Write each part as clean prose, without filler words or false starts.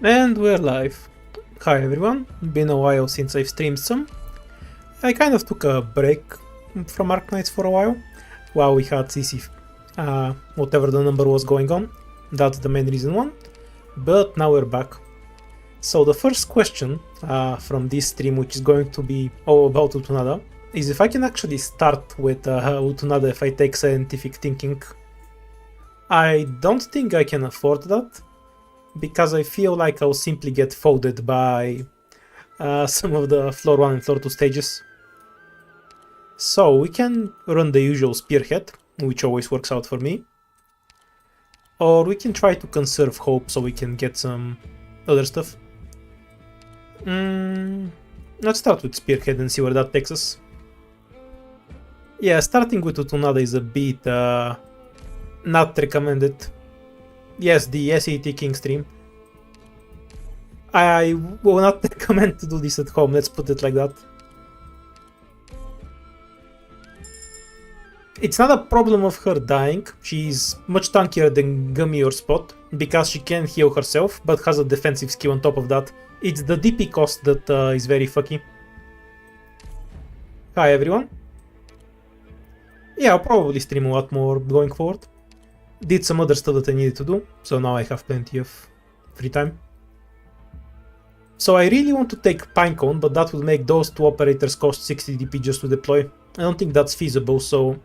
And we're live. Hi everyone, been a while since I've streamed some. I kind of took a break from Arknights for a while we had CC, whatever the number was going on. That's the main reason one. But now we're back. So the first question from this stream, which is going to be all about Lutonada, is if I can actually start with Lutonada if I take scientific thinking. I don't think I can afford that, because I feel like I'll simply get folded by some of the floor 1 and floor 2 stages. So we can run the usual spearhead, which always works out for me. Or we can try to conserve hope so we can get some other stuff. Let's start with spearhead and see where that takes us. Yeah, starting with Lutonada is a bit not recommended. Yes, the SAT King stream. I will not recommend to do this at home, let's put it like that. It's not a problem of her dying, she's much tankier than Gummy or Spot, because she can heal herself, but has a defensive skill on top of that. It's the DP cost that is very fucky. Hi everyone. Yeah, I'll probably stream a lot more going forward. Did some other stuff that I needed to do, so now I have plenty of free time. So I really want to take Pinecone, but that would make those two operators cost 60 DP just to deploy. I don't think that's feasible, so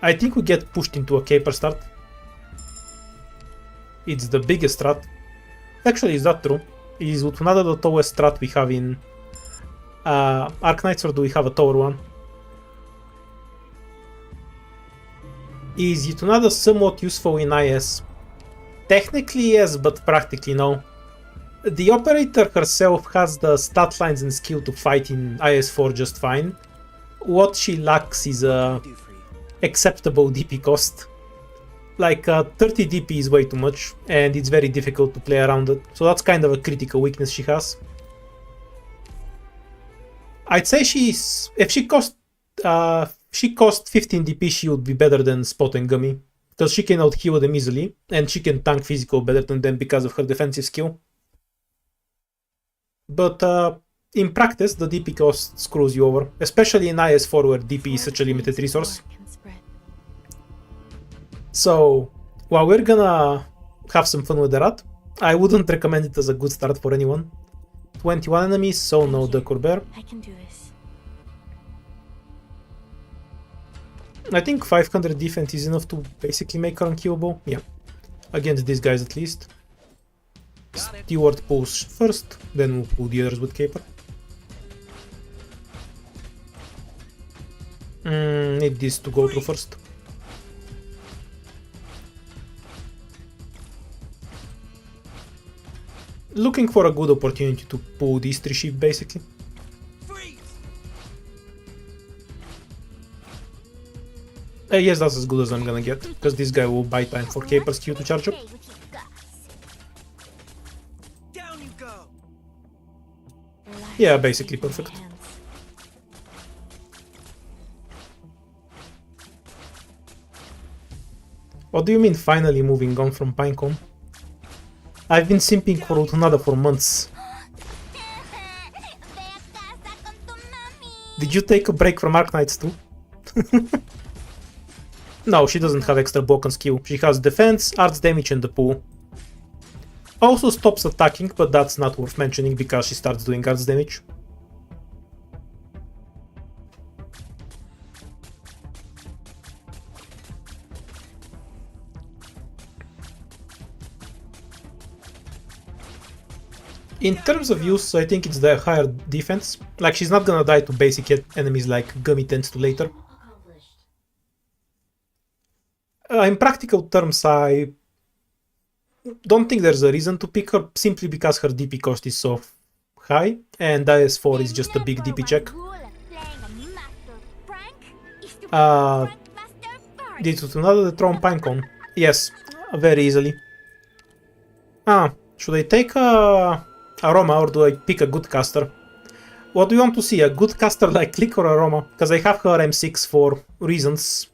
I think we get pushed into a Caper start. It's the biggest strat. Actually, is that true? Is Lutonada the tallest strat we have in Arknights, or do we have a taller one? Is Lutonada somewhat useful in IS? Technically yes, but practically no. The operator herself has the stat lines and skill to fight in IS4 just fine. What she lacks is a acceptable DP cost. Like 30 DP is way too much, and it's very difficult to play around it, so that's kind of a critical weakness she has. I'd say if she cost 15 DP, she would be better than Spot and Gummy, because she can out-heal them easily, and she can tank physical better than them because of her defensive skill. But in practice, the DP cost screws you over, especially in IS4 where DP is such a limited resource. So, while we're gonna have some fun with the Rat, I wouldn't recommend it as a good start for anyone. 21 enemies, so no Duck or Bear. I think 500 defense is enough to basically make her unkillable. Yeah, against these guys at least. Steward pulls first, then we'll pull the others with Caper. Need this to go through first. Looking for a good opportunity to pull these three sheep basically. Yes, that's as good as I'm gonna get, because this guy will buy time for Caper's Q to charge up. Yeah, basically perfect. What do you mean finally moving on from Pinecone? I've been simping for Lutonada for months. Did you take a break from Arknights too? No, she doesn't have extra block and skill. She has defense, arts damage and the pull. Also stops attacking, but that's not worth mentioning because she starts doing arts damage. In terms of use, I think it's the higher defense. Like, she's not gonna die to basic enemies like Gummy tends to later. In practical terms, I don't think there's a reason to pick her, simply because her DP cost is so high, and IS4 is just a big DP check. Did Lutonada throw Pinecone? Yes, very easily. Should I take Aroma or do I pick a good caster? What do you want to see? A good caster like Click or Aroma? Because I have her M6 for reasons.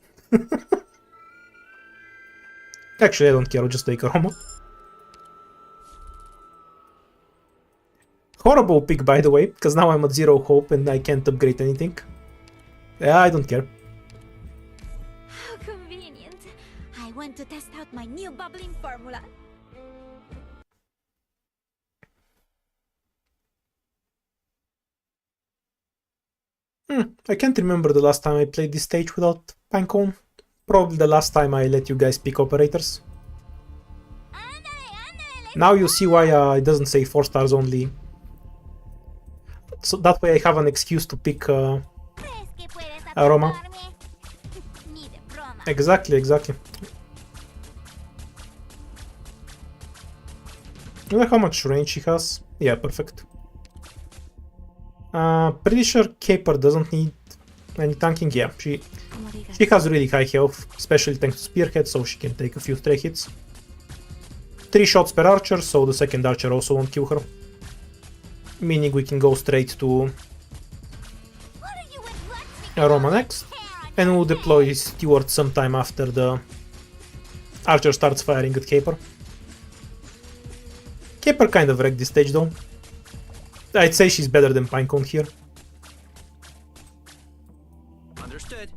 Actually, I don't care, I'll just take Aroma. Horrible pick, by the way, because now I'm at 0 hope and I can't upgrade anything. Yeah, I don't care. How convenient. I want to test out my new bubbling formula. I can't remember the last time I played this stage without Pinecone. Probably the last time I let you guys pick operators. Now you see why it doesn't say 4 stars only. So that way I have an excuse to pick Aroma. Exactly. I wonder how much range she has. Yeah, perfect. Pretty sure Caper doesn't need any tanking. Yeah, she has really high health, especially thanks to Spearhead, so she can take a few stray hits. 3 shots per archer, so the second archer also won't kill her. Meaning we can go straight to Aroma next, and we'll deploy Steward sometime after the archer starts firing at Caper. Caper kind of wrecked this stage though. I'd say she's better than Pinecone here. Understood.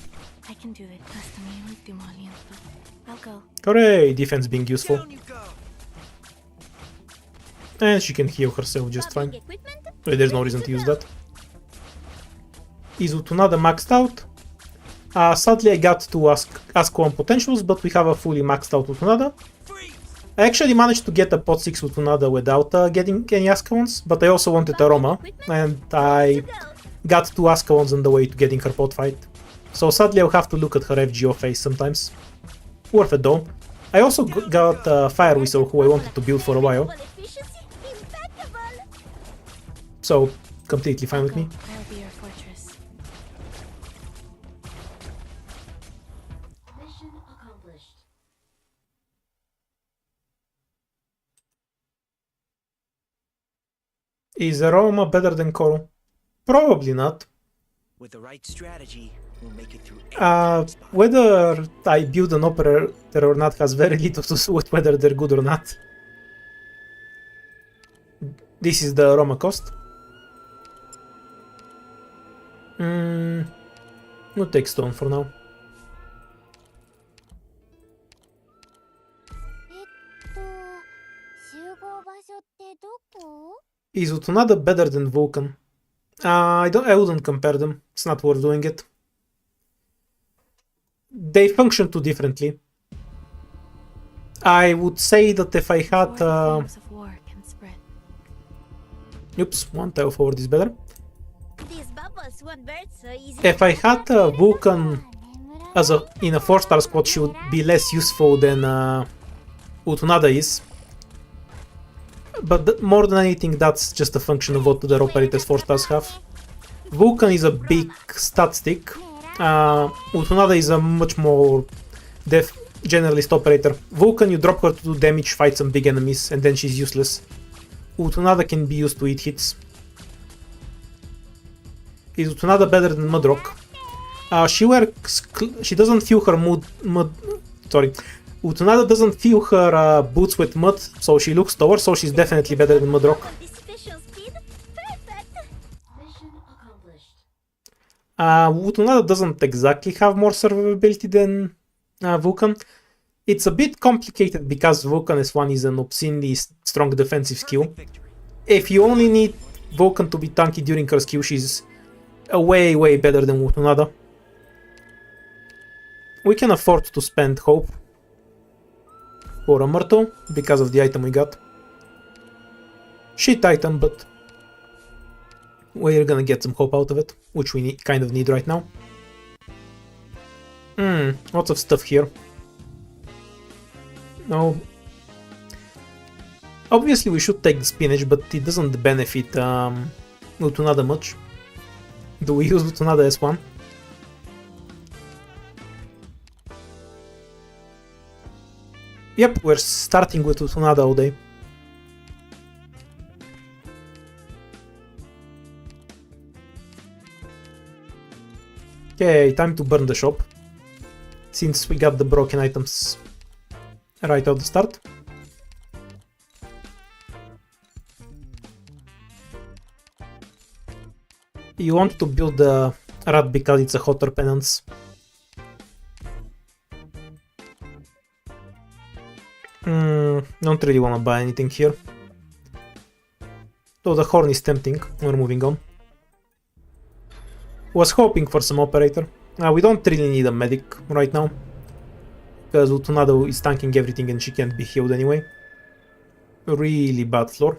I can do it. Basta mi ultimo aliento. I'll go. Hooray! Defense being useful. Down you go. And she can heal herself just fine. Bubbling equipment? There's no reason to use that. Is Utunada maxed out? Sadly I got to ask one potentials, but we have a fully maxed out Utunada. Freeze. I actually managed to get a pot 6 Utunada without getting any Ascalons, but I also wanted Aroma, and I got 2 Ascalons on the way to getting her pot fight. So sadly I'll have to look at her FGO face sometimes. Worth it though. I also got Fire Whistle, who I wanted to build for a while, so completely fine with me. I'll be your fortress. Mission accomplished. Is Aroma better than Koro? Probably not. With the right strategy, we'll make it through any spot. Whether I build an operator or not has very little to do with whether they're good or not. This is the Aroma cost. We'll take stone for now. Is Utunada better than Vulcan? I wouldn't compare them. It's not worth doing it. They function too differently. I would say that if I had oops, one tile forward is better. If I had Vulcan as in a 4-star squad, she would be less useful than Utunada is. But more than anything, that's just a function of what their operators 4 stars have. Vulcan is a big stat stick. Utunada is a much more generalist operator. Vulcan, you drop her to do damage, fight some big enemies, and then she's useless. Utunada can be used to eat hits. Is Utunada better than Mudrock? She doesn't fill her Utunada doesn't fill her boots with mud, so she looks taller, so she's definitely better than Mudrock. Utunada doesn't exactly have more survivability than Vulcan. It's a bit complicated because Vulcan S1 is an obscenely strong defensive skill. If you only need Vulcan to be tanky during her skill, she's way better than Utunada. We can afford to spend hope for a Myrtle because of the item we got. Shit item, but we're gonna get some hope out of it, which we kind of need right now. Lots of stuff here. No. Obviously we should take the spinach, but it doesn't benefit Utunada much. Do we use Utunada S1? Yep, we're starting with Lutonada all day. Okay, time to burn the shop, since we got the broken items right at the start. You want to build the rat because it's a hotter penance. Don't really want to buy anything here. Though the horn is tempting. We're moving on. Was hoping for some operator. We don't really need a medic right now, because Lutonada is tanking everything and she can't be healed anyway. Really bad floor.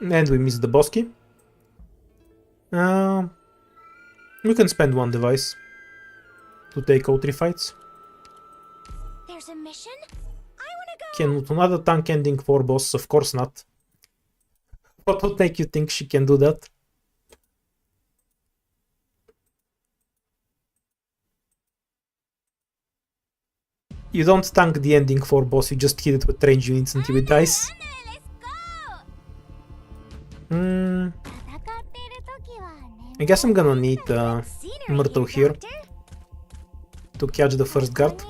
And we missed the boss key. We can spend one device to take out 3 fights. There's a mission? I wanna go! Can Lutonada tank ending 4 boss? Of course not. What would make you think she can do that? You don't tank the ending 4 boss, you just hit it with range units until it dies. I guess I'm gonna need Myrtle here to catch the first guard.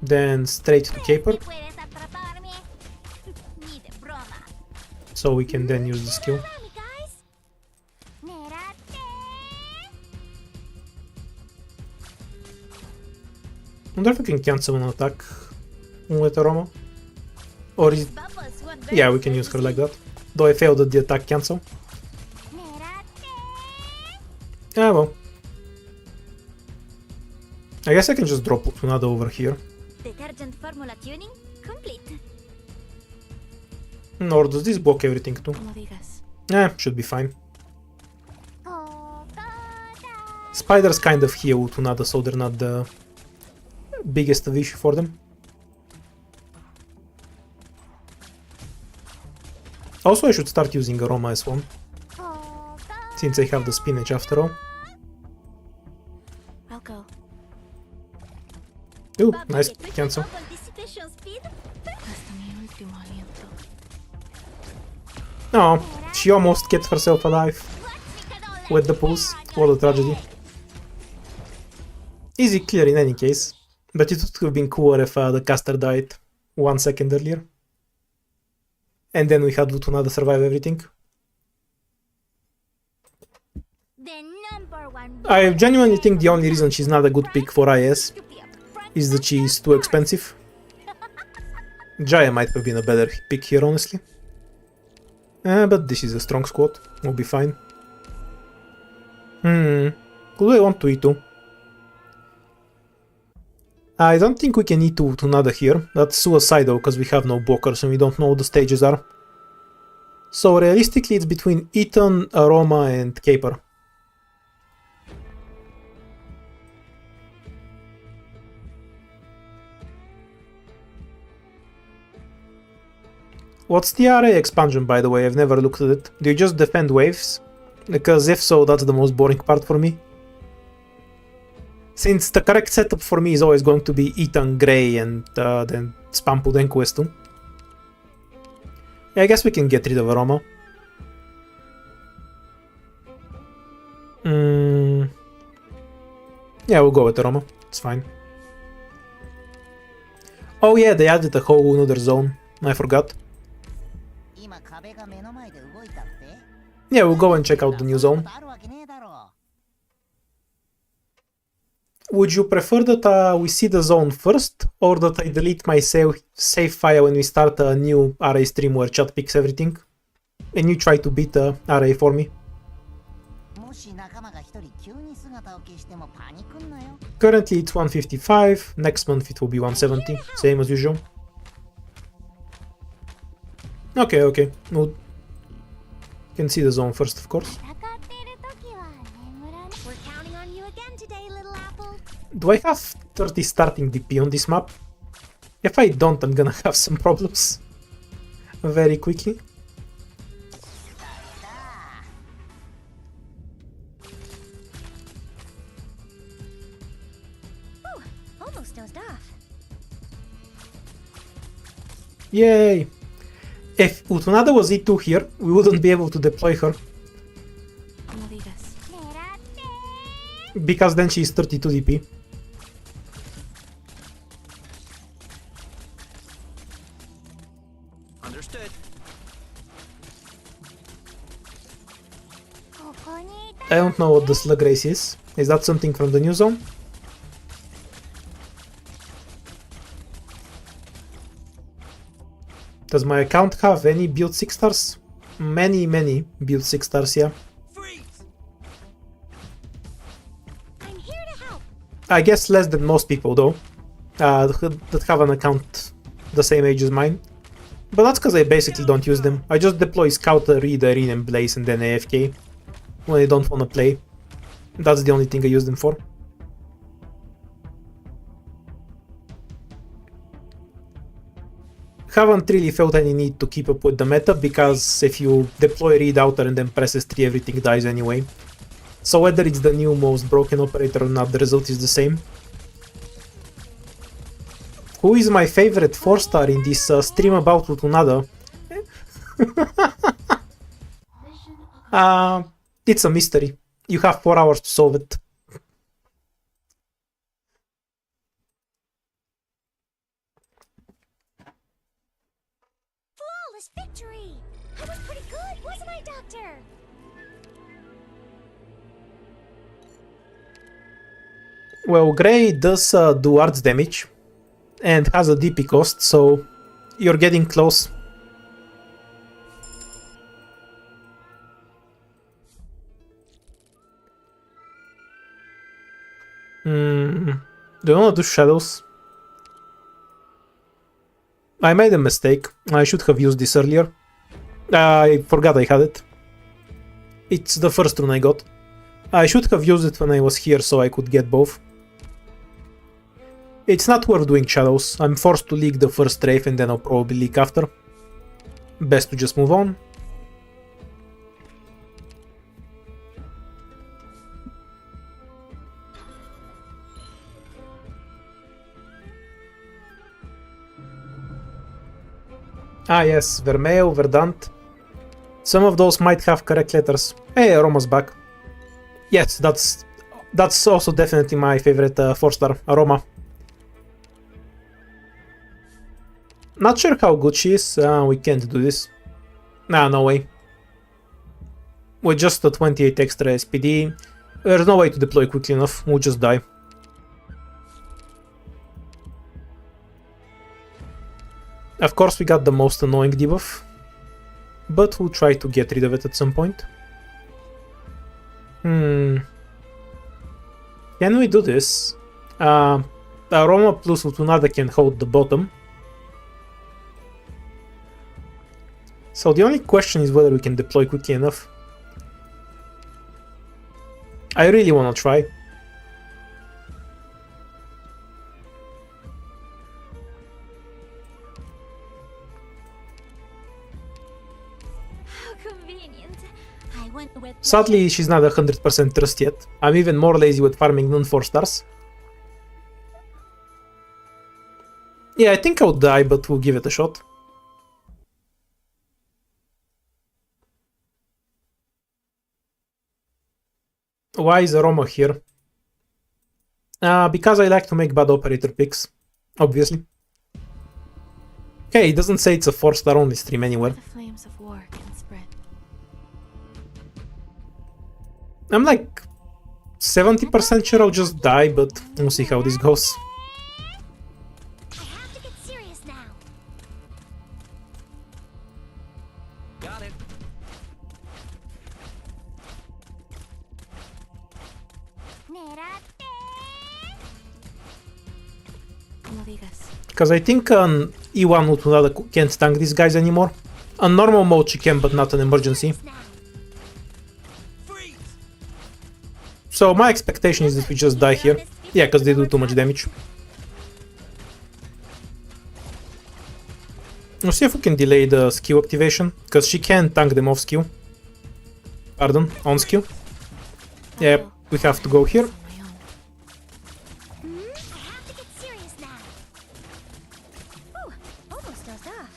Then straight to Caper, so we can then use the skill. I wonder if we can cancel an attack with Aroma. Or is... Yeah, we can use her like that. Though I failed at the attack cancel. Ah well. I guess I can just drop Lutonada over here. Detergent formula tuning complete. Or does this block everything too? Should be fine. Spiders kind of heal Lutonada, so they're not the biggest of issue for them. Also, I should start using Aroma as one, since I have the spinach after all. I'll go. Ooh, nice cancel. Oh, she almost kept herself alive with the pulse. What a tragedy. Easy clear in any case, but it would have been cooler if the caster died 1 second earlier. And then we had Lutonada survive everything. I genuinely think the only reason she's not a good pick for IS is that she's too expensive. Jaya might have been a better pick here, honestly. But this is a strong squad, we'll be fine. Who do I want to E2? I don't think we can E2 Lutonada here. That's suicidal because we have no blockers and we don't know what the stages are. So realistically it's between Eton, Aroma and Caper. What's the RA expansion, by the way? I've never looked at it. Do you just defend waves? Because if so, that's the most boring part for me. Since the correct setup for me is always going to be Eton, Grey, and then spam Pudenquest too. Yeah, I guess we can get rid of Aroma. Yeah, we'll go with Aroma. It's fine. Oh yeah, they added a whole another zone. I forgot. Yeah, we'll go and check out the new zone. Would you prefer that we see the zone first, or that I delete my save file when we start a new RA stream where chat picks everything? And you try to beat the RA for me? Currently it's 155, next month it will be 170, same as usual. Okay, we'll can see the zone first, of course. Do I have 30 starting DP on this map? If I don't, I'm gonna have some problems very quickly. Ooh, almost dozed off. Yay! If Lutonada was E2 here, we wouldn't be able to deploy her. Because then she's 32 DP. I don't know what the slug race is. Is that something from the new zone? Does my account have any build 6 stars? Many build 6 stars, yeah. Freeze! I'm here to help. I guess less than most people though, that have an account the same age as mine. But that's because I basically don't use them. I just deploy Scouter, Reader, and Blaze and then AFK when I don't want to play. That's the only thing I use them for. Haven't really felt any need to keep up with the meta because if you deploy Readouter and then press S3 everything dies anyway. So whether it's the new most broken operator or not, the result is the same. Who is my favorite 4-star in this stream about Lutonada? It's a mystery. You have 4 hours to solve it. Flawless victory! I was pretty good, wasn't I, Doctor? Well, Grey does do arts damage and has a DP cost, so you're getting close. Do you want to do shadows? I made a mistake. I should have used this earlier. I forgot I had it. It's the first rune I got. I should have used it when I was here so I could get both. It's not worth doing shadows. I'm forced to leak the first strafe and then I'll probably leak after. Best to just move on. Ah yes, Vermeo, Verdant. Some of those might have correct letters. Hey, Aroma's back. Yes, that's also definitely my favorite 4-star, Aroma. Not sure how good she is. We can't do this. Nah, no way. With just a 28 extra SPD, there's no way to deploy quickly enough. We'll just die. Of course, we got the most annoying debuff, but we'll try to get rid of it at some point. Can we do this? Aroma plus Lutonada can hold the bottom. So the only question is whether we can deploy quickly enough. I really want to try. How convenient. I went with Sadly, she's not 100% trust yet. I'm even more lazy with farming non-4 stars. Yeah, I think I'll die, but we'll give it a shot. Why is Aroma here? Because I like to make bad operator picks, obviously. Okay, it doesn't say it's a 4-star only stream anywhere. the flames of war can spread. I'm like 70% sure I'll just die, but we'll see how this goes. I have to get serious now. Got it. No digas. Because I think on E1 Utada can't tank these guys anymore. On normal mode she can, but not an emergency. Freeze! So my expectation is that we just die here. Yeah, because they do too much damage. We'll see if we can delay the skill activation, because she can tank them off skill. Pardon, on skill. Yeah, we have to go here. I have to get serious now. Ooh, almost dozed off.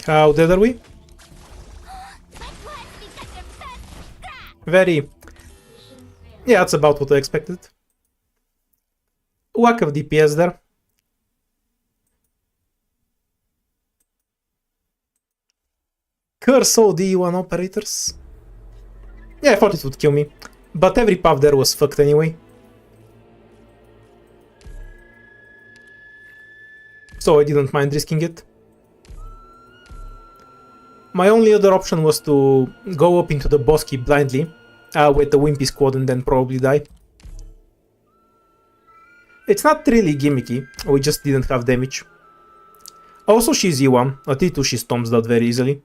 How dead are we? Very... Yeah, that's about what I expected. Whack of DPS there. Curse all the E1 operators. Yeah, I thought it would kill me. But every path there was fucked anyway. So I didn't mind risking it. My only other option was to go up into the boss keep blindly with the Wimpy squad and then probably die. It's not really gimmicky, we just didn't have damage. Also she's E1, at E2 she stomps that very easily.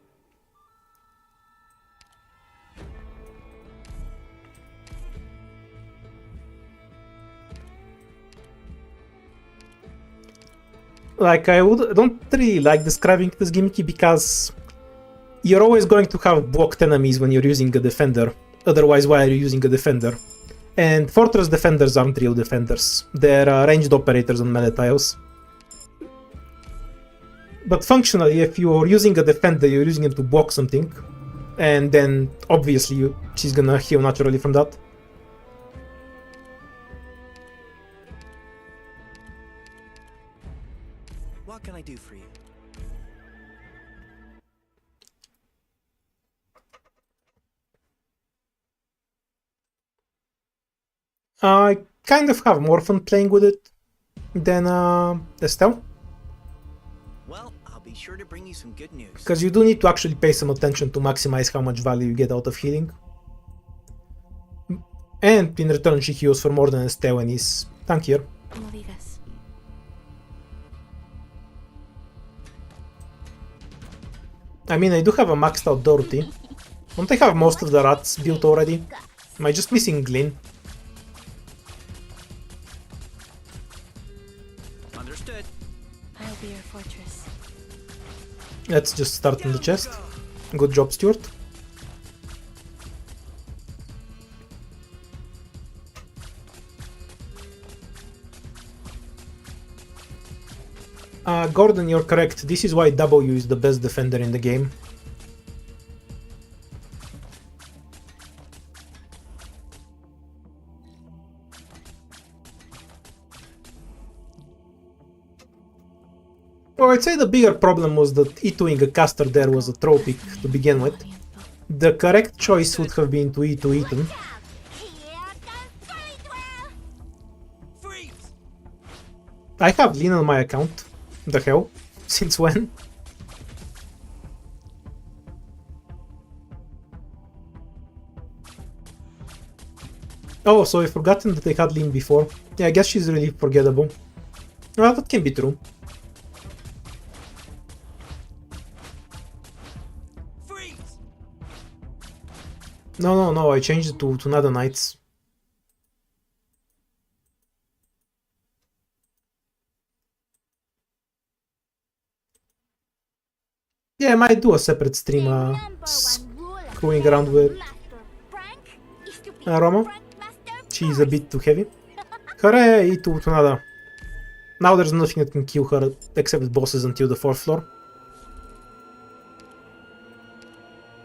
Like, I don't really like describing this gimmicky because you're always going to have blocked enemies when you're using a defender. Otherwise, why are you using a defender? And Fortress defenders aren't real defenders. They're ranged operators on melee tiles. But functionally, if you're using a defender, you're using it to block something. And then, obviously, she's gonna heal naturally from that. What can I do for you? I kind of have more fun playing with it than Estelle. Well, I'll be sure to bring you some good news. Because you do need to actually pay some attention to maximize how much value you get out of healing. And in return she heals for more than Estelle and is tankier. Como digas. I mean, I do have a maxed out Dorothy. Don't I have most of the rats built already? Am I just missing Glyn? Understood. I'll be your fortress. Let's just start on the chest. Good job, Stuart. Gordon, you're correct. This is why W is the best defender in the game. Well, I'd say the bigger problem was that E2ing a caster there was a throw pick to begin with. The correct choice would have been to E2 Ethan. Freeze! I have Lean on my account. The hell? Since when? Oh, so I've forgotten that I had Lean before. Yeah, I guess she's really forgettable. Well, that can be true. Freeze! No, I changed it to Lutonada Knights. Yeah, I might do a separate stream screwing around with Roma. She's a bit too heavy. Hooray to Lutonada. Now there's nothing that can kill her except bosses until the 4th floor.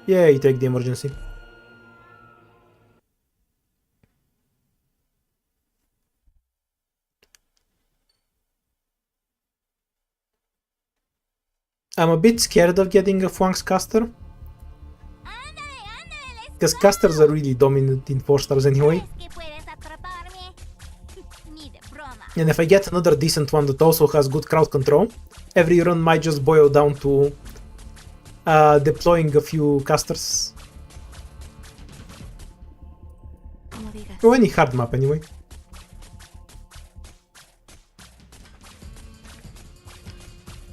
Yay, take the emergency. I'm a bit scared of getting a flanks caster. Because casters are really dominant in 4 stars anyway. And if I get another decent one that also has good crowd control, every run might just boil down to deploying a few casters. Como digas. Or any hard map anyway.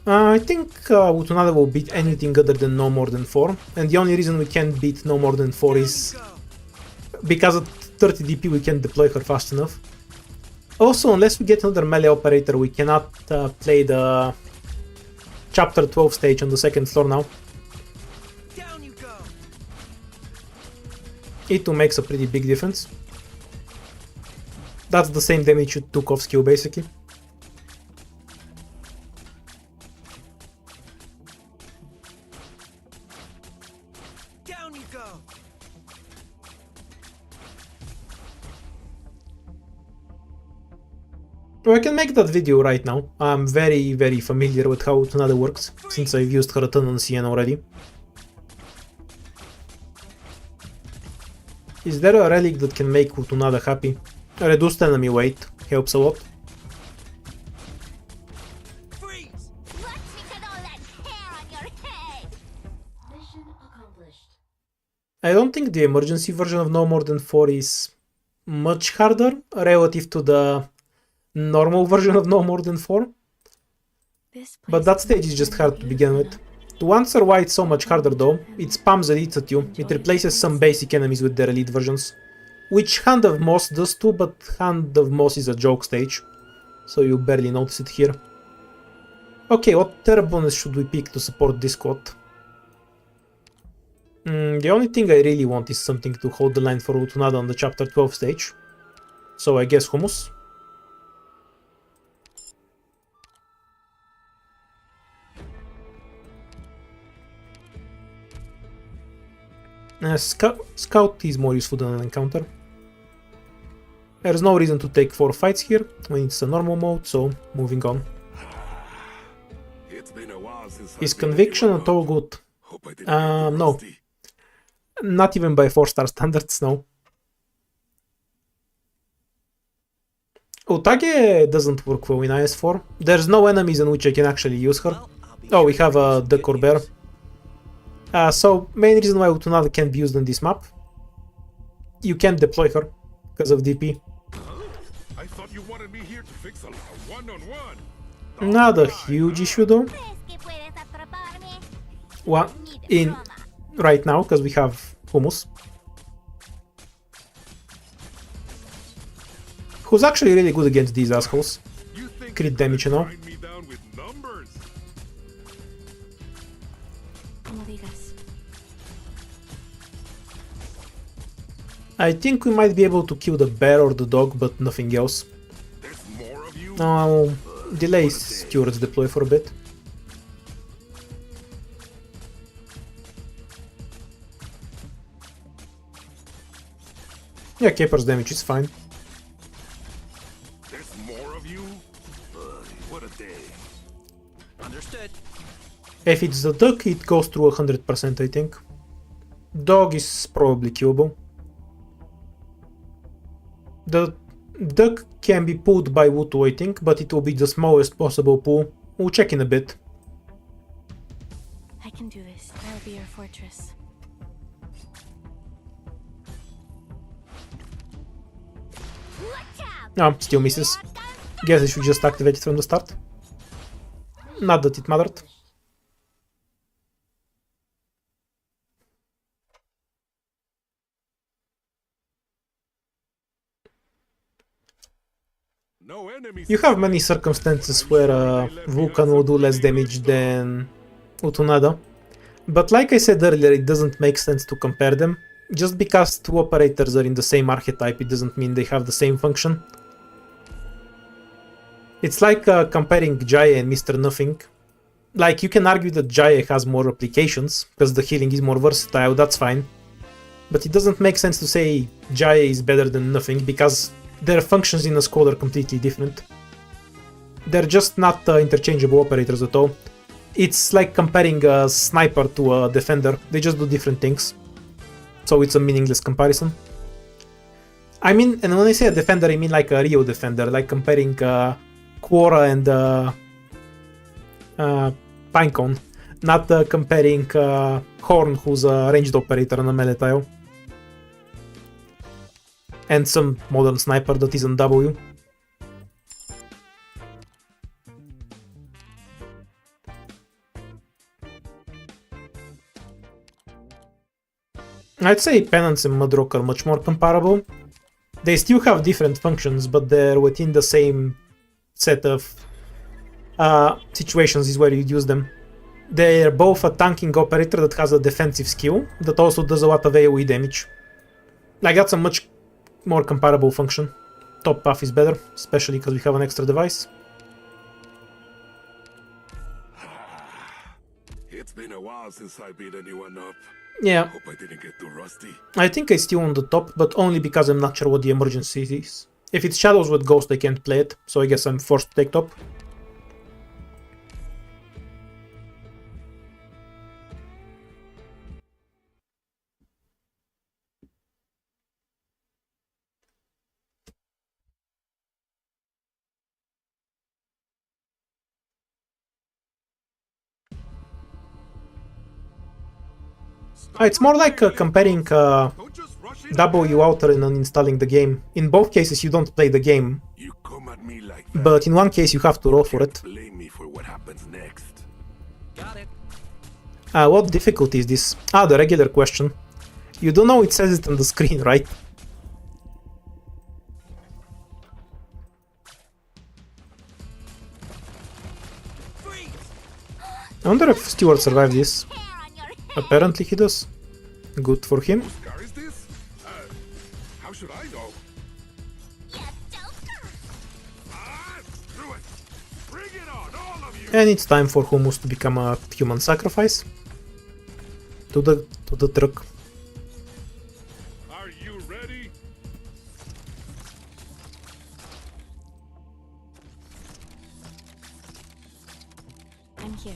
I think Utada will beat anything other than no more than 4, and the only reason we can't beat no more than 4 is because at 30 DP we can't deploy her fast enough. Also, unless we get another melee operator, we cannot play the chapter 12 stage on the 2nd floor now. Down you go. E2 makes a pretty big difference. That's the same damage you took off skill basically. Down you go. Well, I can make that video right now. I'm very familiar with how Utada works, since I've used her a ton on CN already. Is there a relic that can make Utada happy? Reduced enemy weight helps a lot. Freeze! Watch me cut all that hair on your head! Mission accomplished. I don't think the emergency version of No More Than 4 is much harder relative to the normal version of No More Than 4, This but that stage is just hard to begin with. To answer why it's so much harder though, it spams elites at you, it replaces some basic enemies with their elite versions, which Hand of Moss does too, but Hand of Moss is a joke stage, so you barely notice it here. Okay, what terror bonus should we pick to support this squad? The only thing I really want is something to hold the line for Lutonada on the chapter 12 stage, so I guess Hummus. Scout is more useful than an encounter. There's no reason to take 4 fights here when it's a normal mode, so moving on. It's been a while since Is Conviction at all good? Hope I didn't get too No. rusty. Not even by 4-star standards, no. Utada doesn't work well in IS4. There's no enemies in which I can actually use her. Well, I'll be Oh, sure we to have a use duck or good bear. news. So, main reason why Lutonada can't be used on this map. You can't deploy her because of DP. I thought you wanted me here to fix a one-on-one. Not a huge issue though. ¿Crees que puedes atraparme? One Ni de in broma. right now because we have Hummus, who's actually really good against these assholes. You think Crit you damage, you know. grind me down with numbers? Como digas. I think we might be able to kill the bear or the dog, but nothing else. There's more of you? I'll delay Stuart's deploy for a bit. Yeah, Caper's damage is fine. There's more of you? What a day. Understood. If it's the duck, it goes through 100%, I think. Dog is probably killable. The duck can be pulled by Wutu, I think, but it will be the smallest possible pull. We'll check in a bit. I can do this. I'll be your fortress. Watch out! Still misses. Guess I should just activate it from the start. Not that it mattered. No enemies. You have many circumstances where Vulcan will do less damage than Lutonada, but like I said earlier, it doesn't make sense to compare them. Just because two operators are in the same archetype, it doesn't mean they have the same function. It's like comparing Jaya and Mr. Nothing. Like, you can argue that Jaya has more applications, because the healing is more versatile, that's fine. But it doesn't make sense to say Jaya is better than Nothing, because their functions in a squad are completely different. They're just not interchangeable operators at all. It's like comparing a sniper to a defender, they just do different things. So it's a meaningless comparison. I mean, and when I say a defender, I mean like a real defender, like comparing Quora and Pinecone, not comparing Horn, who's a ranged operator on a melee tile, and some modern sniper that isn't W. I'd say Penance and Mudrock are much more comparable. They still have different functions, but they're within the same set of situations is where you use them. They're both a tanking operator that has a defensive skill that also does a lot of AoE damage. Like, that's a much more comparable function. Top path is better, especially because we have an extra device. It's been a while since I beat anyone up. Yeah, Hope I didn't get too rusty. I think I still on the top, but only because I'm not sure what the emergency is. If it's Shadows with Ghost, I can't play it, so I guess I'm forced to take top. It's more like comparing Don't just rush in. W outer and uninstalling the game. In both cases you don't play the game, You come at me like that. but in one case you have to roll for it. Blame me for what happens next. Got it. What difficulty is this? The regular question. You don't know it says it on the screen, right? Freeze! I wonder if Stewart survived this. Hair on your head. Apparently he does. Good for him. Whose car is this? How should I know? You joker. Screw it. Bring it on, all of you. And it's time for Hummus to become a human sacrifice. To the truck. Are you ready? I'm here.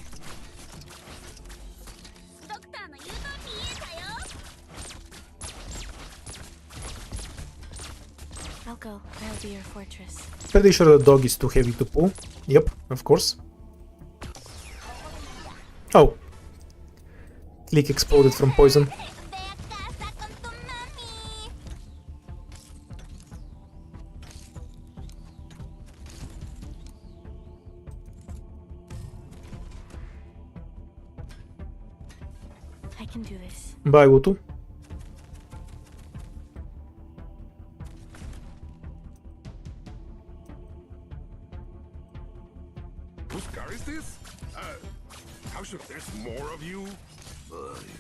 ドクターの言う通り見えたよ。I'll go. That'll be your fortress. Pretty sure the dog is too heavy to pull. Yep, of course. Oh. Click exploded from poison. Ve a casa con tu mami. I can do this. Bye, Utu. Whose car is this? How should there's more of you?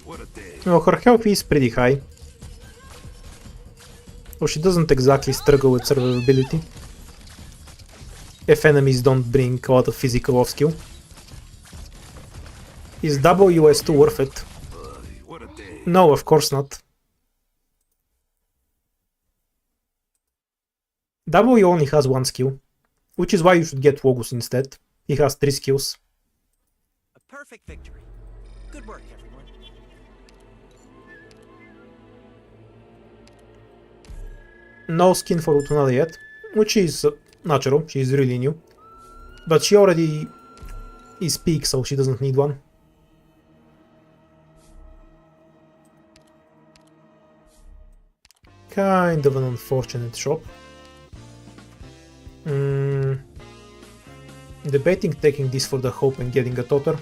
What a day. Well, her health is pretty high. Oh, she doesn't exactly struggle with survivability. If enemies don't bring a lot of physical off skill. Is WS2 worth it? What a day. No, of course not. W only has one skill, which is why you should get Wogus instead. He has 3 skills. A perfect victory. Good work, everyone. No skin for Lutonada yet, which is natural, she is really new. But she already is peak, so she doesn't need one. Kind of an unfortunate shop. Debating taking this for the hope and getting a Totter.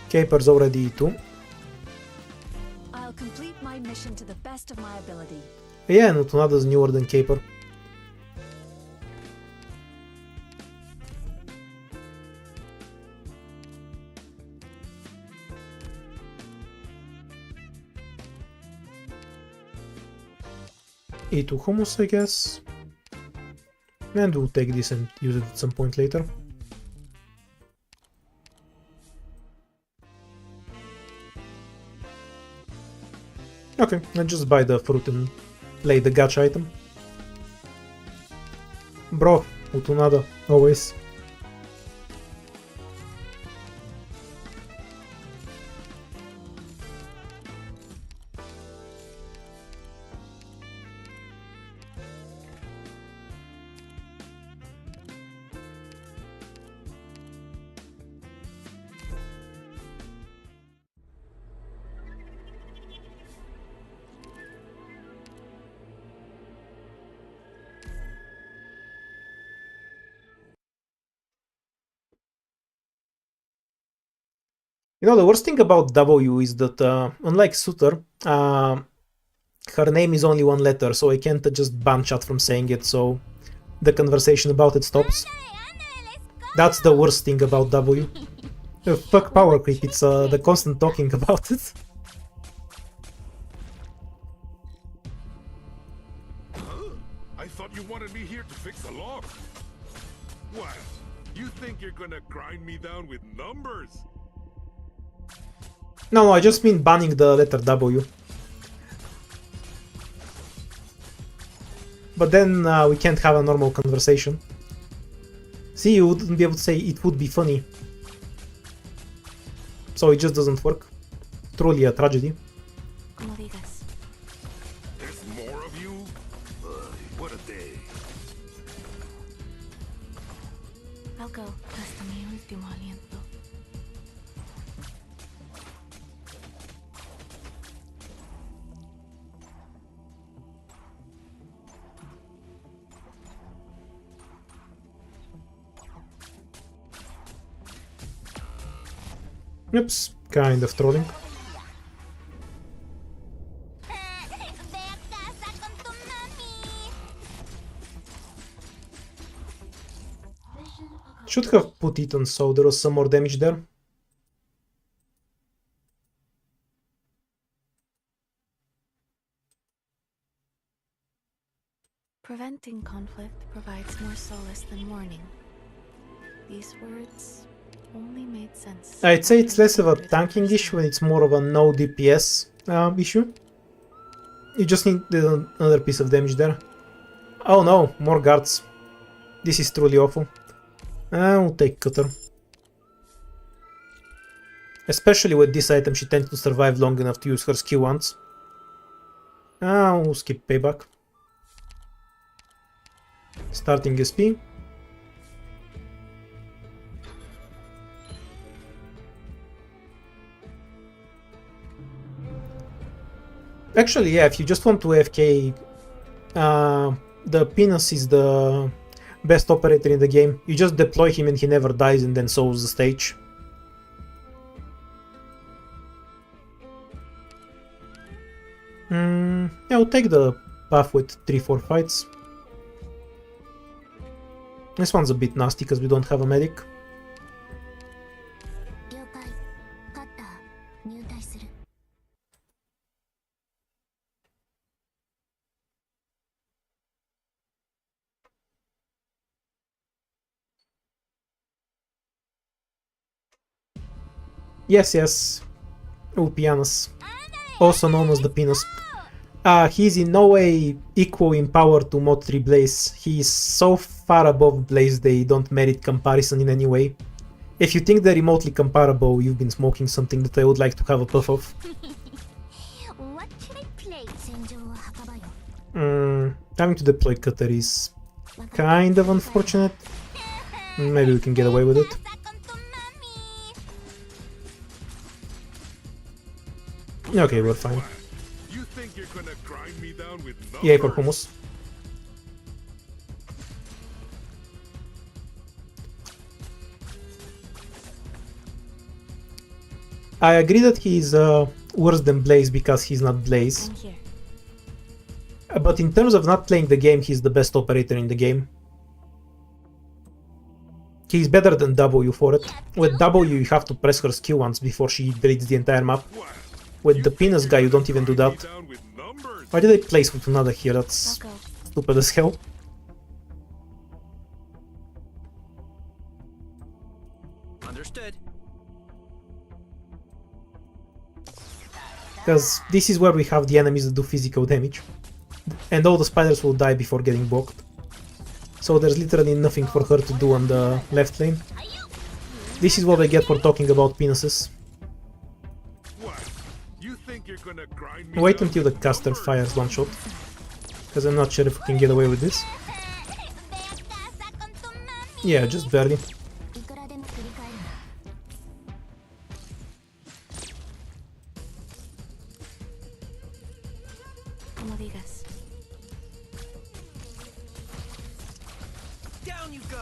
Caper's already E2. I'll complete my mission to the best of my ability. Yeah, and Lutonada's newer than Caper. E2 Hummus, I guess. And we'll take this and use it at some point later. Okay, I'll just buy the fruit and play the gacha item. Bro, Utunada, always. You know, the worst thing about W is that, unlike Suter, her name is only one letter, so I can't just ban chat from saying it, so the conversation about it stops. That's the worst thing about W. Fuck power creep, it's the constant talking about it. I thought you wanted me here to fix a lock. What? You think you're gonna grind me down with numbers? No, I just mean banning the letter W. But then we can't have a normal conversation. See, you wouldn't be able to say it would be funny. So it just doesn't work. Truly a tragedy. Como digas. There's more of you? What a day. I'll go hasta mi último aliento. Oops, kind of trolling. Should have put it on so there was some more damage there. Preventing conflict provides more solace than mourning. These words only made sense. I'd say it's less of a tanking issue and it's more of a no DPS issue. You just need another piece of damage there. Oh no, more guards. This is truly awful. I'll take Cutter. Especially with this item, she tends to survive long enough to use her skill once. I'll skip payback. Starting SP. Actually, yeah, if you just want to AFK, the Penis is the best operator in the game. You just deploy him and he never dies and then solves the stage. Yeah, I'll take the buff with 3-4 fights. This one's a bit nasty because we don't have a medic. Yes. Ulpianus, also known as the Penis. He's in no way equal in power to Mod 3 Blaze. He is so far above Blaze they don't merit comparison in any way. If you think they're remotely comparable, you've been smoking something that I would like to have a puff of. What should I play, Senjo Hakabayo? Having to deploy Cutter is kind of unfortunate. Maybe we can get away with it. Okay, we're fine. You think you're gonna grind me down with Yay for numbers? hummus. I agree that he's worse than Blaze because he's not Blaze. I'm here. But in terms of not playing the game, he's the best operator in the game. He's better than W for it. With W, you have to press her skill once before she deletes the entire map. With the Penis guy, you don't even do that. Down with numbers. Why did I place Lutonada here? That's I'll go. stupid as hell. Understood. Because this is where we have the enemies that do physical damage. And all the spiders will die before getting blocked. So there's literally nothing for her to do on the left lane. This is what I get for talking about penises. What? You think you're gonna grind me Wait down until the with caster numbers? fires one shot. Because I'm not sure if we can get away with this. Yeah, just barely. Como digas. Down you go.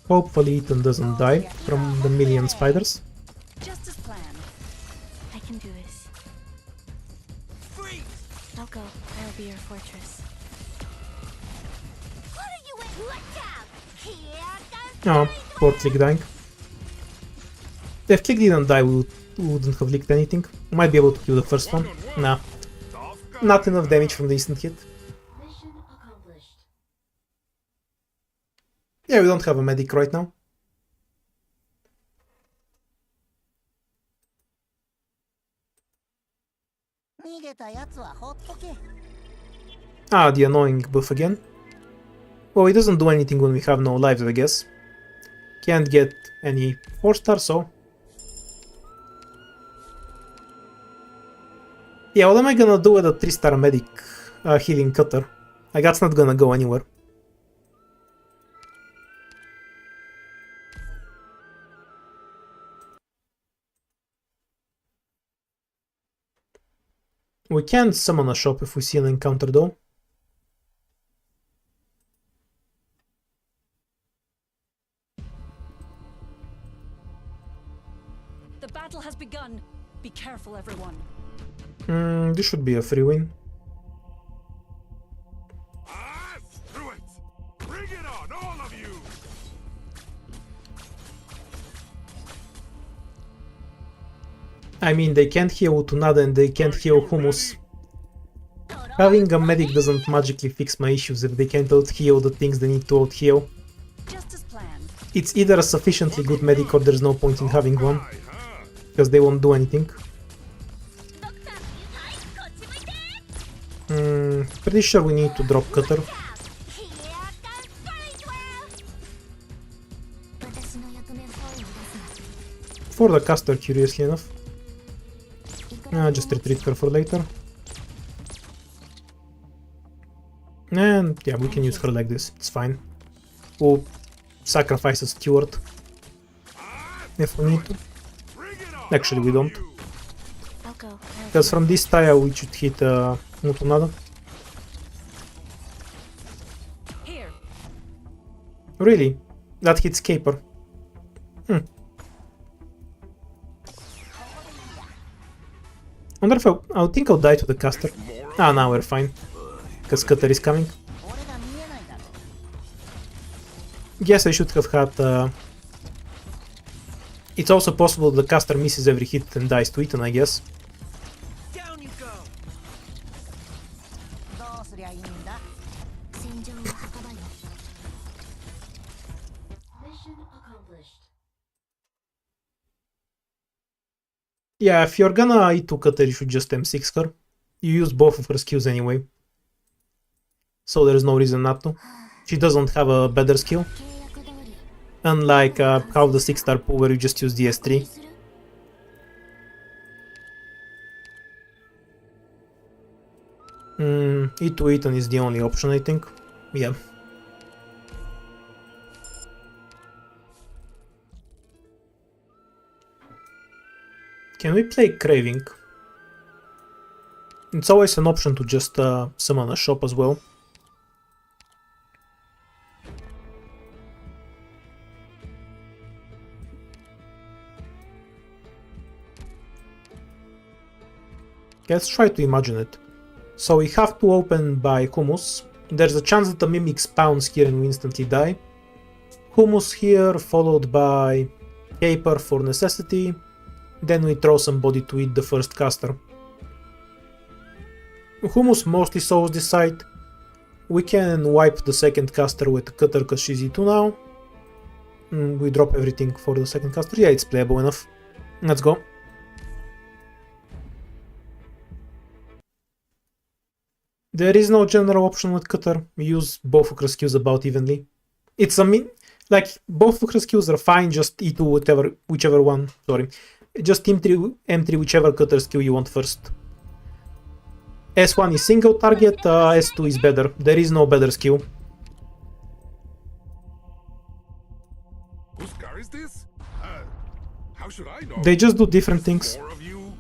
Hopefully Ethan doesn't die from the million spiders. Just as planned. I can do this. Freeze. I'll go. I'll be your fortress. What are you in? Watch out! Here comes Oh, poor Click dying. If Click didn't die, we wouldn't have leaked anything. We might be able to kill the first one. Nah, Tough guy. not enough damage from the instant hit. Mission accomplished. Yeah, we don't have a medic right now. Ah, the annoying buff again. Well, it doesn't do anything when we have no lives, I guess. Can't get any 4-star, so... Yeah, what am I gonna do with a 3-star medic healing Cutter? Like, that's not gonna go anywhere. We can summon a shop if we see an encounter though. The battle has begun. Be careful, everyone. This should be a free win. Ah, screw it! Bring it on, all of you! I mean, they can't heal Utada and they can't heal Hummus. Having a medic doesn't magically fix my issues if they can't out-heal the things they need to out-heal. Just as planned. It's either a sufficiently good medic or there's no point in having one, Aye, huh? because they won't do anything. Pretty sure we need to drop Cutter. For the caster, curiously enough. Just retreat her for later. And yeah, we can use her like this, it's fine. We'll sacrifice a steward if we need to. Bring it on, Actually, we don't. I'll go. Because from this tile we should hit Lutonada. Here. Really? That hits Caper. Wonder if I think I'll die to the caster. Ah, now we're fine. Because Cutter is coming. Guess I should have had... It's also possible the caster misses every hit and dies to Eaton, I guess. Down you go. Mission accomplished. Yeah, if you're gonna E2 Cutter, you should just M6 her. You use both of her skills anyway. So there's no reason not to. She doesn't have a better skill. Unlike how the 6-star pool where you just use DS3. E2 Eaton is the only option, I think. Yeah. Can we play Craving? It's always an option to just summon a shop as well. Let's try to imagine it. So we have to open by Hummus. There's a chance that the Mimic spawns here and we instantly die. Hummus here, followed by Caper for necessity. Then we throw somebody to eat the first caster. Hummus mostly solves this side. We can wipe the second caster with Cutter because she's E2 now. We drop everything for the second caster. Yeah, it's playable enough. Let's go. There is no general option with Cutter. We use both of her skills about evenly. It's like both of her skills are fine, just E2 whichever one. Sorry. Just M3 whichever Cutter skill you want first. S1 is single target, S2 is better. There is no better skill. Whose car is this? How should I know? They just do different things. More of you?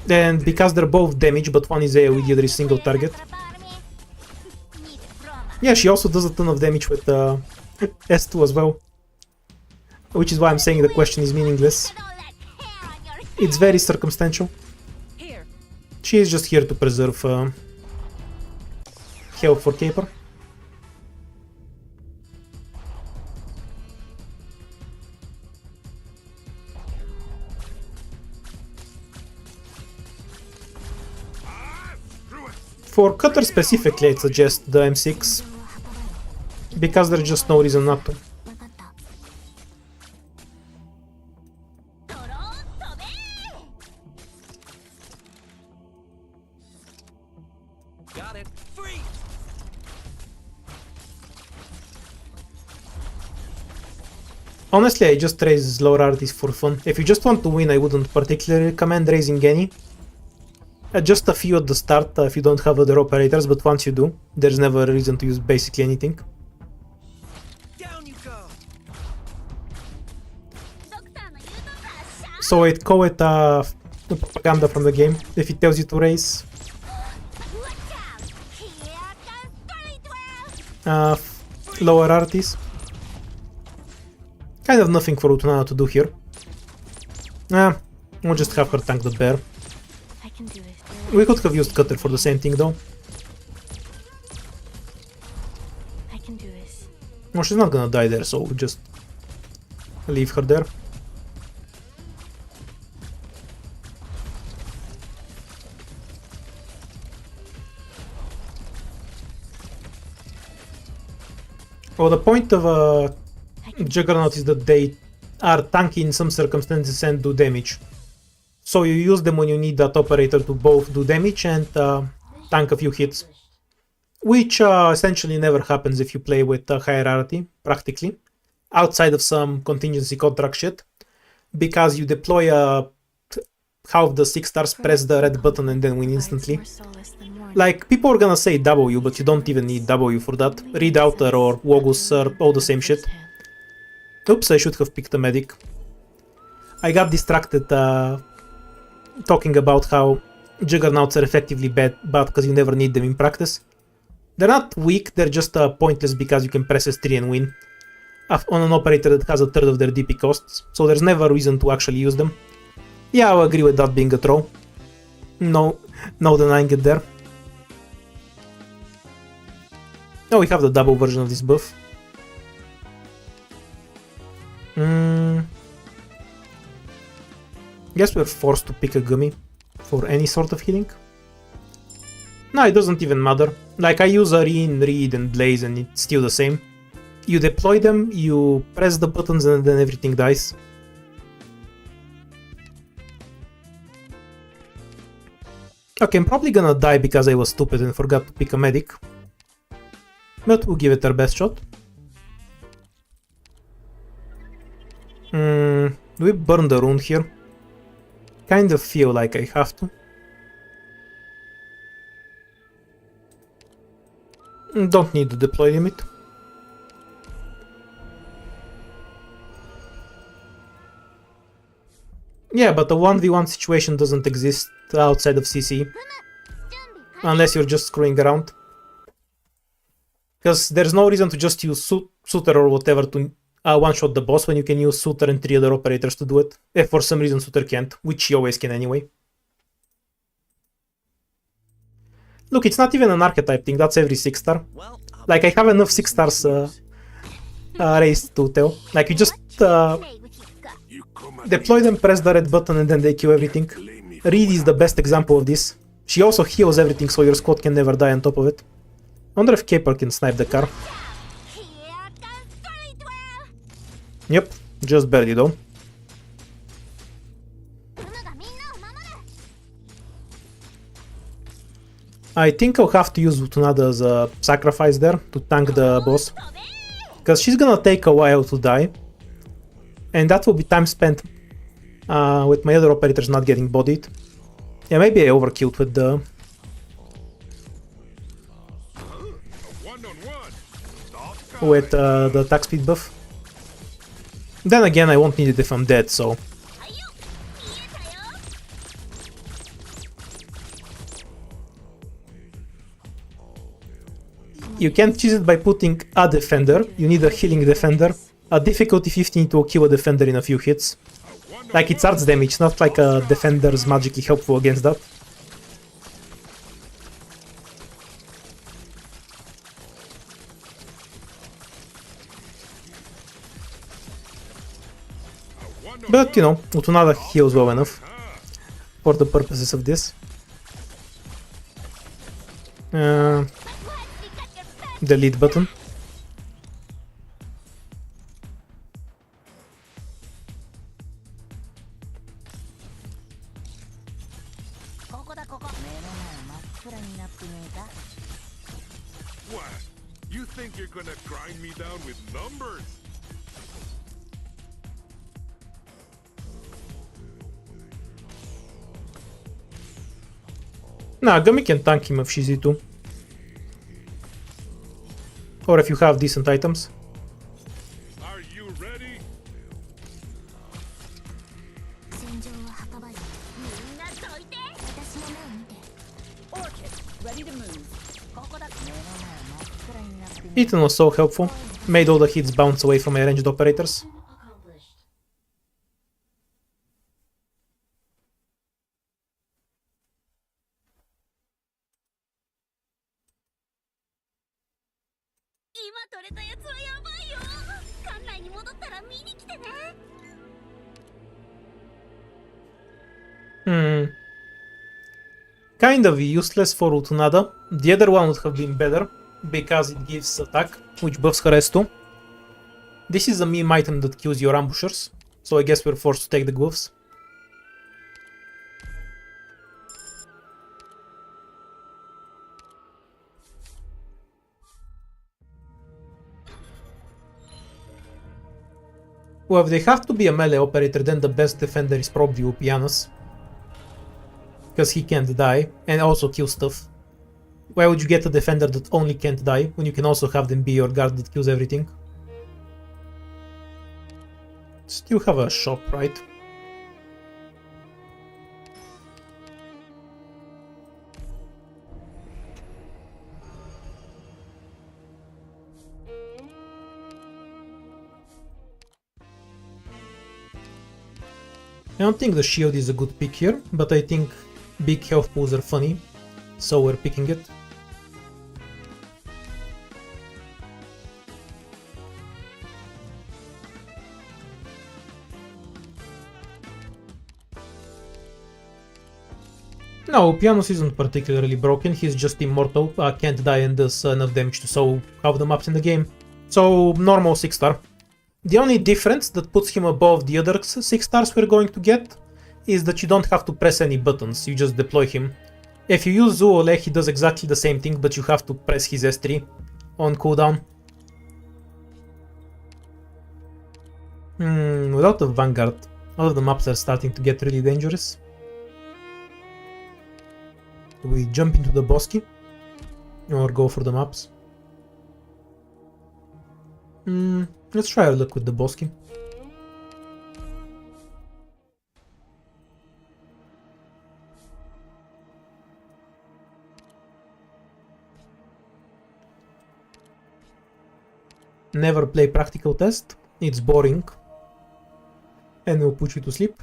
And because they're both damage, but one is AoE, the other is single target. Yeah, she also does a ton of damage with S2 as well. Which is why I'm saying the question is meaningless. It's very circumstantial. Here. She is just here to preserve health for Caper. For Cutter specifically, I'd suggest the M6, because there's just no reason not to. Got it. Free. Honestly, I just raise lower artists for fun. If you just want to win, I wouldn't particularly recommend raising any. Just a few at the start if you don't have other operators, but once you do, there's never a reason to use basically anything. Down you go. So I'd call it propaganda from the game if it tells you to raise. Lower artists. Kind of nothing for Lutonada to do here. We'll just have her tank the bear. I can do it. We could have used Cutter for the same thing though. I can do this. No, she's not gonna die there, so we'll just leave her there. Well, the point of a Juggernaut is that they are tanky in some circumstances and do damage. So you use them when you need that operator to both do damage and tank a few hits. Which essentially never happens if you play with high rarity, practically. Outside of some contingency contract shit. Because you deploy half the 6 stars, press the red button and then win instantly. More solace than morning. Like, people are gonna say W, but you don't even need W for that. Read Outer or Wogus are all the same shit. Firsthand. Oops, I should have picked a medic. I got distracted talking about how Juggernauts are effectively bad because you never need them in practice. They're not weak, they're just pointless because you can press S3 and win on an operator that has a third of their DP costs, so there's never a reason to actually use them. Yeah, I'll agree with that being a throw. No denying it there. Oh, we have the double version of this buff. Guess we're forced to pick a gummy for any sort of healing. No, it doesn't even matter. Like, I use Arene, Reed and Blaze and it's still the same. You deploy them, you press the buttons and then everything dies. Okay, I'm probably gonna die because I was stupid and forgot to pick a medic. But we'll give it our best shot. Do we burn the rune here? Kind of feel like I have to. Don't need to deploy limit. Yeah, but a 1v1 situation doesn't exist outside of CC. Unless you're just screwing around. Because there's no reason to just use Suitor or whatever to one-shot the boss when you can use Suitor and 3 other operators to do it. If for some reason Suitor can't, which he always can anyway. Look, it's not even an archetype thing, that's every 6 star. Well, Like, I have enough 6 stars raised to tell. Like, you just deploy them, press the red button and then they kill everything. Reed is the best example of this. She also heals everything so your squad can never die on top of it. I wonder if Caper can snipe the car. Yep, just barely though. I think I'll have to use Lutonada as a sacrifice there to tank the boss. Because she's gonna take a while to die. And that will be time spent with my other operators not getting bodied. Yeah, maybe I overkilled with the... with the attack speed buff. Then again, I won't need it if I'm dead, so... You can't choose it by putting a defender, you need a healing defender. A difficulty 15 to kill a defender in a few hits. Like, it's arts damage, not like a defender's magically helpful against that. But, you know, Lutonada heals well enough for the purposes of this. Delete button. What? You think you're gonna grind me down with numbers? Nah, Gummy can tank him if she's E2. Or if you have decent items. Are you ready? Orchid, ready to move. Ethan was so helpful. Made all the hits bounce away from my ranged operators. Accomplished. 今取れたやつはやばいよ。館内に戻ったら見に来てね。Kind of useless for Lutonada. The other one would have been better, because it gives attack, which buffs her S2. This is a meme item that kills your ambushers, so I guess we're forced to take the buffs. Well, if they have to be a melee operator, then the best defender is probably Upianus. Because he can't die, and also kill stuff. Why would you get a defender that only can't die, when you can also have them be your guard that kills everything? Still have a shop, right? I don't think the shield is a good pick here, but I think big health pools are funny, so we're picking it. No, Pianos isn't particularly broken, he's just immortal, can't die and does enough damage to solve half the maps in the game. So, normal 6 star. The only difference that puts him above the other 6 stars we're going to get is that you don't have to press any buttons, you just deploy him. If you use Zuole, he does exactly the same thing, but you have to press his S3 on cooldown. Without the Vanguard, all of the maps are starting to get really dangerous. Do we jump into the Bosky? Or go for the maps? Let's try our luck with the Bosky. Never play practical test, it's boring. And will put you to sleep.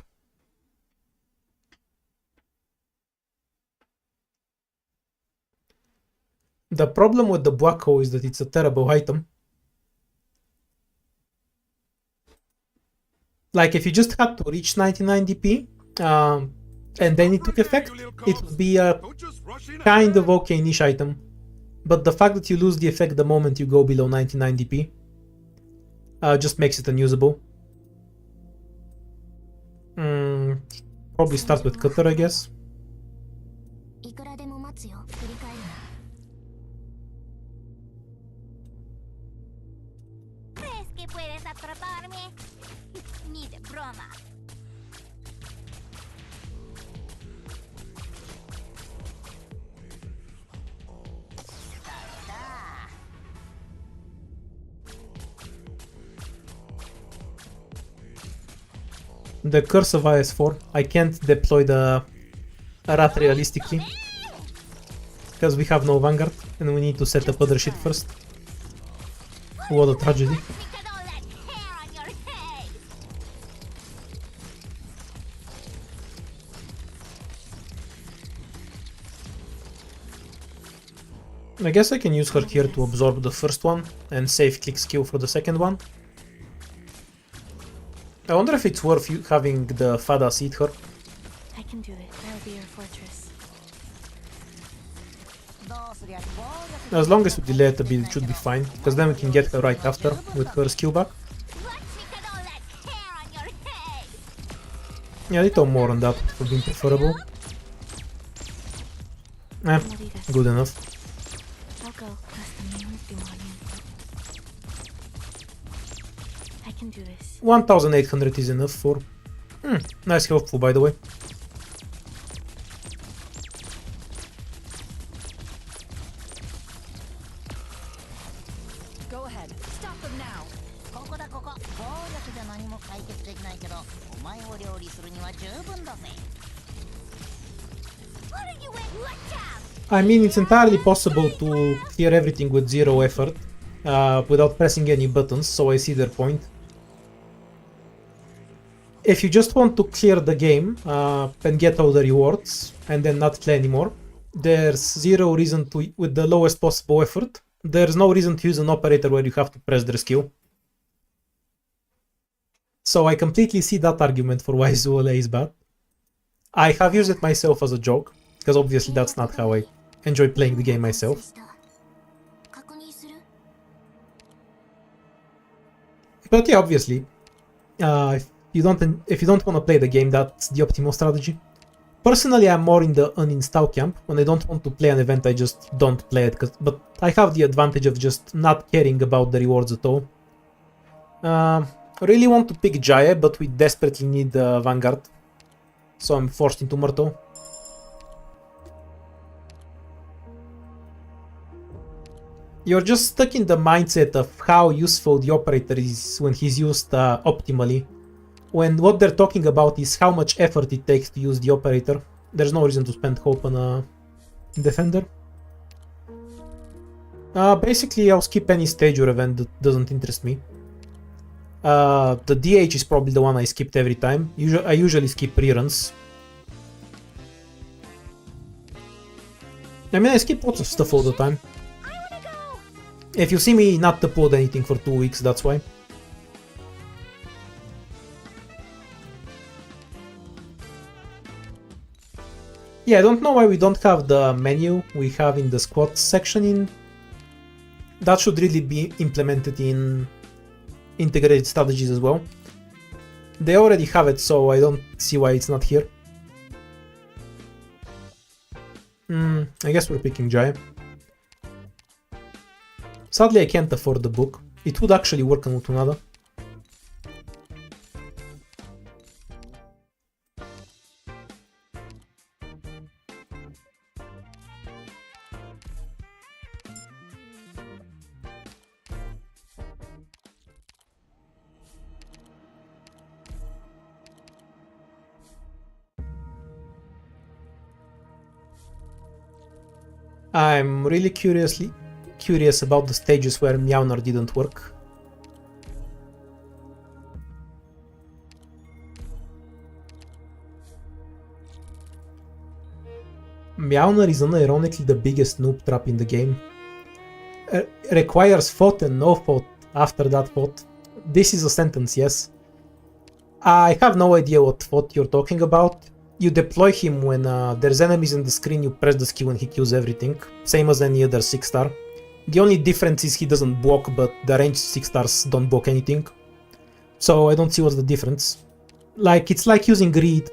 The problem with the black hole is that it's a terrible item. Like, if you just had to reach 99 DP, and then it took effect, it would be a kind of okay niche item. But the fact that you lose the effect the moment you go below 99 DP just makes it unusable. Probably start with Cutter, I guess. ¿Crees que puedes atraparme? Ni de broma. The curse of IS4. I can't deploy the Rat realistically, because we have no Vanguard and we need to set up other shit first. What a tragedy. I guess I can use her here to absorb the first one and save click skill for the second one. I wonder if it's worth you having the Fadas eat her. I can do it. I'll be your fortress. As long as we delay it a bit, it should be fine, because then we can get her right after with her skill back. Yeah, a little more on that would have been preferable. Good enough. I'll go past the main demonium. I can do this. 1800 is enough for... nice health pool, by the way. Go ahead. Stop them now. ここだここ。暴力じゃ何も解決できないけど、お前を料理するには十分だぜ。I mean, it's entirely possible to clear everything with zero effort, without pressing any buttons, so I see their point. If you just want to clear the game and get all the rewards and then not play anymore, there's zero reason to, with the lowest possible effort, there's no reason to use an operator where you have to press their skill. So I completely see that argument for why Zuole is bad. I have used it myself as a joke, because obviously that's not how I enjoy playing the game myself. But yeah, obviously, if you don't want to play the game, that's the optimal strategy. Personally, I'm more in the uninstall camp. When I don't want to play an event, I just don't play it. But I have the advantage of just not caring about the rewards at all. I really want to pick Jaya, but we desperately need Vanguard. So I'm forced into Myrtle. You're just stuck in the mindset of how useful the operator is when he's used optimally. When what they're talking about is how much effort it takes to use the operator. There's no reason to spend hope on a defender. Basically, I'll skip any stage or event that doesn't interest me. The DH is probably the one I skipped every time. I usually skip reruns. I mean, I skip lots of stuff all the time. If you see me not upload anything for 2 weeks, that's why. Yeah, I don't know why we don't have the menu we have in the squad section in. That should really be implemented in integrated strategies as well. They already have it, so I don't see why it's not here. I guess we're picking Jaya. Sadly, I can't afford the book. It would actually work on Lutonada. I'm really curious about the stages where Mjolnir didn't work. Mjolnir is unironically the biggest noob trap in the game. Requires thought and no thought after that thought. This is a sentence, yes. I have no idea what thought you're talking about. You deploy him when there's enemies in the screen, you press the skill and he kills everything. Same as any other 6-star. The only difference is he doesn't block, but the ranged 6-stars don't block anything. So I don't see what's the difference. Like, it's like using Reed.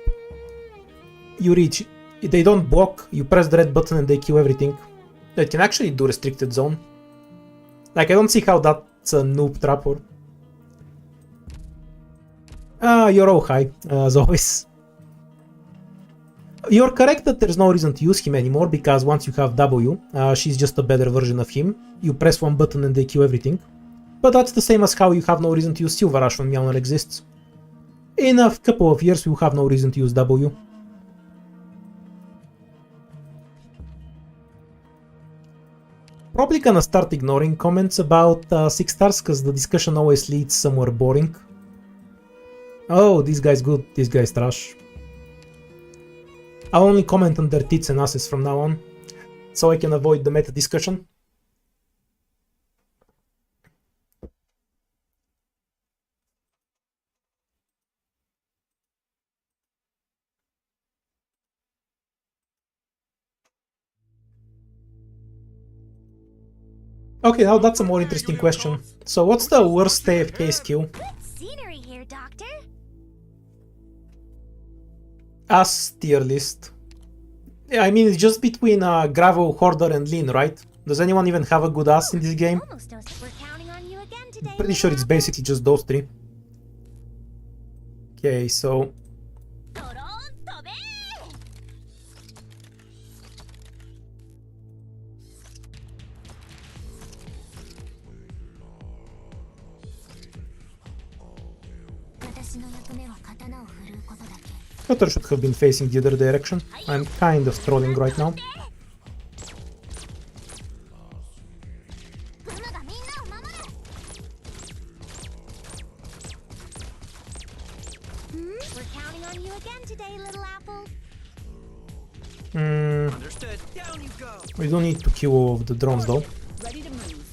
You reach, they don't block, you press the red button and they kill everything. They can actually do restricted zone. Like, I don't see how that's a noob trap or... You're all high, as always. You're correct that there's no reason to use him anymore, because once you have W, she's just a better version of him. You press one button and they kill everything. But that's the same as how you have no reason to use Silver Rush when Mjolnir exists. In a couple of years you have no reason to use W. Probably gonna start ignoring comments about 6-stars, because the discussion always leads somewhere boring. Oh, this guy's good, this guy's trash. I'll only comment on their tits and asses from now on, so I can avoid the meta discussion. Okay, now that's a more interesting question. So what's the worst AFK skill? Good scenery here, Doctor. As tier list. Yeah, I mean, it's just between Gravel, Hoarder and Lean, right? Does anyone even have a good ass in this game? Almost knows we're counting on you again today. I'm pretty sure it's basically just those three. Okay, so... Cutter should have been facing the other direction. I'm kind of trolling right now. We're counting on you again today, little apple. Understood. Down you go. We don't need to kill all of the drones though. Ready ready to move.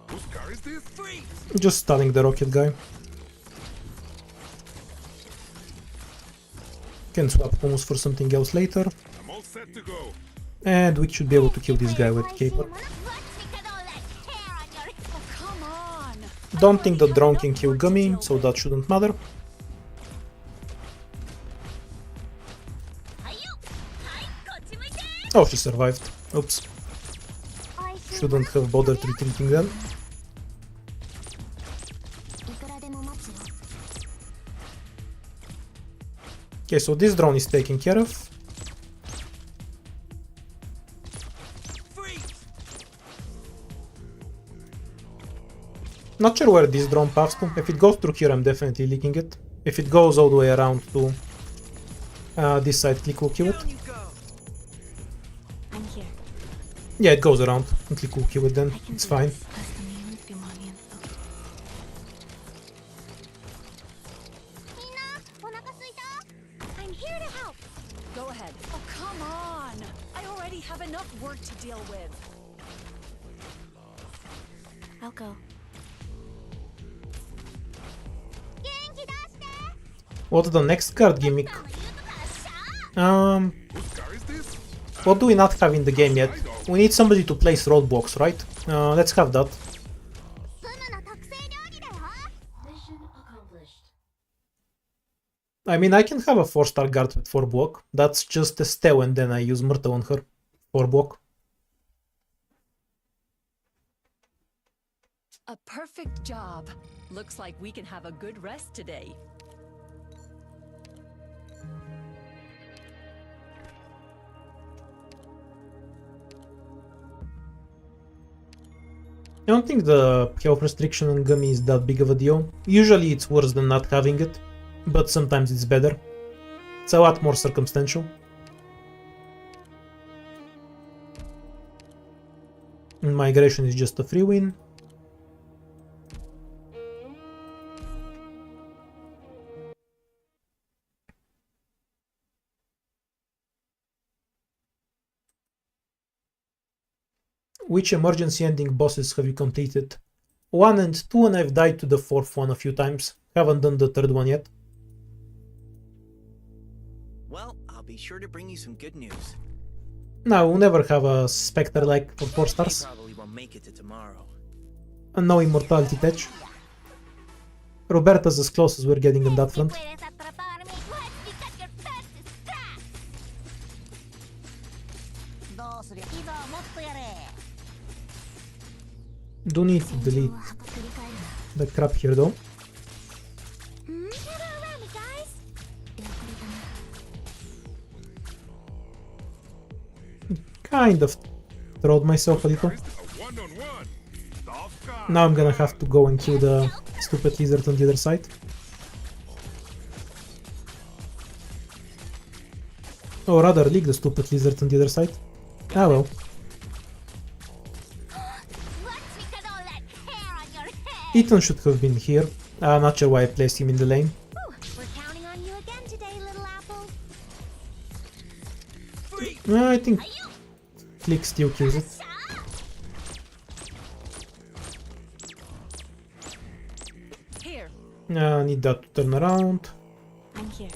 Whose car is this? Just stunning the rocket guy. Can swap almost for something else later. I'm all set to go. And we should be able to kill this guy with Caper. Oh, come on! Don't think the drone can kill Gummy, so that shouldn't matter. Oh, she survived. Oops. Shouldn't have bothered retreating then. Okay, so this drone is taken care of. Not sure where this drone paths to. If it goes through here, I'm definitely leaking it. If it goes all the way around to this side, click will kill it. Down you go. I'm here. Yeah, it goes around. And click will kill it then. It's fine. I'm here to help. Go ahead. Oh, come on! I already have enough work to deal with. I'll go. What's the next card gimmick? Whose car is this? What do we not have in the game yet? We need somebody to place roadblocks, right? Let's have that. Mission accomplished. I mean, I can have a 4-star guard with 4 block. That's just Estelle and then I use Myrtle on her. 4 block. A perfect job. Looks like we can have a good rest today. I don't think the health restriction on Gummy is that big of a deal. Usually it's worse than not having it, but sometimes it's better. It's a lot more circumstantial. And migration is just a free win. Which emergency ending bosses have you completed? 1 and 2, and I've died to the 4th one a few times. Haven't done the 3rd one yet. Well, I'll be sure to bring you some good news. No, we'll never have a Spectre like for 4 You stars. probably won't make it to tomorrow. And no immortality tech. Roberta's as close as we're getting on that front. Do need to delete the crap here though. Kind of throwed myself a little. A one-on-one. Tough guy. Now I'm gonna have to go and kill the stupid lizard on the other side. Or rather, leak the stupid lizard on the other side. Ah well. Ethan should have been here. I'm not sure why I placed him in the lane. We're counting on you again today, little apple. I think Click still kills it. Here. Need that to turn around. I'm here.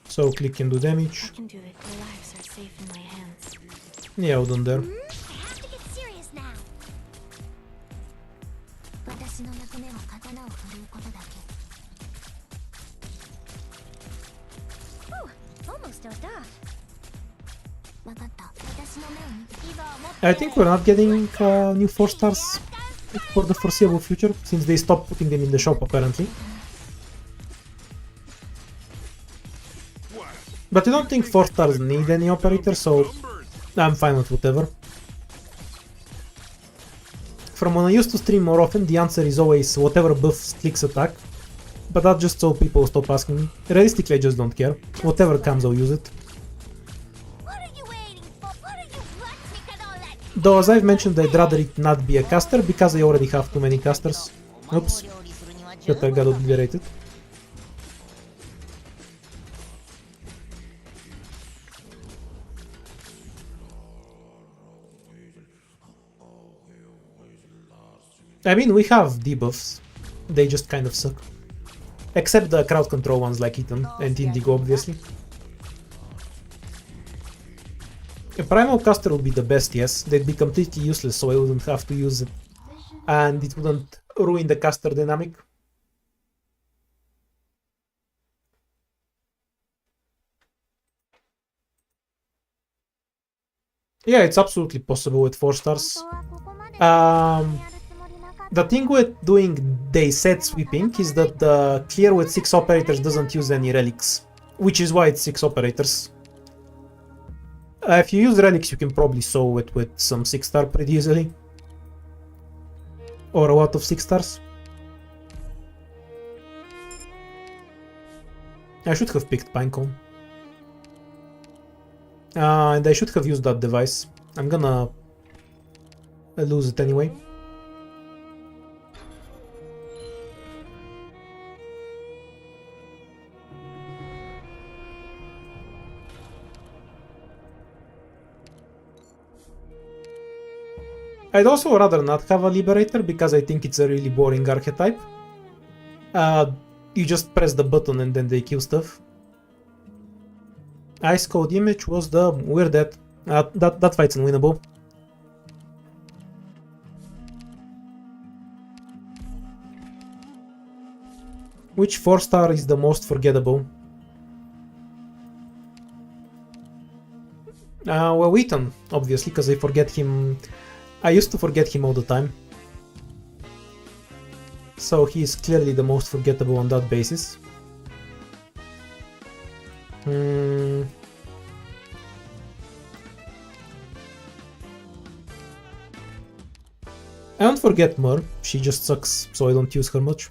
So Click can do I damage. can do it. Their lives are safe in my hands. Yeah, hold on there. I have to get serious now. Whew, almost dozed off. I think we're not getting new 4 stars for the foreseeable future, since they stopped putting them in the shop apparently. But I don't think 4 stars need any operator, so I'm fine with whatever. From when I used to stream more often, the answer is always whatever buffs Click's attack. But that's just so people stop asking me. Realistically, I just don't care. Whatever comes, I'll use it. Though, as I've mentioned, I'd rather it not be a caster, because I already have too many casters. Oops. That I got obliterated. I mean, we have debuffs. They just kind of suck. Except the crowd control ones like Eton and Indigo, obviously. A Primal Caster would be the best, yes. They'd be completely useless, so I wouldn't have to use it. And it wouldn't ruin the caster dynamic. Yeah, it's absolutely possible with 4 stars. The thing with doing day set sweeping is that the clear with 6 operators doesn't use any relics, which is why it's 6 operators. If you use relics, you can probably solve it with some 6-star pretty easily. Or a lot of 6 stars. I should have picked Pinecone. And I should have used that device. I'm gonna lose it anyway. I'd also rather not have a Liberator because I think it's a really boring archetype. You just press the button and then they kill stuff. Ice Code Image was the weird dead. That fight's unwinnable. Which 4-star is the most forgettable? Well, Eton, obviously, because I forget him. I used to forget him all the time. So he is clearly the most forgettable on that basis. I don't forget Mer, she just sucks, so I don't use her much.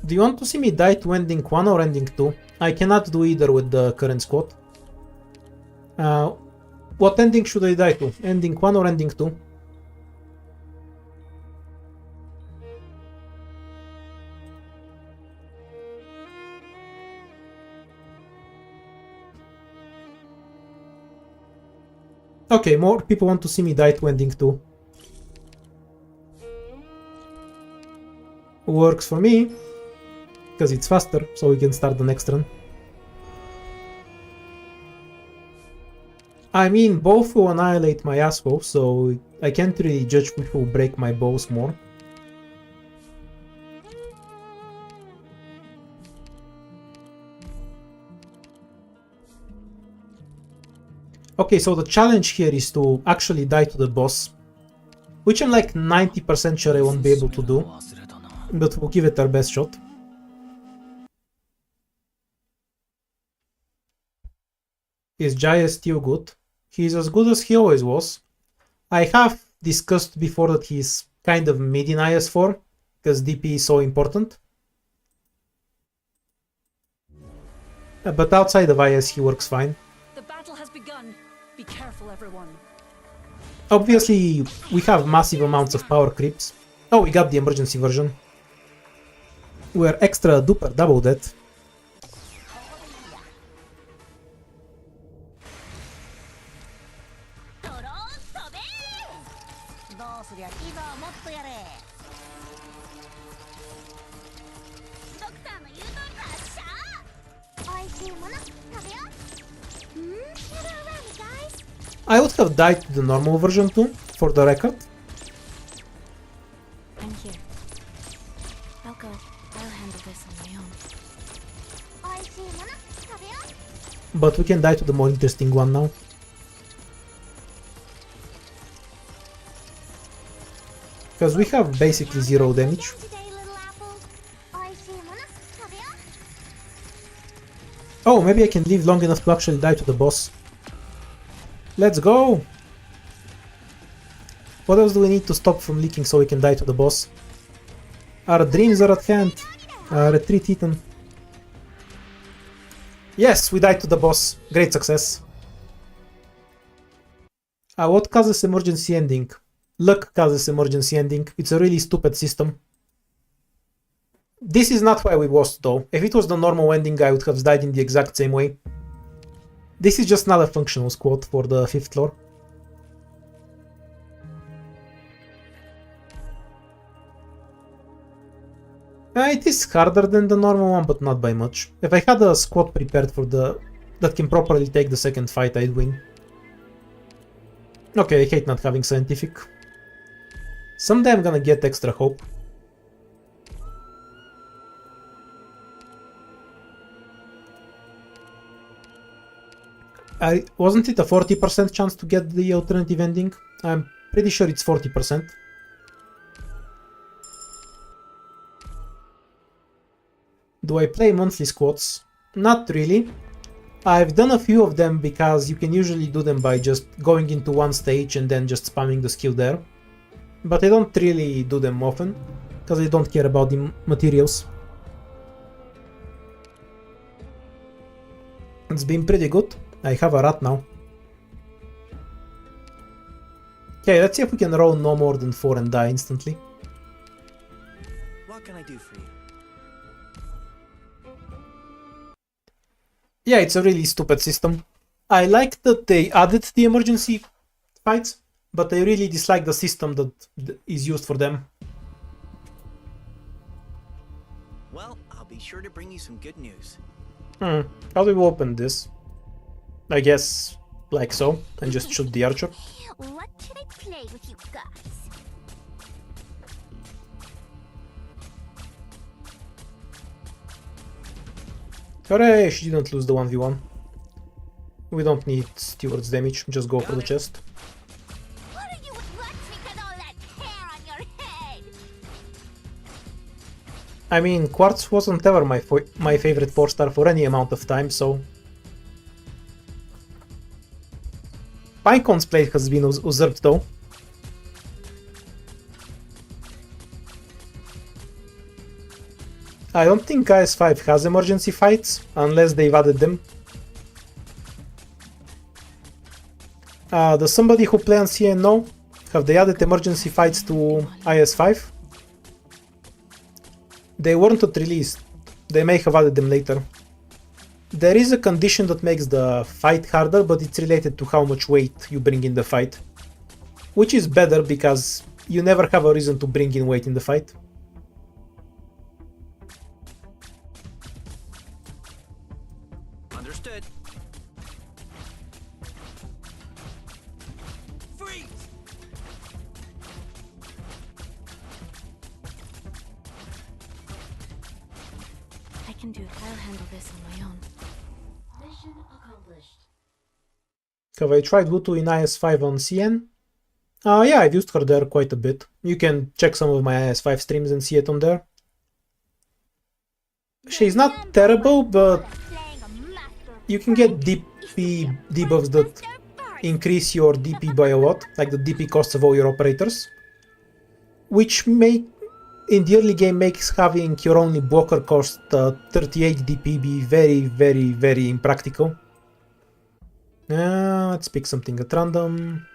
Do you want to see me die to ending 1 or ending 2? I cannot do either with the current squad. What ending should I die to? Ending 1 or ending 2? Okay, more people want to see me die to ending 2. Works for me, because it's faster, so we can start the next run. I mean, both will annihilate my asshole, so I can't really judge which will break my balls more. Okay, so the challenge here is to actually die to the boss, which I'm like 90% sure I won't be able to do, but we'll give it our best shot. Is Jaya still good? He's as good as he always was. I have discussed before that he's kind of mid in IS4, because DP is so important. But outside of IS he works fine. The battle has begun. Be careful, everyone. Obviously, we have massive amounts of power creeps. Oh, we got the emergency version. We're extra duper double dead. I would have died to the normal version too, for the record. I'm here. I'll go. I'll handle this on my own. But we can die to the more interesting one now. Because we have basically 0 damage. Oh, maybe I can live long enough to actually die to the boss. Let's go! What else do we need to stop from leaking so we can die to the boss? Our dreams are at hand. Retreat Eton. Yes, we died to the boss. Great success. What causes emergency ending? Luck causes emergency ending. It's a really stupid system. This is not why we lost though. If it was the normal ending, I would have died in the exact same way. This is just not a functional squad for the 5th floor. It is harder than the normal one, but not by much. If I had a squad prepared for that can properly take the second fight, I'd win. Okay, I hate not having scientific. Someday I'm gonna get extra hope. Wasn't it a 40% chance to get the alternative ending? I'm pretty sure it's 40%. Do I play monthly squads? Not really. I've done a few of them because you can usually do them by just going into one stage and then just spamming the skill there. But I don't really do them often, because I don't care about the materials. It's been pretty good. I have a rat now. Okay, let's see if we can roll no more than 4 and die instantly. What can I do for you? Yeah, it's a really stupid system. I like that they added the emergency fights, but I really dislike the system that is used for them. Well, I'll be sure to bring you some good news. How do we open this? I guess like so, and just shoot the archer. What should I play with you guys? Hooray, she didn't lose the 1v1. We don't need Steward's damage, just go for the chest. What are you with all that hair on your head? I mean, Quartz wasn't ever my favorite 4-star for any amount of time, so... Pinecon's plate has been usurped though. I don't think IS5 has emergency fights, unless they've added them. Does somebody who play on CN know? Have they added emergency fights to IS5? They weren't at release. They may have added them later. There is a condition that makes the fight harder, but it's related to how much weight you bring in the fight. Which is better because you never have a reason to bring in weight in the fight. Understood. Freeze! I can do it. I'll handle this on my own. Mission accomplished. Have I tried Wutu in IS5 on CN? Yeah, I've used her there quite a bit. You can check some of my IS5 streams and see it on there. She's not terrible, but you can get DP debuffs that increase your DP by a lot, like the DP costs of all your operators. Which in the early game makes having your only blocker cost 38 DP be very impractical. Let's pick something at random.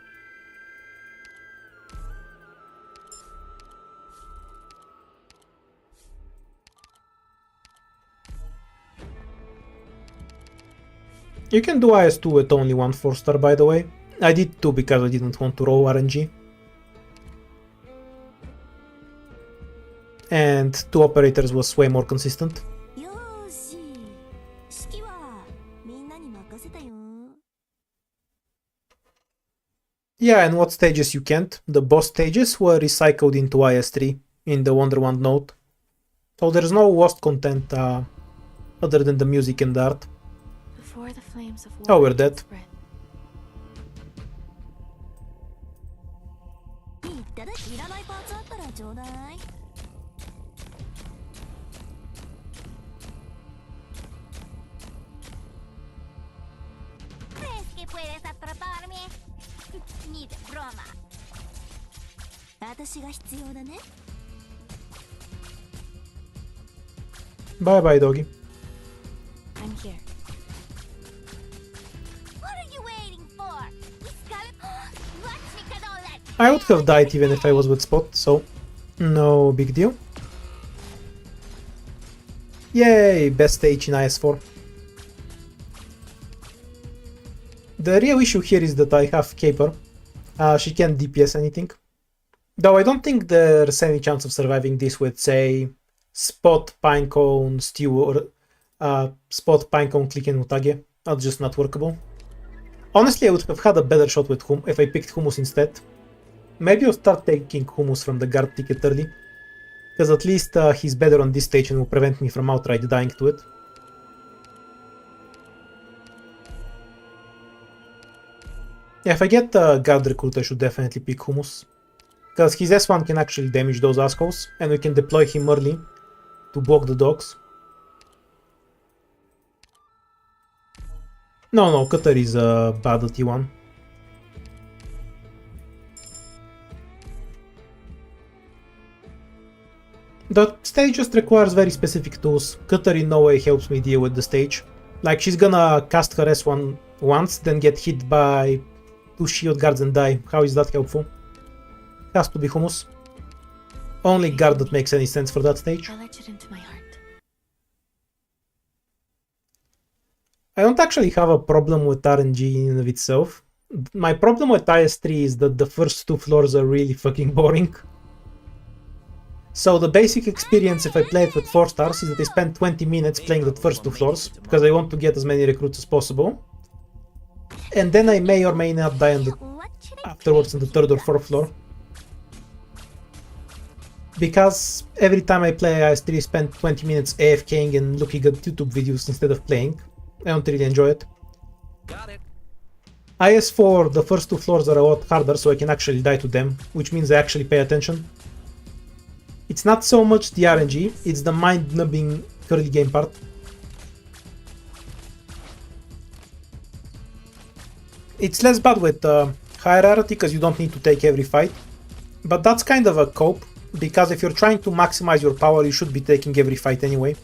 You can do IS2 with only one 4-star, by the way. I did 2 because I didn't want to roll RNG. And 2 operators was way more consistent. Yeah, and what stages you can't. The boss stages were recycled into IS3 in the Wonderwand note. So there's no lost content other than the music and the art. Before the flames of war Oh, we're dead. spread. ¿Crees que puedes atraparme? Ni de broma. 私が必要だね。Bye bye, doggy. I'm here. What are you waiting for? Watch me cut all that. I would have died even if I was with Spot, so no big deal. Yay, best stage in IS4. The real issue here is that I have Caper. She can't DPS anything. Though I don't think there's any chance of surviving this with, say, spot pinecone stew or spot pinecone click in Utage. That's just not workable. Honestly, I would have had a better shot with if I picked hummus instead. Maybe I'll start taking hummus from the guard ticket early, because at least he's better on this stage and will prevent me from outright dying to it. Yeah, if I get guard recruit, I should definitely pick hummus, because his S1 can actually damage those assholes, and we can deploy him early to block the dogs. No, Cutter is bad at T1. The stage just requires very specific tools. Cutter in no way helps me deal with the stage. Like, she's gonna cast her S1 once, then get hit by 2 shield guards and die. How is that helpful? Has to be hummus. Only guard that makes any sense for that stage. I'll etch it into my heart. I don't actually have a problem with RNG in and of itself. My problem with IS3 is that the first 2 floors are really fucking boring. So the basic experience if I play it with 4 stars is that I spend 20 minutes playing the first 2 floors, because I want to get as many recruits as possible. And then I may or may not die afterwards on the 3rd or 4th floor. Because every time I play IS3 I spend 20 minutes AFKing and looking at YouTube videos instead of playing. I don't really enjoy it. Got it. IS4, the first 2 floors are a lot harder, so I can actually die to them, which means I actually pay attention. It's not so much the RNG, it's the mind-numbing early game part. It's less bad with high rarity because you don't need to take every fight, but that's kind of a cope, because if you're trying to maximize your power you should be taking every fight anyway.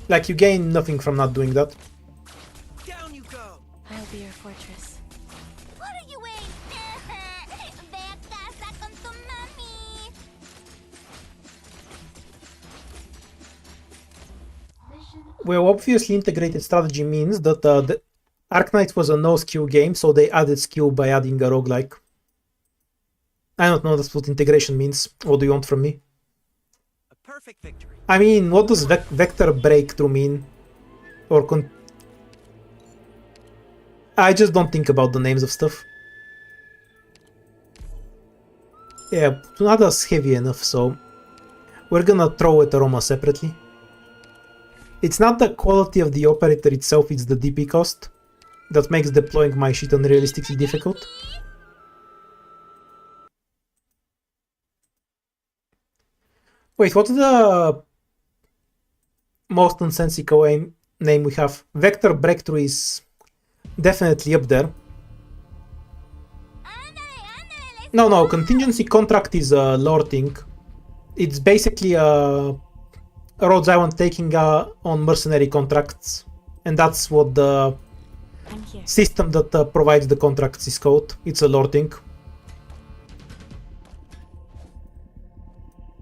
Like, you gain nothing from not doing that. Down you go. I'll be your fortress. What are you waiting? Ve a casa con tu mami. Well, obviously integrated strategy means that the Arknights was a no-skill game, so they added skill by adding a roguelike. I don't know, that's what integration means. What do you want from me? A perfect victory. I mean, what does vector breakthrough mean? Or I just don't think about the names of stuff. Yeah, Lutonada's heavy enough, so we're gonna throw at Aroma separately. It's not the quality of the operator itself, it's the DP cost that makes deploying my shit unrealistically difficult. Wait, what's the most nonsensical name we have? Vector Breakthrough is definitely up there. No, Contingency Contract is a lore thing. It's basically Rhodes Island taking on mercenary contracts, and that's what the I'm here. system that provides the contracts is called. It's a lore thing.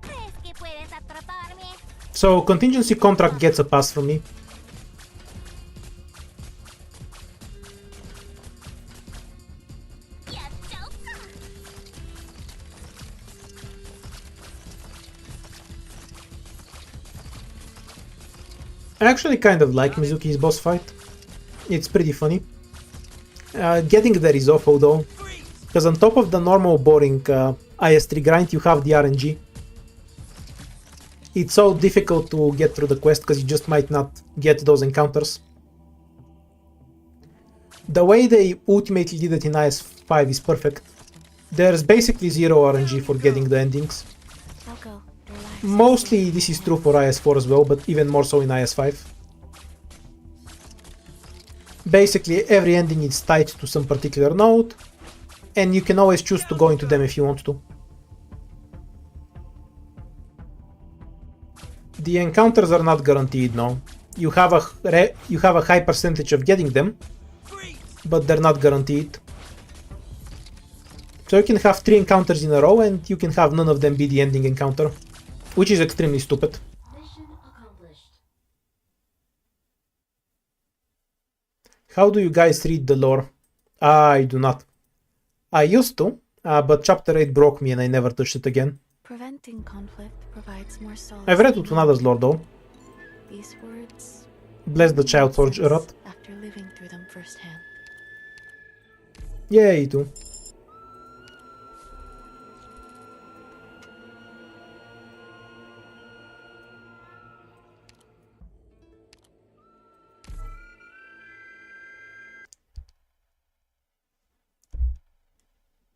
¿Crees que puedes atraparme? So Contingency Contract gets a pass from me. Ya choca. I actually kind of like Mizuki's boss fight. It's pretty funny. Getting there is awful though, because on top of the normal boring IS3 grind you have the RNG. It's so difficult to get through the quest because you just might not get those encounters. The way they ultimately did it in IS5 is perfect. There's basically zero RNG for getting the endings. I'll go. Relax. Mostly this is true for IS4 as well, but even more so in IS5. Basically every ending is tied to some particular node, and you can always choose to go into them if you want to. The encounters are not guaranteed, no. You have a high percentage of getting them, but they're not guaranteed. So you can have 3 encounters in a row and you can have none of them be the ending encounter, which is extremely stupid. Mission accomplished. How do you guys read the lore? I do not. I used to, but chapter 8 broke me and I never touched it again. Preventing conflict provides more solace. I've read than Utanada's lore though. These words Bless the only child make Forge sense Rat. after living through them firsthand. Yeah, you too.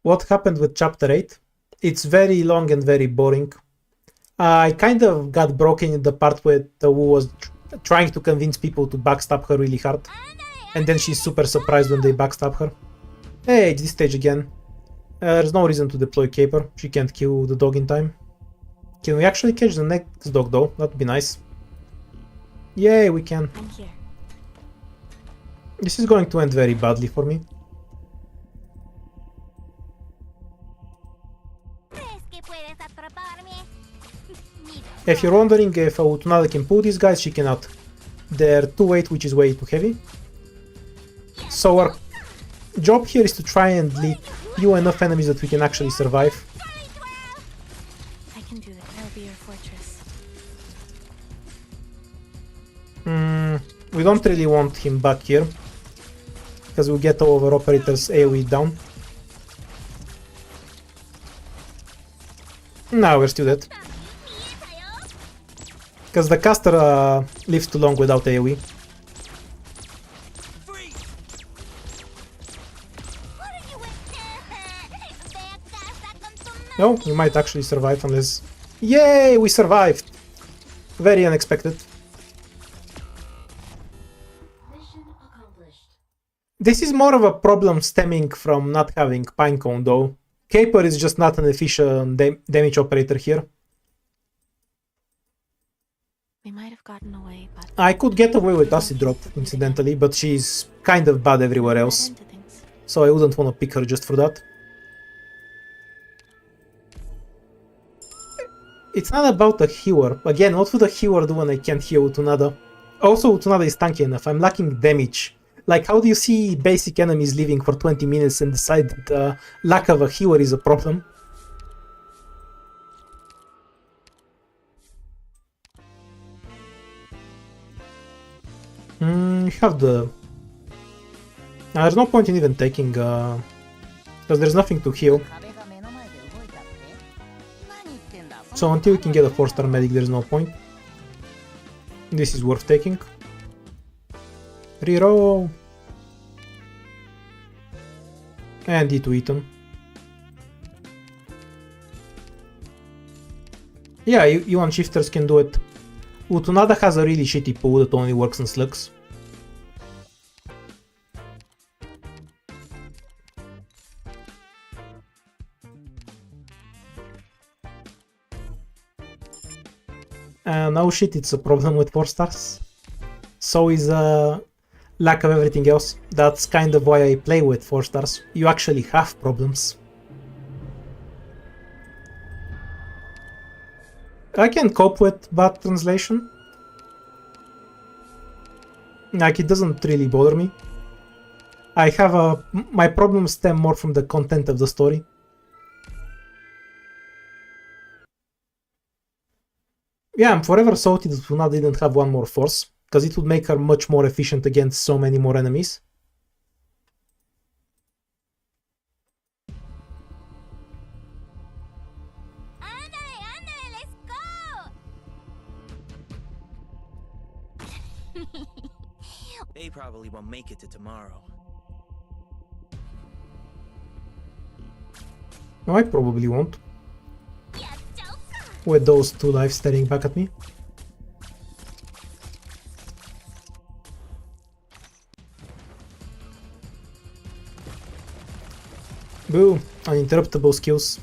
What happened with chapter 8? It's very long and very boring. I kind of got broken in the part where the Wu was trying to convince people to backstab her really hard. And then she's super surprised when they backstab her. Hey, it's this stage again. There's no reason to deploy Caper. She can't kill the dog in time. Can we actually catch the next dog though? That'd be nice. Yay, we can. I'm here. This is going to end very badly for me. If you're wondering if Utada can pull these guys, she cannot. They're too weight, which is way too heavy. So our job here is to try and lead you enough enemies that we can actually survive. I can do it. I'll be your fortress. We don't really want him back here, because we'll get all of our operators AoE down. No, we're still dead. Because the caster lives too long without AoE. No, you might actually survive unless... Yay, we survived! Very unexpected. Mission accomplished. This is more of a problem stemming from not having Pinecone though. Caper is just not an efficient damage operator here. We might have gotten away, but I could get away with Acid Drop, incidentally, but she's kind of bad everywhere else, into things. so I wouldn't want to pick her just for that. It's not about the healer. Again, what would a healer do when I can't heal Utanada? Also, Utanada is tanky enough, I'm lacking damage. Like, how do you see basic enemies living for 20 minutes and decide that the lack of a healer is a problem? We have the... there's no point in even taking, because there's nothing to heal. 壁が目の前で動いたって何言ってんだ So until we can get a 4-star medic, there's no point. This is worth taking. Reroll. And D to Eaton. Yeah, Yuan shifters can do it. Lutonada has a really shitty pool that only works on slugs. No shit, it's a problem with 4 stars. So is lack of everything else. That's kind of why I play with 4 stars. You actually have problems. I can cope with bad translation. Like, it doesn't really bother me. I have my problems stem more from the content of the story. Yeah, I'm forever salty that Luna didn't have one more force, because it would make her much more efficient against so many more enemies. They probably won't make it to tomorrow. No, I probably won't. With those 2 lives staring back at me. Boo! Uninterruptible skills.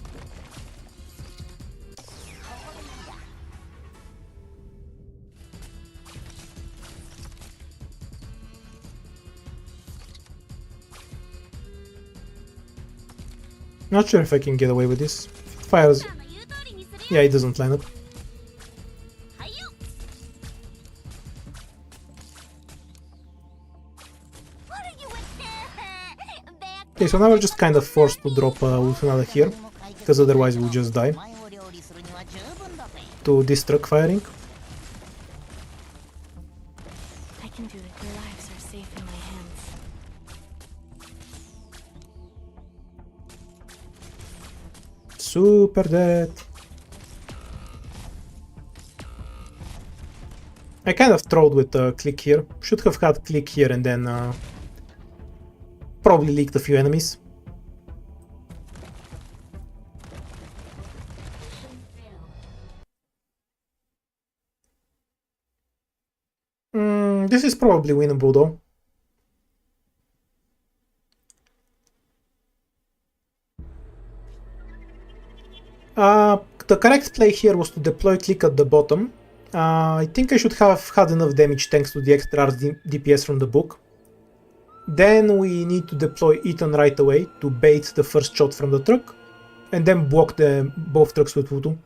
Not sure if I can get away with this. Fires. Yeah, it doesn't line up. Okay, so now we're just kind of forced to drop Lutonada here, because otherwise we'll just die. お前を料理する to this truck firing. I can do it. Your lives are safe in my hands. Super dead. I kind of trolled with click here. Should have had click here and then probably leaked a few enemies. This is probably winnable though. The correct play here was to deploy click at the bottom. I think I should have had enough damage thanks to the extra DPS from the book. Then we need to deploy Ethan right away to bait the first shot from the truck, and then block both trucks with voodoo,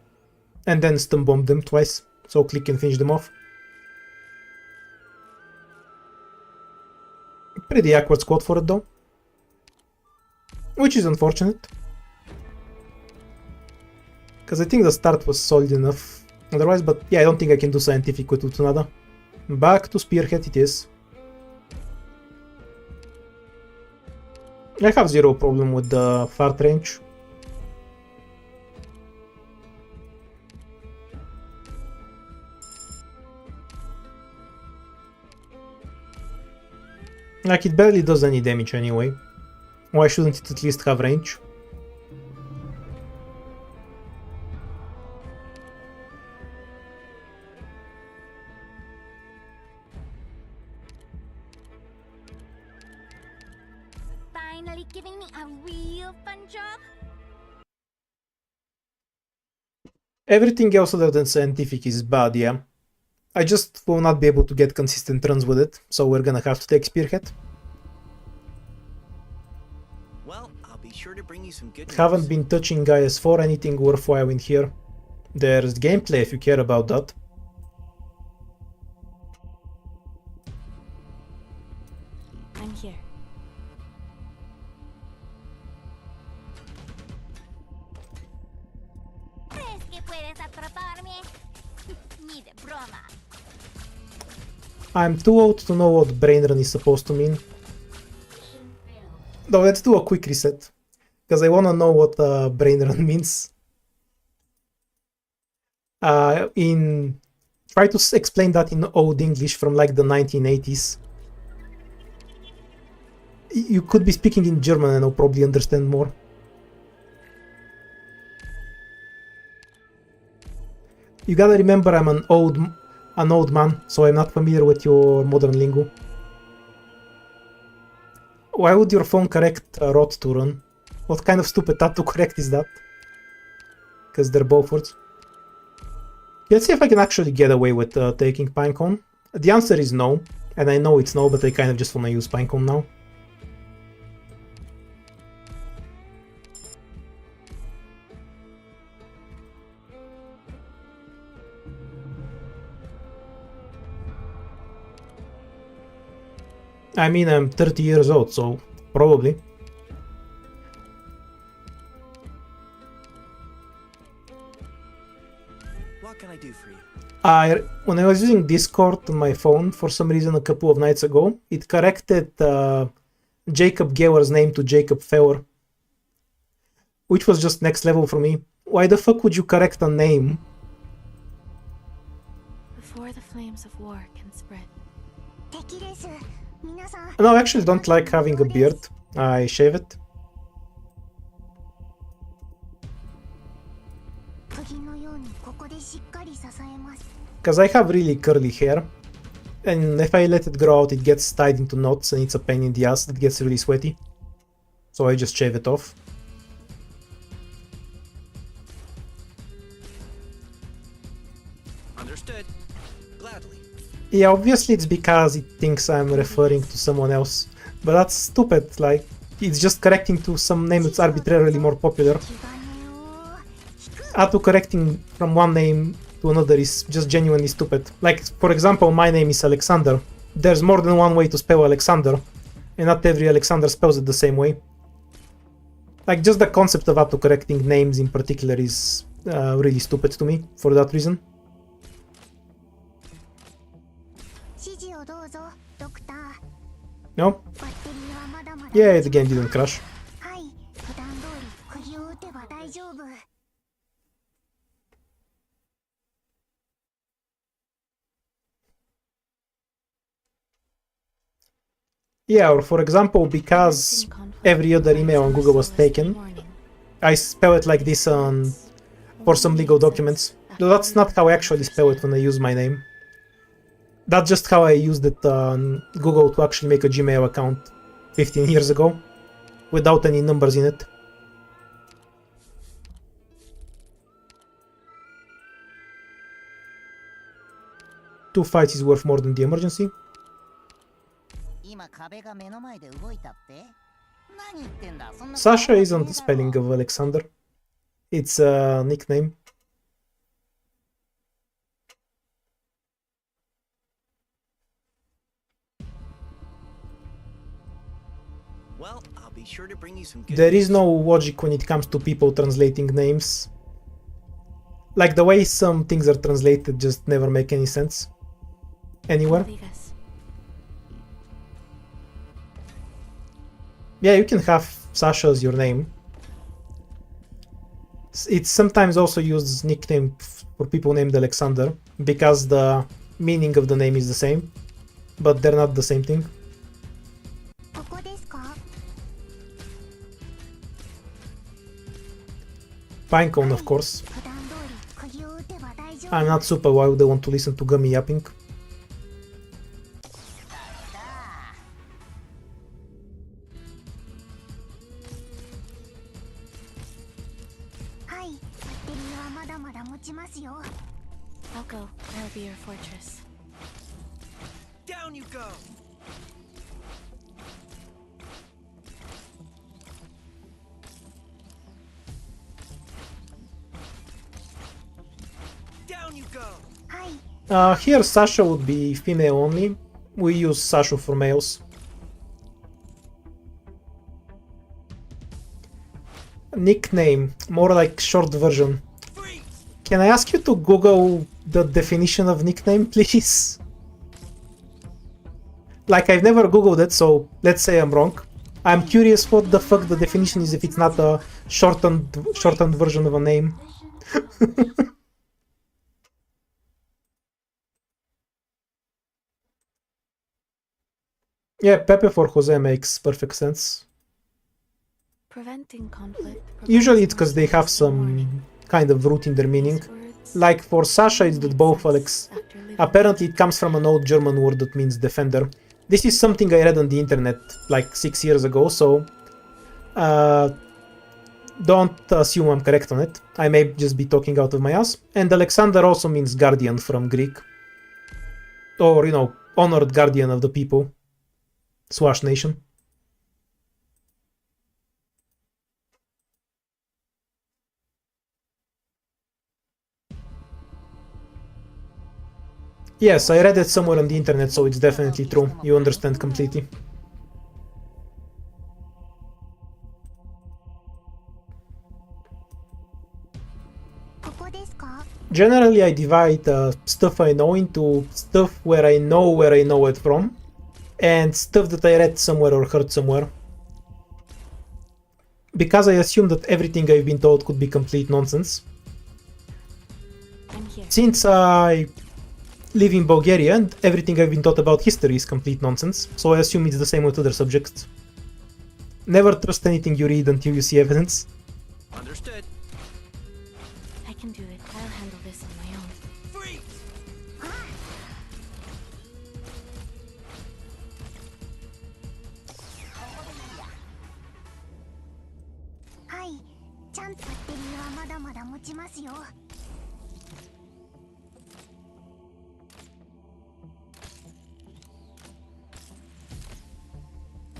and then stun bomb them twice, so click can finish them off. Pretty awkward squad for it though, which is unfortunate, because I think the start was solid enough otherwise, but yeah, I don't think I can do scientific with Lutonada. Back to Spearhead it is. I have zero problem with the fart range. Like, it barely does any damage anyway. Why shouldn't it at least have range? Finally giving me a real fun job? Everything else other than scientific is bad, yeah. I just will not be able to get consistent runs with it, so we're gonna have to take Spearhead. Well, I'll be sure to bring you some good news. Haven't been touching IS4, anything worthwhile in here. There's gameplay if you care about that. I'm here. ¿Crees que puedes atraparme? Ni de broma. I'm too old to know what brain run is supposed to mean. Though let's do a quick reset, because I wanna know what brain run means. Try to explain that in old English from like the 1980s. You could be speaking in German and I'll probably understand more. You gotta remember I'm an old man, so I'm not familiar with your modern lingo. Why would your phone correct rot to run? What kind of stupid autocorrect is that? Because they're both words. Let's see if I can actually get away with taking Pinecone. The answer is no, and I know it's no, but I kind of just want to use Pinecone now. I mean, I'm 30 years old, so probably. What can I do for you? When I was using Discord on my phone, for some reason a couple of nights ago, it corrected Jacob Gewer's name to Jacob Fewer, which was just next level for me. Why the fuck would you correct a name? Before the flames of war can spread. No, I actually don't like having a beard. I shave it. Because I have really curly hair, and if I let it grow out it gets tied into knots and it's a pain in the ass, it gets really sweaty. So I just shave it off. Understood. Gladly. Yeah, obviously it's because it thinks I'm referring to someone else, but that's stupid, like, it's just correcting to some name that's arbitrarily more popular. Auto-correcting from one name to another is just genuinely stupid. Like, for example, my name is Alexander. There's more than one way to spell Alexander, and not every Alexander spells it the same way. Like, just the concept of auto-correcting names in particular is really stupid to me for that reason. 指示をどうぞドクター No? バッテリーはまだまだ Yeah, the game didn't crash. はい普段通り釘を打てば大丈夫 Yeah, or for example, because every other email on Google was taken, I spell it like this for some legal documents. Though that's not how I actually spell it when I use my name. That's just how I used it on Google to actually make a Gmail account 15 years ago, without any numbers in it. Two fights is worth more than the emergency. 今壁が目の前で動いたって何言ってんだそんな Sasha isn't the spelling of Alexander. It's a nickname. Well, I'll be sure to bring you some good There is no logic when it comes to people translating names. Like the way some things are translated just never make any sense. Anywhere. Yeah, you can have Sasha as your name. It's sometimes also used as nickname for people named Alexander because the meaning of the name is the same, but they're not the same thing. ここですか Pinecone, of course. 普段通り釘を打てば大丈夫 I'm not super why would they want to listen to Gummy yapping. はいバッテリーはまだまだ持ちますよ I'll go. I'll be your fortress. Down you go! Down you go! Here Sasha would be female only. We use Sasha for males. Nickname, more like short version. Freeze! Can I ask you to Google the definition of nickname, please? Like, I've never Googled it, so let's say I'm wrong. I'm curious what the fuck the definition is if it's not a shortened version of a name. Yeah, Pepe for Jose makes perfect sense. Preventing conflict. Usually it's because they have some kind of root in their meaning. Like for Sasha, it's that both Alex. Apparently it comes from an old German word that means defender. This is something I read on the internet like 6 years ago, so don't assume I'm correct on it. I may just be talking out of my ass. And Alexander also means guardian from Greek. Or, you know, honored guardian of the people. Swash nation. Yes, I read it somewhere on the internet, so it's definitely true. You understand completely. Generally, I divide stuff I know into stuff where I know it from, and stuff that I read somewhere or heard somewhere. Because I assume that everything I've been told could be complete nonsense. Since I live in Bulgaria and everything I've been taught about history is complete nonsense, so I assume it's the same with other subjects. Never trust anything you read until you see evidence. Understood. I can do it. I'll handle this on my own. Freeze! はいちゃんとバッテリーはまだまだ持ちますよ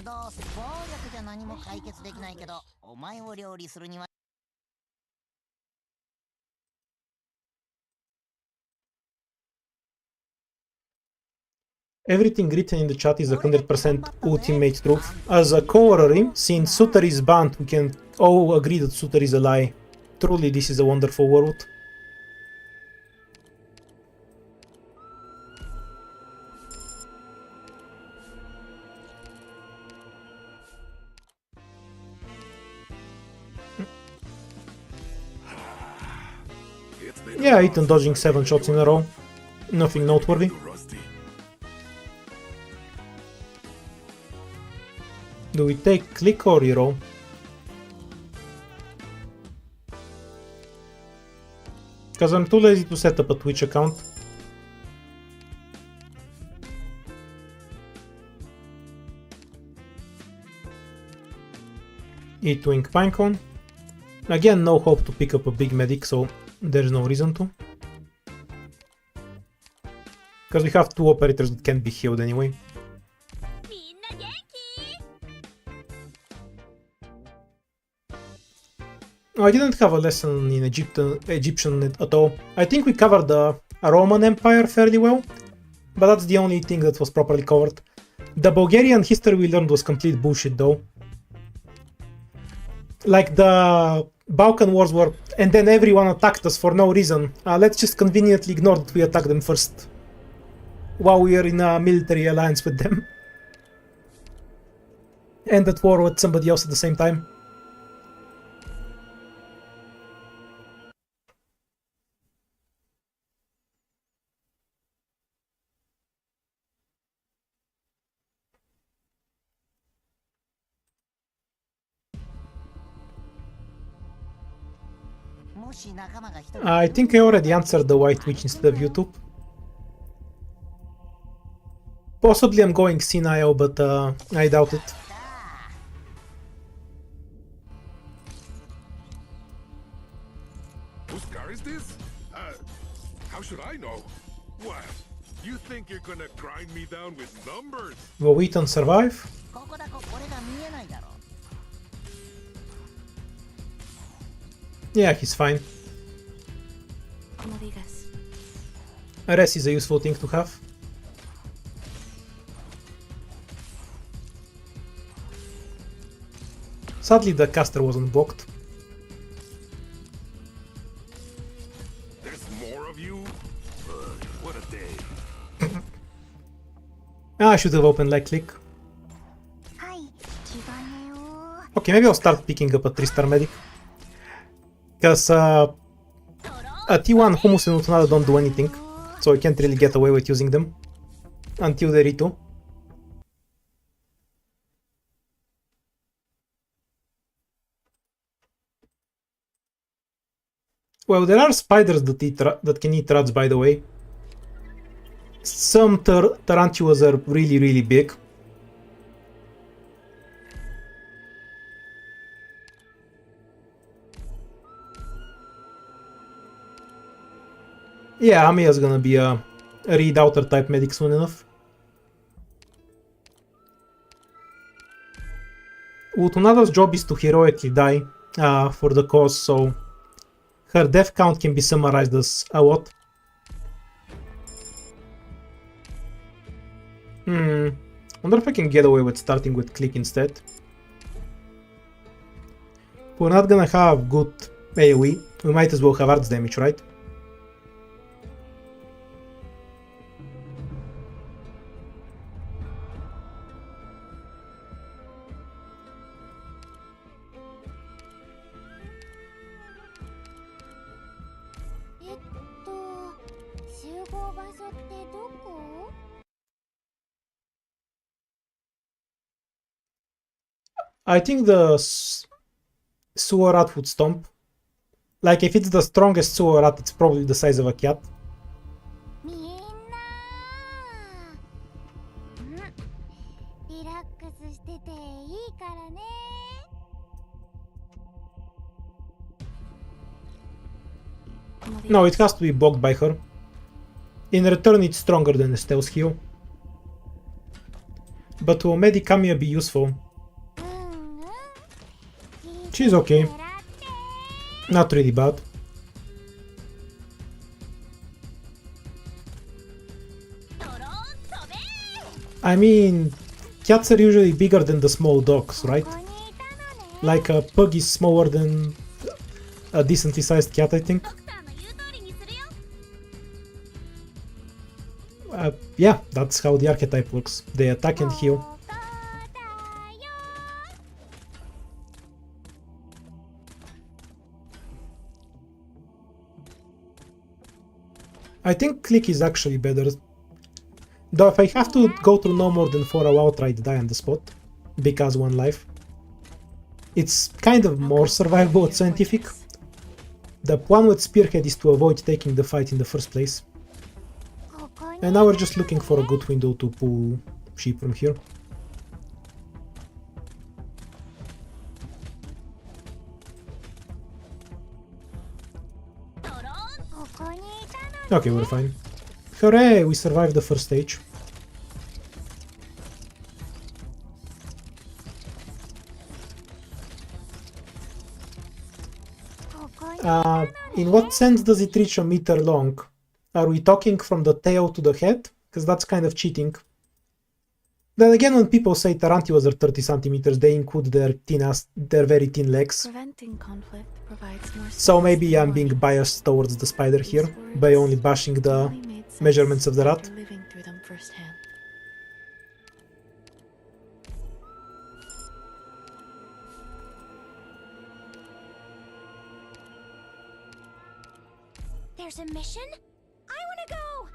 どうせ暴力じゃ何も解決できないけどお前を料理するには Everything written in the chat is 100% ultimate truth. As a corollary, since Suter is banned, we can all agree that Suter is a lie. Truly, this is a wonderful world. It's been Yeah, Ethan dodging 7 shots in a row. Nothing noteworthy. rusty. Do we take click or reroll? Because I'm too lazy to set up a Twitch account. Eat Wing Pinecone. Again, no hope to pick up a big medic, so there's no reason to. Because we have 2 operators that can't be healed anyway. みんな元気 I didn't have a lesson in Egyptian at all. I think we covered the Roman Empire fairly well, but that's the only thing that was properly covered. The Bulgarian history we learned was complete bullshit though. Like the Balkan Wars were, and then everyone attacked us for no reason. Let's just conveniently ignore that we attacked them first, while we are in a military alliance with them. And at war with somebody else at the same time. I think I already answered the why Twitch instead of YouTube. Possibly I'm going senile, but I doubt it. Whose car is this? How should I know? What? You think you're gonna grind me down with numbers? Will Ethan survive? Yeah, he's fine. Como digas. Res is a useful thing to have. Sadly, the caster wasn't blocked. There's more of you? What a day. I should have opened like click. Okay, maybe I'll start picking up a 3-star medic. Because a T1 Hummus and Lutonada don't do anything, so I can't really get away with using them until they re2. Well, there are spiders that can eat rats, by the way. Some tarantulas are really, really big. Yeah, Amiya's gonna be a read outer type medic soon enough. Lutonada's job is to heroically die for the cause, so her death count can be summarized as a what? Wonder if I can get away with starting with click instead. We're not gonna have good AoE, we might as well have arts damage, right? I think the sewer rat would stomp. Like, if it's the strongest sewer rat, it's probably the size of a cat. No, it has to be blocked by her. In return, it's stronger than a stealth heal. But will Medic Kamiya be useful? She's okay. Not really bad. I mean, cats are usually bigger than the small dogs, right? Like a pug is smaller than... a decently sized cat, I think. ドクターの言う通りにするよ。 Yeah, that's how the archetype works. They attack and heal. ここだよ。 I think click is actually better. Though if I have to go through no more than 4, I'll outright die on the spot. Because 1 life. It's kind of more survivable at scientific. The one with Spearhead is to avoid taking the fight in the first place. ここに And now we're just looking for a good window to pull sheep from here. ドローン。ここにいたの。 Okay, we're fine. Hooray! We survived the first stage. In what sense does it reach a meter long? Are we talking from the tail to the head? Because that's kind of cheating. Then again, when people say tarantulas are 30 centimeters, they include their very thin legs. Preventing conflict provides more So solace maybe than I'm being morning. biased towards the spider here These by words only bashing the only made sense measurements of the rat. after living through them firsthand. There's a mission? I wanna go!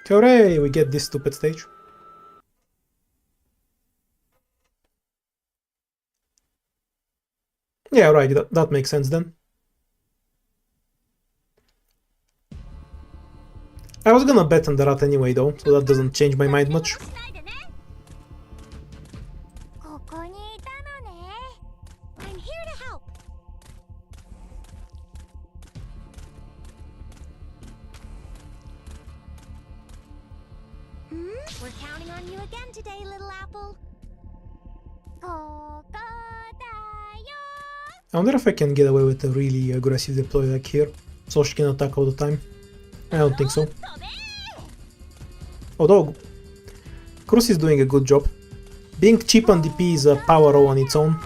Hooray! We get this stupid stage. Yeah, right, that makes sense then. I was gonna bet on the rat anyway though, so that doesn't change my mind much. しないでね。ここにいたのね。I'm here to help. We're counting on you again today, little apple. ここだよ。 I wonder if I can get away with a really aggressive deploy like here, so she can attack all the time. I don't think so. 飛べ。 Although, Cruz is doing a good job. Being cheap on DP is a power roll on its own.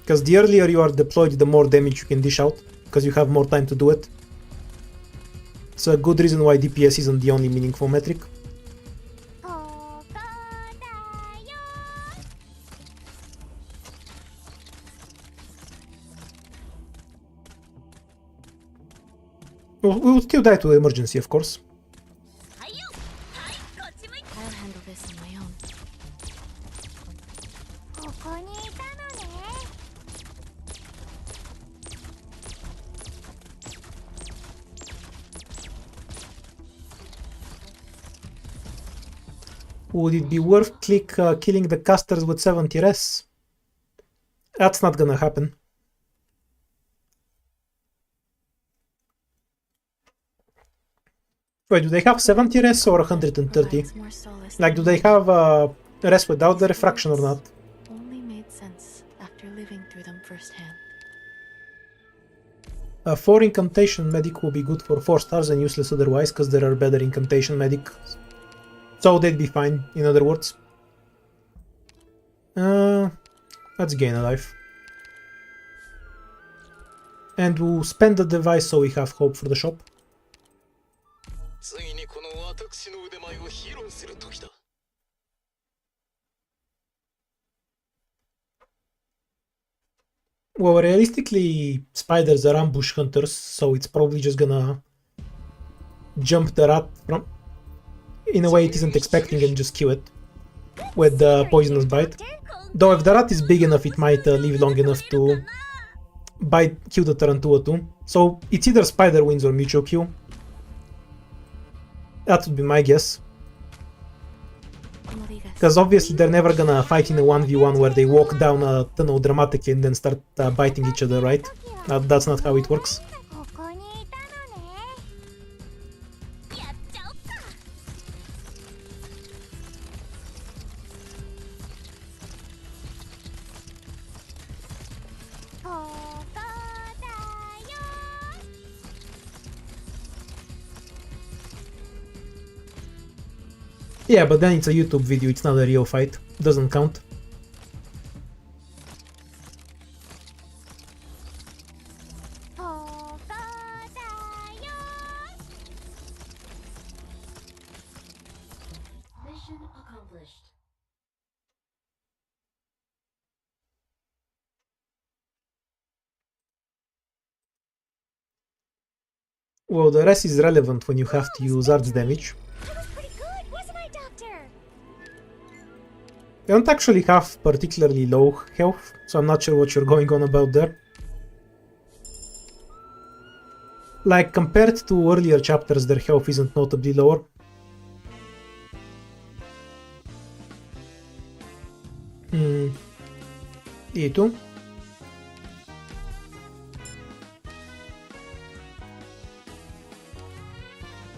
Because the earlier you are deployed, the more damage you can dish out, because you have more time to do it. It's a good reason why DPS isn't the only meaningful metric. ここだよ。 We would still die to emergency, of course. はいよ。はい、こっち向いて。 I'll handle this on my own. ここにいたのね。 Would it be worth killing the casters with 70 res? That's not gonna happen. Wait, do they have 70 res or 130? Provides more solace Like, do than they have res without the refraction or not? only made sense after living through them firsthand. A 4 incantation medic will be good for 4 stars and useless otherwise, because there are better incantation medics. So they'd be fine, in other words. Let's gain a life. And we'll spend the device so we have hope for the shop. ついにこの私の腕前を披露する時だ。 Well, realistically, spiders are ambush hunters, so it's probably just gonna jump the rat from in a way it isn't expecting and just kill it with the poisonous bite. Though if the rat is big enough, it might live long enough to kill the tarantula too. So it's either spider wins or mutual kill. That would be my guess. Como digas. Because obviously they're never gonna fight in a 1v1 where they walk down a tunnel dramatically and then start biting each other, right? That's not how it works. ここにいたのね。やっちゃおっか。 ここだよ。 Yeah, but then it's a YouTube video, it's not a real fight. Doesn't count. Mission accomplished. Well, the rest is relevant when you have to use arts damage. I was pretty good, wasn't I, Doctor? I don't actually have particularly low health, so I'm not sure what you're going on about there. Like, compared to earlier chapters, their health isn't notably lower. E2.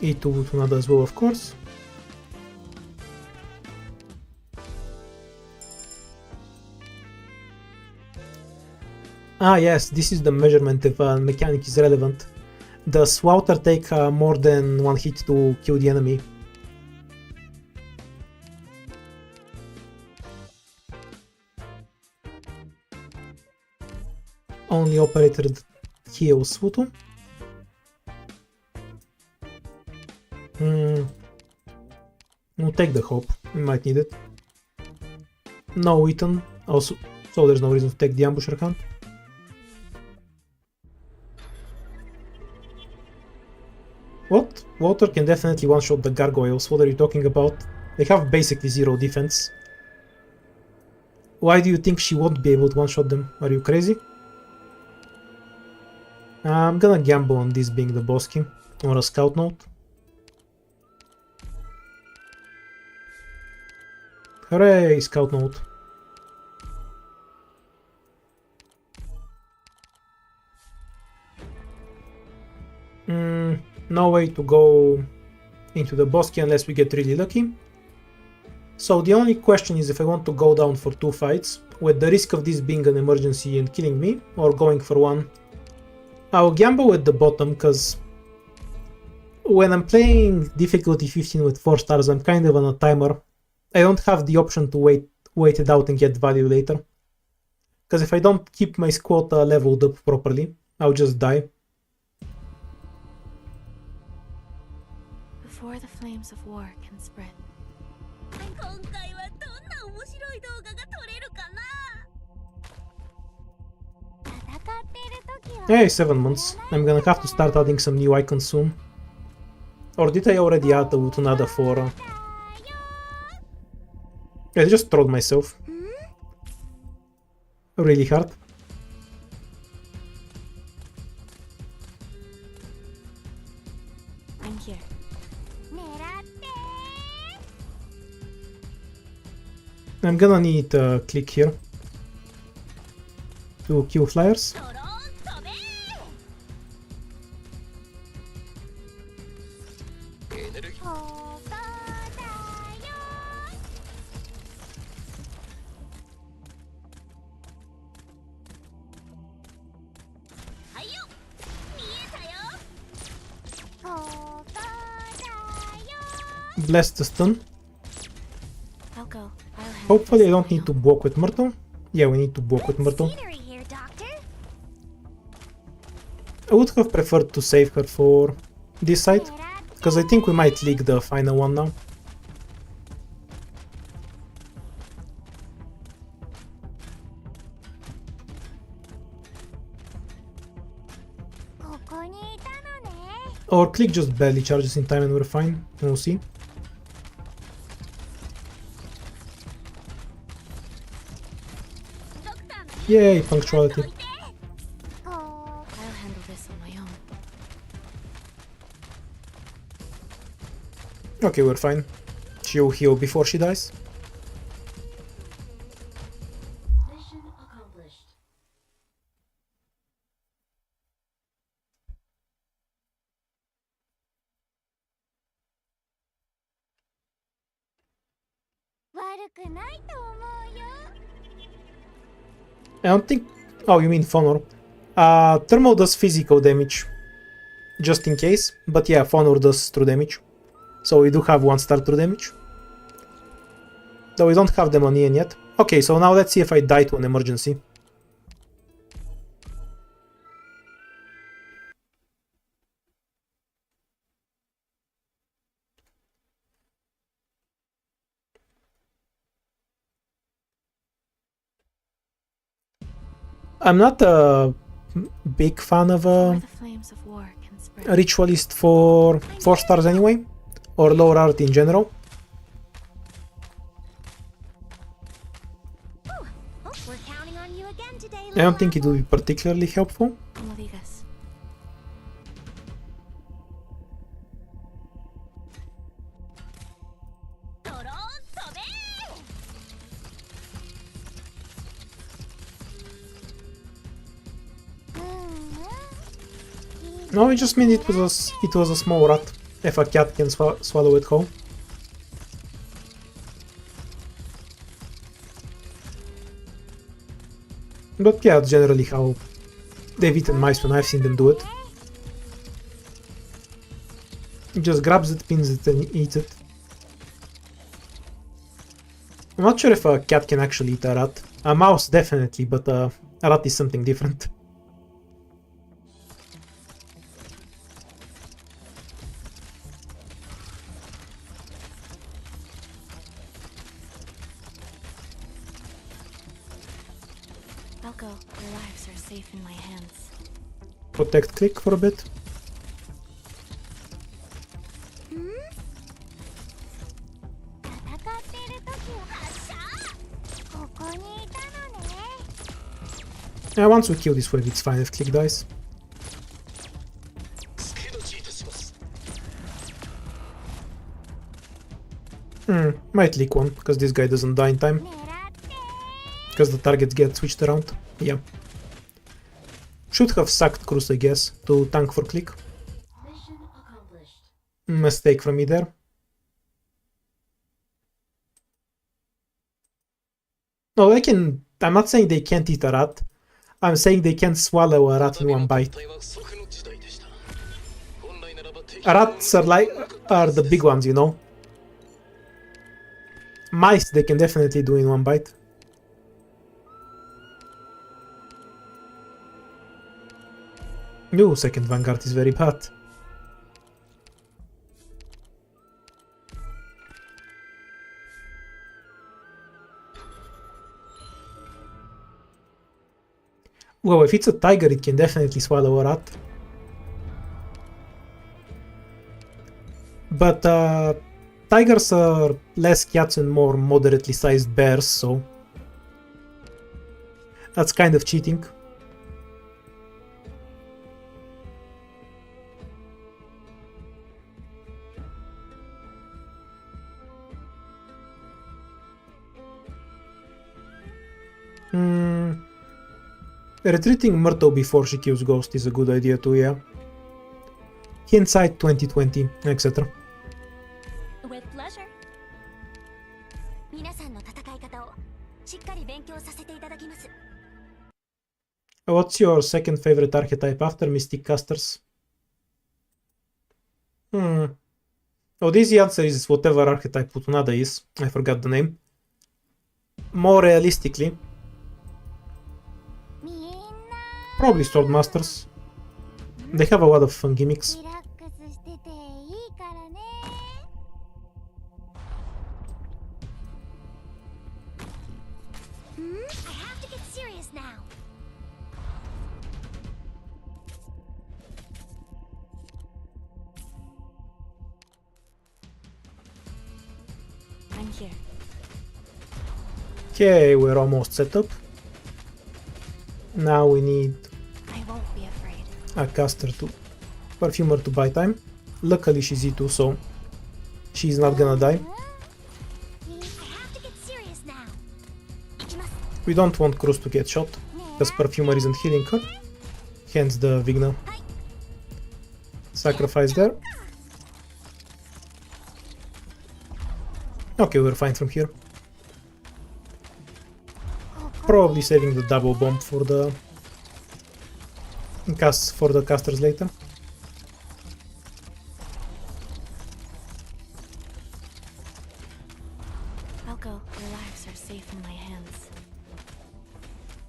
E2 Lutonada as well, of course. Ah yes, this is the measurement if a mechanic is relevant. Does Wouter take more than one hit to kill the enemy? Only operator heals Wutu. We'll take the hope, we might need it. No Ethan, also, so there's no reason to take the ambusher count. What? Water can definitely one-shot the gargoyles, what are you talking about? They have basically zero defense. Why do you think she won't be able to one-shot them? Are you crazy? I'm gonna gamble on this being the boss king, or a scout note. Hooray, scout note. No way to go into the boss key unless we get really lucky. So the only question is if I want to go down for 2 fights, with the risk of this being an emergency and killing me, or going for one. I'll gamble at the bottom, because when I'm playing difficulty 15 with 4 stars, I'm kind of on a timer. I don't have the option to wait it out and get value later. Because if I don't keep my squad leveled up properly, I'll just die. Before the flames of war can spread. Hey, 7 months. I'm gonna have to start adding some new icons soon. Or did I already add the Lutonada for... I just trolled myself. Really hard. I'm here. I'm gonna need a click here to kill flyers. Bless the stun. I'll go. Hopefully I don't need to block with Myrtle. Yeah, we need to block with Myrtle. I would have preferred to save her for this side, because I think we might leak the final one now. Or click just barely charges in time and we're fine, we'll see. Yay, punctuality. I'll handle this on my own. Okay, we're fine. She'll heal before she dies. Mission accomplished. I don't think... Oh, you mean Fonor. Thermal does physical damage, just in case. But yeah, Fonor does true damage. So we do have 1-star true damage. Though we don't have them on Ian yet. Okay, so now let's see if I die to an emergency. I'm not a big fan of Where a the flames of war can spread. ritualist for 4 stars anyway, or lower art in general. Oh, we're counting on you again today, I little don't think it apple. will be particularly helpful. Como digas. No, I just mean it was a small rat. If a cat can swallow it whole. But yeah, that's generally how they've eaten mice when I've seen them do it. It just grabs it, pins it, and eats it. I'm not sure if a cat can actually eat a rat. A mouse definitely, but a rat is something different. I'll go. Their lives are safe in my hands. Protect click for a bit. Yeah, once we kill this wave, it's fine if click dies. Might leak one, because this guy doesn't die in time. Because the targets get switched around. Yeah. Should have sacked Cruz, I guess, to tank for click. Mission accomplished. Mistake from me there. No, they can... I'm not saying they can't eat a rat. I'm saying they can't swallow a rat in one bite. Rats are the big ones, you know. Mice they can definitely do in one bite. No, second Vanguard is very bad. Well, if it's a tiger, it can definitely swallow a rat. But tigers are less cats and more moderately sized bears, so that's kind of cheating. Retreating Myrtle before she kills Ghost is a good idea too, yeah. Hindsight 2020, etc. With pleasure. 皆さんの戦い方をしっかり勉強させていただきます。 What's your second favorite archetype after Mystic Casters? Oh, the easy answer is whatever archetype Lutonada is. I forgot the name. More realistically, probably Swordmasters. They have a lot of fun gimmicks. リラックスしてていいからね。I have to get serious now. I'm here. Okay, we're almost set up. Now we need I won't be afraid. a caster to perfumer to buy time. Luckily she's E2, so she's not gonna die. I have to get serious now. 行きます。 We don't want Cruz to get shot, because perfumer isn't healing her. Hence the Vigna. Sacrifice there. Okay, we're fine from here. Probably saving the double bomb for the casters later. I'll go. Their lives are safe in my hands.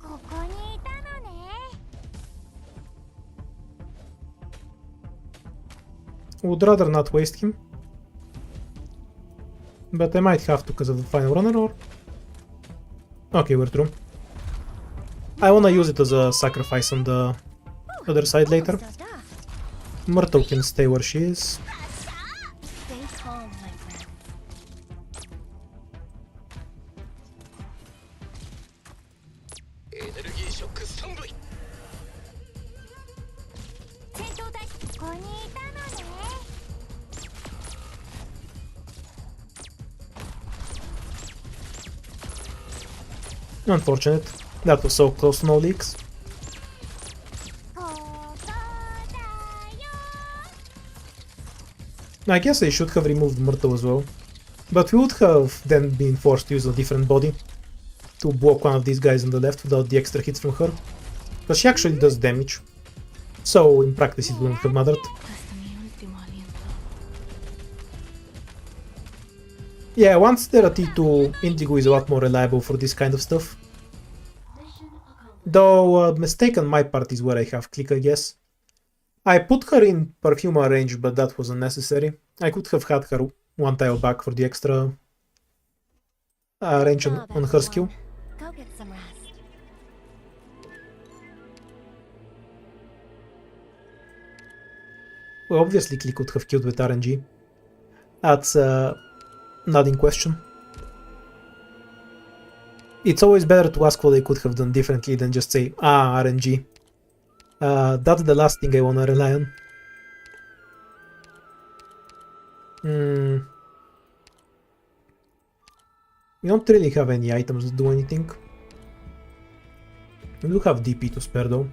ここにいたのね。 Would rather not waste him. But I might have to because of the final runner or... Okay, we're through. I wanna use it as a sacrifice on the other side later. Myrtle can stay where she is. Stay calm, my friend. エネルギーショックスタンバイ。戦闘隊ここにいたのね。 Unfortunate. That was so close to no leaks. ここだよ。 I guess they should have removed Myrtle as well. But we would have then been forced to use a different body to block one of these guys on the left without the extra hits from her. But she actually does damage. So in practice it wouldn't have mattered. Hasta mi último aliento. Yeah, once they're at T2, Indigo is a lot more reliable for this kind of stuff. Mission accomplished. Though a mistake on my part is where I have click, I guess. I put her in Perfuma range, but that was unnecessary. I could have had her one tile back for the extra range on her skill. Go get some rest. Well, obviously Click could have killed with RNG. That's not in question. It's always better to ask what they could have done differently than just say, ah, RNG. That's the last thing I wanna rely on. We don't really have any items that do anything. We do have DP to spare though.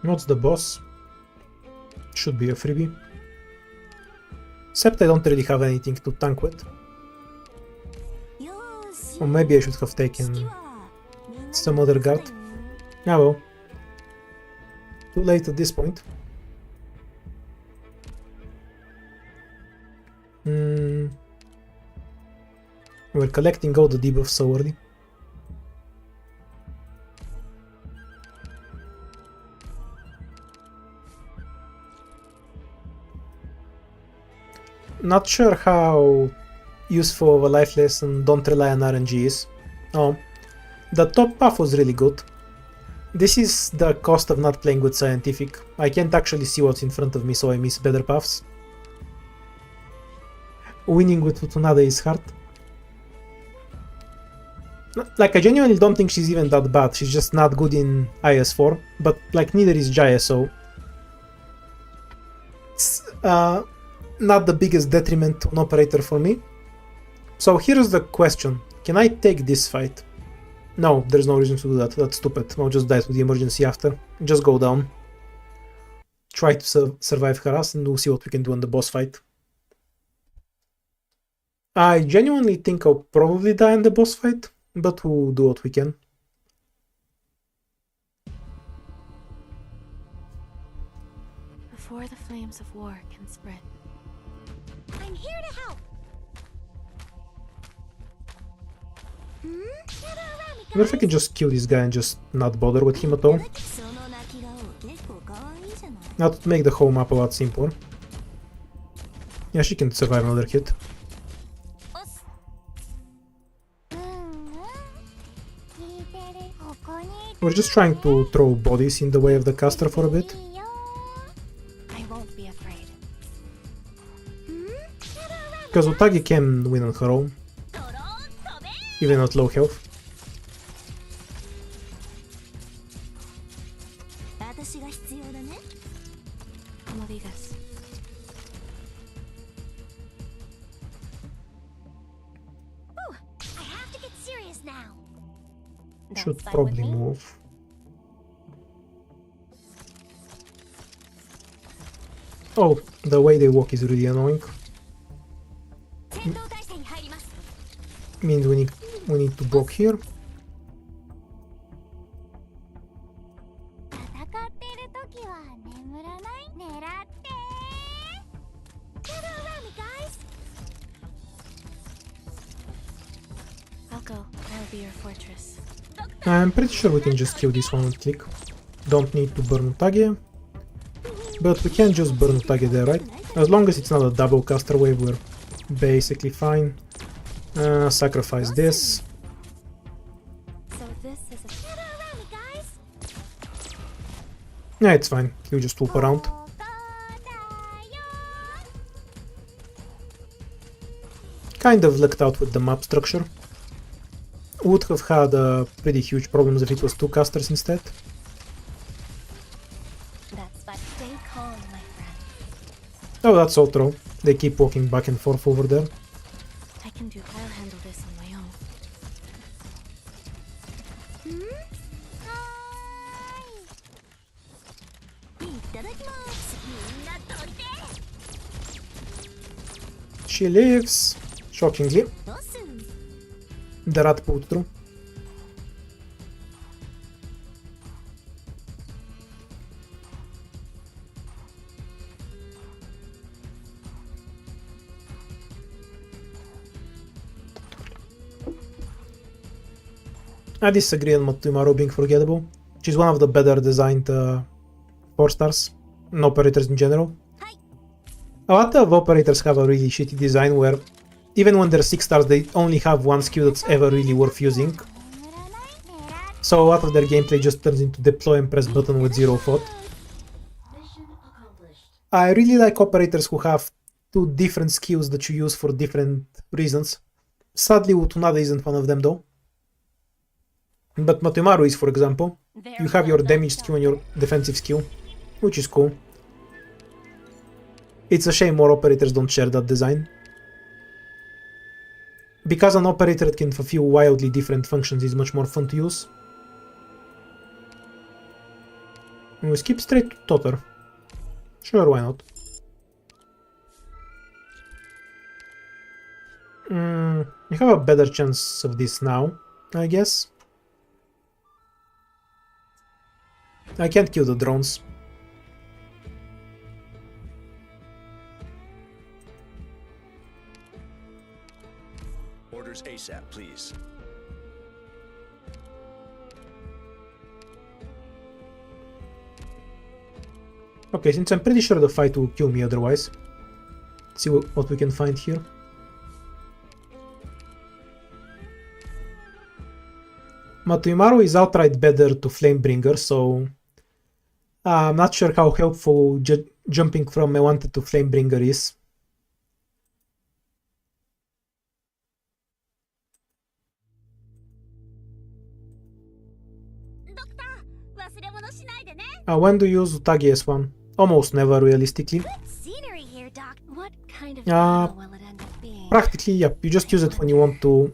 What's the boss? Should be a freebie. Except I don't really have anything to tank with. よーし Or maybe I should have taken 式はみんなに some other guard. Ah well. Too late at this point. We're collecting all the debuffs so early. Not sure how useful of a life lesson don't rely on RNG is. Oh, the top path was really good. This is the cost of not playing with scientific. I can't actually see what's in front of me, so I miss better paths. Winning with Lutonada is hard. Like, I genuinely don't think she's even that bad. She's just not good in IS4, but like neither is Jaya, so it's not the biggest detriment to an operator for me. So here's the question: can I take this fight? No, there's no reason to do that. That's stupid. I'll just die to the emergency after. Just go down. Try to survive harass, and we'll see what we can do in the boss fight. I genuinely think I'll probably die in the boss fight, but we'll do what we can. Before the flames of war can spread. I'm here to help. Gather around me, What if I can just kill this guy and just not bother with him at all? その泣き顔結構可愛いじゃない。 That would make the whole map a lot simpler. Yeah, she can survive another hit. おっす。聞いてる。ここにい We're just trying to throw bodies in the way of the caster for a bit. ていいよ。 I won't be afraid. Because Utagi can win on her own, ドローン飛べ。 even at low health. 私が必要だね。 Como digas. I have to get serious now. Should That's fine probably with me. move. Oh, the way they walk is really annoying. 戦闘態勢に入ります。 Means we need to block here. 戦っている時は眠らない。狙って。Gather around me, guys. I'll go. I'll be your fortress. I'm pretty sure we can just kill this one with click. Don't need to burn Utage. But we can just burn Utage there, right? As long as it's not a double caster wave, we're basically fine. Sacrifice this. So this is a Yeah, it's fine. You just loop around. Kind of lucked out with the map structure. Would have had pretty huge problems if it was two casters instead. that's but stay calm, my friend. Oh, that's so true. They keep walking back and forth over there. I'll handle this on my own. She lives. Shockingly. The rat pulled through. I disagree on Matumaru being forgettable. She's one of the better designed 4-stars and operators in general. A lot of operators have a really shitty design where even when they're 6-stars they only have one skill that's ever really worth using. So a lot of their gameplay just turns into deploy and press button with zero thought. Mission accomplished. I really like operators who have two different skills that you use for different reasons. Sadly, Lutonada isn't one of them though. But Matumaru is, for example. You have your damage skill and your defensive skill, which is cool. It's a shame more operators don't share that design. Because an operator can fulfill wildly different functions is much more fun to use. And we skip straight to Totter. Sure, why not? You have a better chance of this now, I guess. I can't kill the drones. Orders ASAP, please. Okay, since I'm pretty sure the fight will kill me otherwise. Let's see what we can find here. Matumaru is outright better to Flamebringer, so I'm not sure how helpful jumping from Mewanted to Flamebringer is. When do you use Utage S1? Almost never, realistically. Scenery here, Doc. What kind of Uh, battle will it end up being? Practically, yeah. You just use it when you want to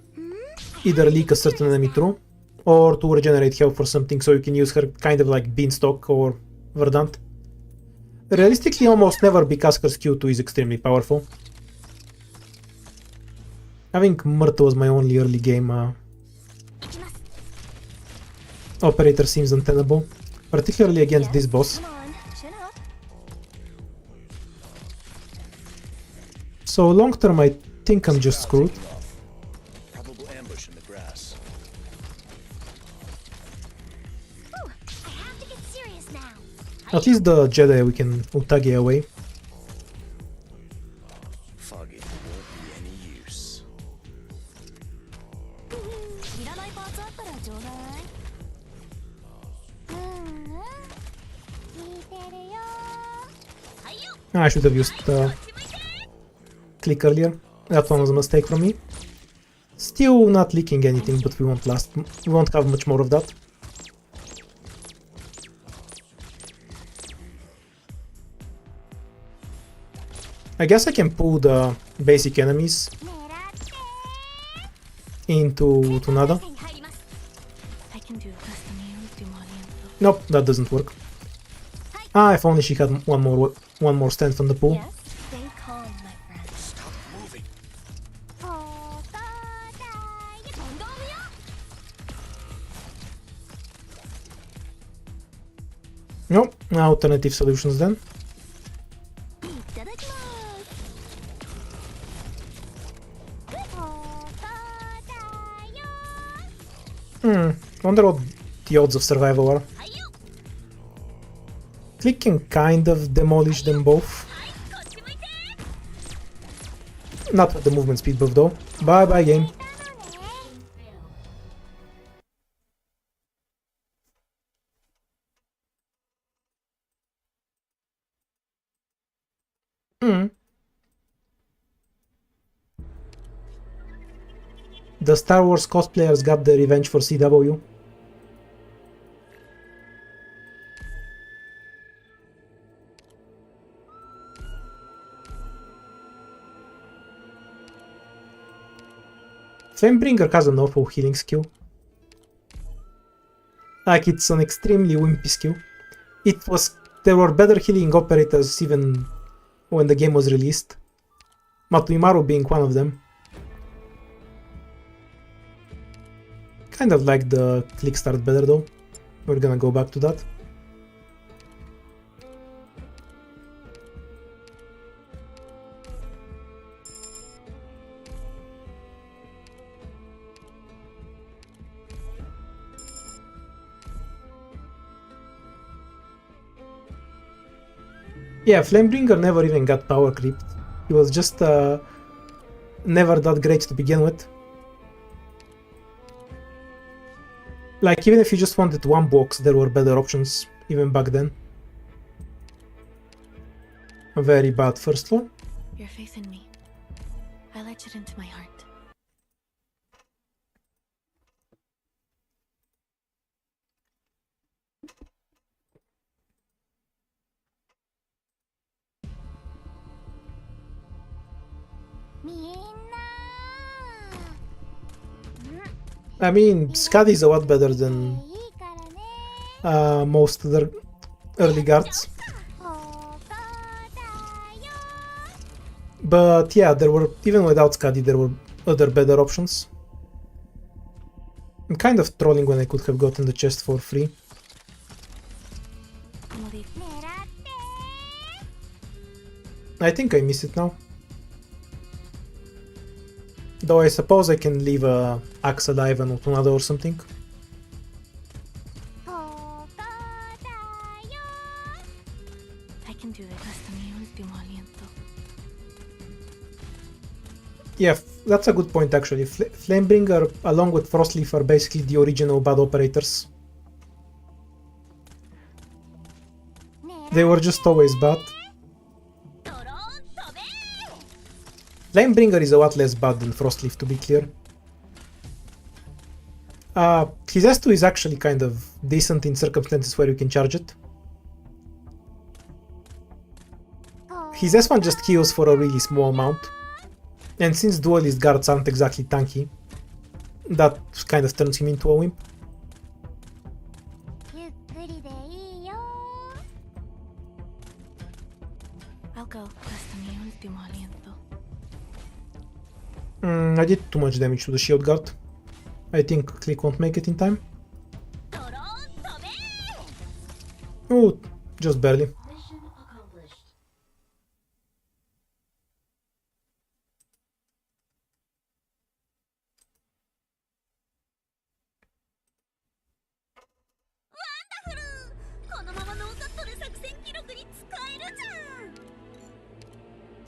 either leak a certain enemy through, or to regenerate health or something, so you can use her kind of like Beanstalk or Verdant. Realistically, almost never, because her Q2 is extremely powerful. I think Murta was my only early game operator seems untenable, particularly against this boss. Come on, chin up. So long term I think I'm just screwed. Probable ambush in the grass. Ooh, I have to get serious now. At least the Jedi we can Utage away. Foggy won't be any use. いらないパーツあったらちょうだい。聞いてるよ。はいよ。 I should have used click earlier. That one was a mistake from me. Still not leaking anything, but we won't have much more of that. I guess I can pull the basic enemies into Lutonada. I can do destiny and demonium. Nope, that doesn't work. Ah, if only she had one more stand from the pool. Yes, stay calm, my friend. Stop moving. Nope, alternative solutions then. Wonder what the odds of survival are. Click can kind of demolish them both. Not with the movement speed buff though. Bye bye game. The Star Wars cosplayers got their revenge for CW. Flamebringer has an awful healing skill. Like, it's an extremely wimpy skill. There were better healing operators even when the game was released. Matuimaru being one of them. Kind of like the click start better though. We're gonna go back to that. Yeah, Flamebringer never even got power creeped. He was just never that great to begin with. Like, even if you just wanted one box, there were better options, even back then. A very bad first floor. Your faith in me. I let it into my heart. Mm. I mean, Scud is a lot better than most other early guards. But yeah, even without Scuddy, there were other better options. I'm kind of trolling when I could have gotten the chest for free. I think I miss it now. Though I suppose I can leave a axe alive and Utada or something. I can do it hasta mi último aliento. Yeah, that's a good point actually. Flamebringer along with Frostleaf are basically the original bad operators. They were just always bad. Flamebringer is a lot less bad than Frostleaf, to be clear. His S2 is actually kind of decent in circumstances where you can charge it. His S1 just heals for a really small amount. And since duelist guards aren't exactly tanky, that kind of turns him into a wimp. I'll go hasta mi último aliento. I did too much damage to the shield guard. I think Click won't make it in time. Oh, just barely. Mission accomplished.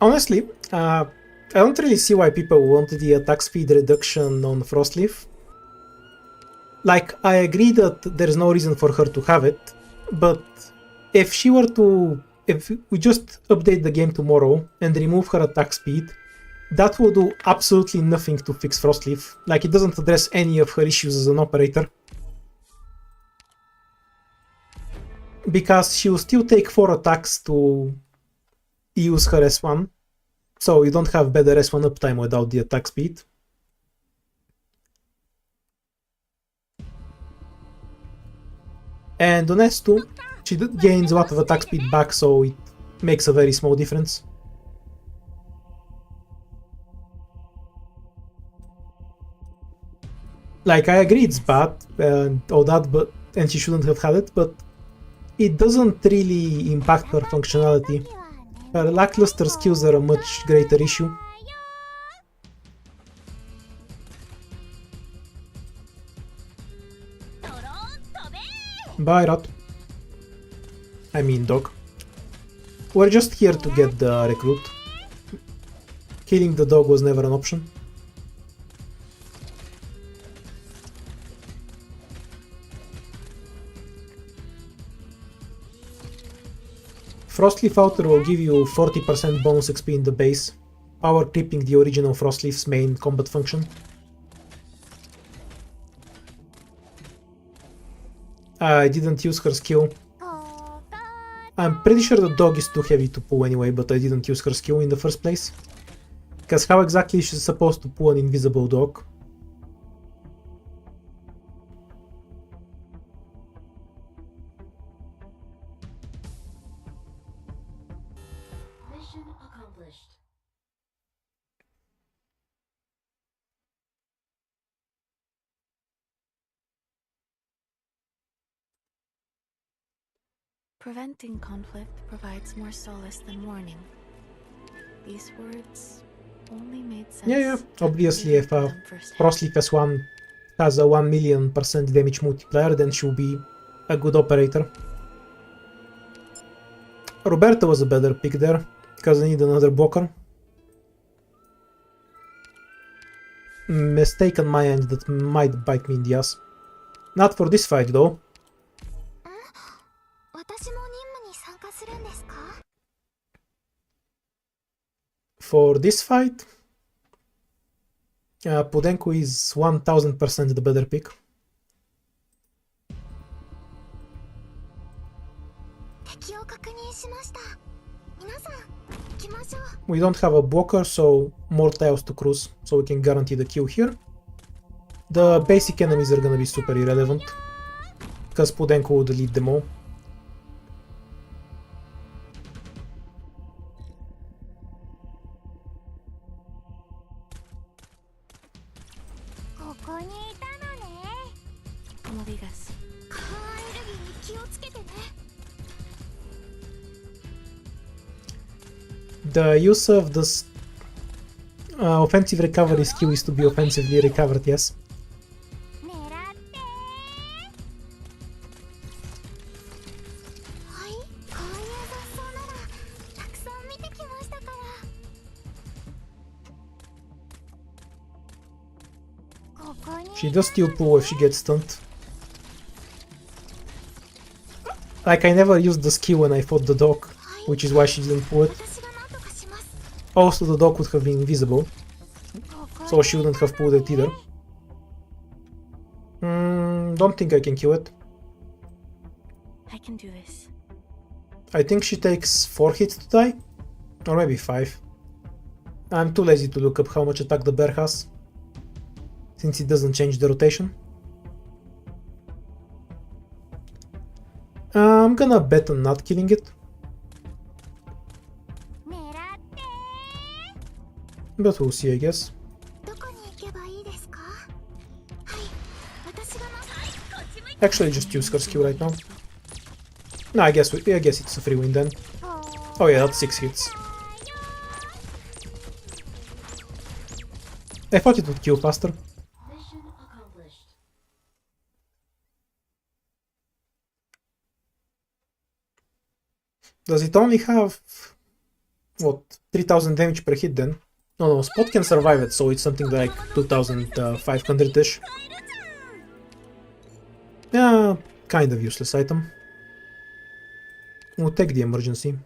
Honestly, I don't really see why people want the attack speed reduction on Frostleaf. Like, I agree that there's no reason for her to have it, but if we just update the game tomorrow and remove her attack speed, that will do absolutely nothing to fix Frostleaf. Like, it doesn't address any of her issues as an operator. Because she will still take 4 attacks to use her S1, so you don't have better S1 uptime without the attack speed. And on S2, she gains a lot of attack speed back, so it makes a very small difference. Like, I agree it's bad and all that, and she shouldn't have had it, but it doesn't really impact her functionality. Her lackluster skills are a much greater issue. Bye, rat. I mean dog. We're just here to get the recruit. Killing the dog was never an option. Frostleaf Outer will give you 40% bonus XP in the base, power creeping the original Frostleaf's main combat function. I didn't use her skill. I'm pretty sure the dog is too heavy to pull anyway, but I didn't use her skill in the first place. Because how exactly is she supposed to pull an invisible dog? Mission accomplished. Preventing conflict provides more solace than warning. These words only made sense. Yeah, obviously if reading a them firsthand. Frostleaf S1 has a 1,000,000% damage multiplier, then she'll be a good operator. Roberta was a better pick there, because I need another blocker. Mistake on my end that might bite me in the ass. Not for this fight though. 私も任務に参加するんですか？ For this fight, Podenko is 1000% the better pick. 敵を確認しました。皆さん、行きましょう。 We don't have a blocker, so more tiles to cruise, so we can guarantee the kill here. The basic enemies are gonna be super irrelevant, because Podenko would lead them all. Como digas. カーアレルギーに気をつけてね。 The use of this offensive recovery skill is to be offensively recovered, yes. 狙ってはい、こういう雑草ならたくさん見てきましたから。ここに She does still pull if she gets stunned. Like, I never used the skill when I fought the dog, which is why she didn't pull it. 私が何とかします。 Also, the dog would have been invisible, ここ so she wouldn't have pulled it either. Don't think I can kill it. I can do this. I think she takes 4 hits to die, or maybe 5. I'm too lazy to look up how much attack the bear has, since it doesn't change the rotation. I'm gonna bet on not killing it, 狙って。 but we'll see, I guess. どこに行けばいいですか？はい、私がはい、こっち向い Actually, just use her skill right now. No, I guess it's a free win then. Oh yeah, that's 6 hits. I thought it would kill faster. Mission accomplished. Does it only have, what, 3000 damage per hit then? No, Spot can survive it, so it's something like 2500-ish. Yeah, kind of useless item. We'll take the emergency.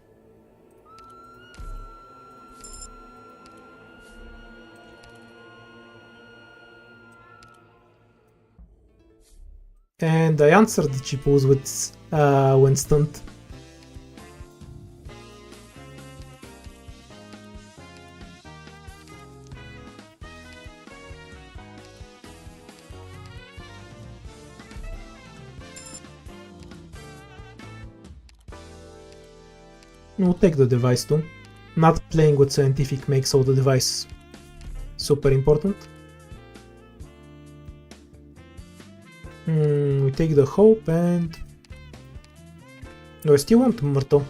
And I answered the she pulls with when stunned. We'll take the device too. Not playing with scientific makes all the device super important. We take the hope and... No, I still want Myrtle,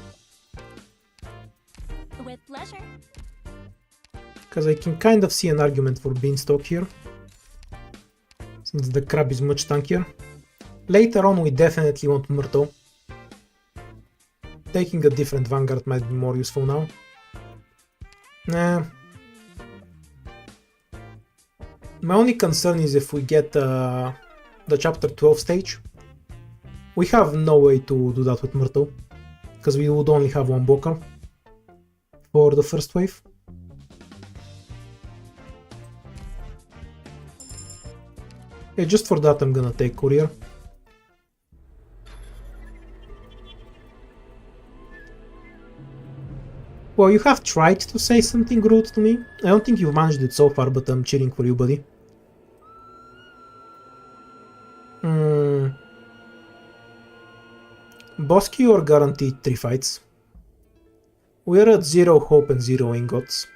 With pleasure. because I can kind of see an argument for Beanstalk here, since the crab is much tankier. Later on we definitely want Myrtle. Taking a different Vanguard might be more useful now. Nah. My only concern is if we get the chapter 12 stage. We have no way to do that with Myrtle, because we would only have one Boker for the first wave. Yeah, just for that I'm gonna take Courier. Well, you have tried to say something rude to me. I don't think you've managed it so far, but I'm cheering for you, buddy. Bosky or guaranteed 3 fights? We're at 0 hope and 0 ingots.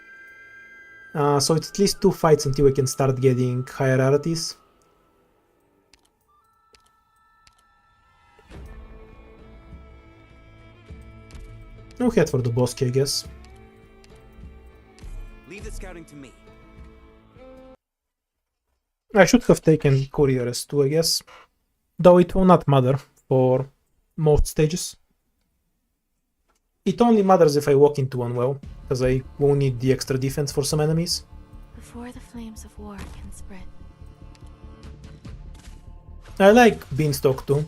So it's at least 2 fights until we can start getting higher rarities. No head for the Bosky, I guess. Leave the scouting to me. I should have taken Courier as 2, I guess. Though it will not matter for most stages. It only matters if I walk into one well, because I will need the extra defense for some enemies. Before the flames of war can spread. I like Beanstalk too.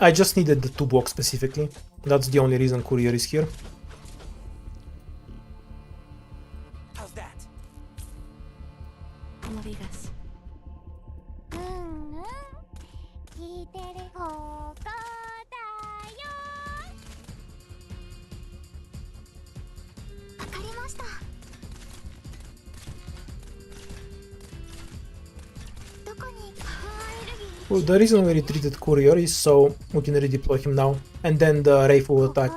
I just needed the 2 blocks specifically. That's the only reason Courier is here. How's that? Como digas. 聞いてる方向だよ。わかりました。どこにエネルギー Well, the reason we retreated Courier is so we can redeploy him now, and then the Wraith will attack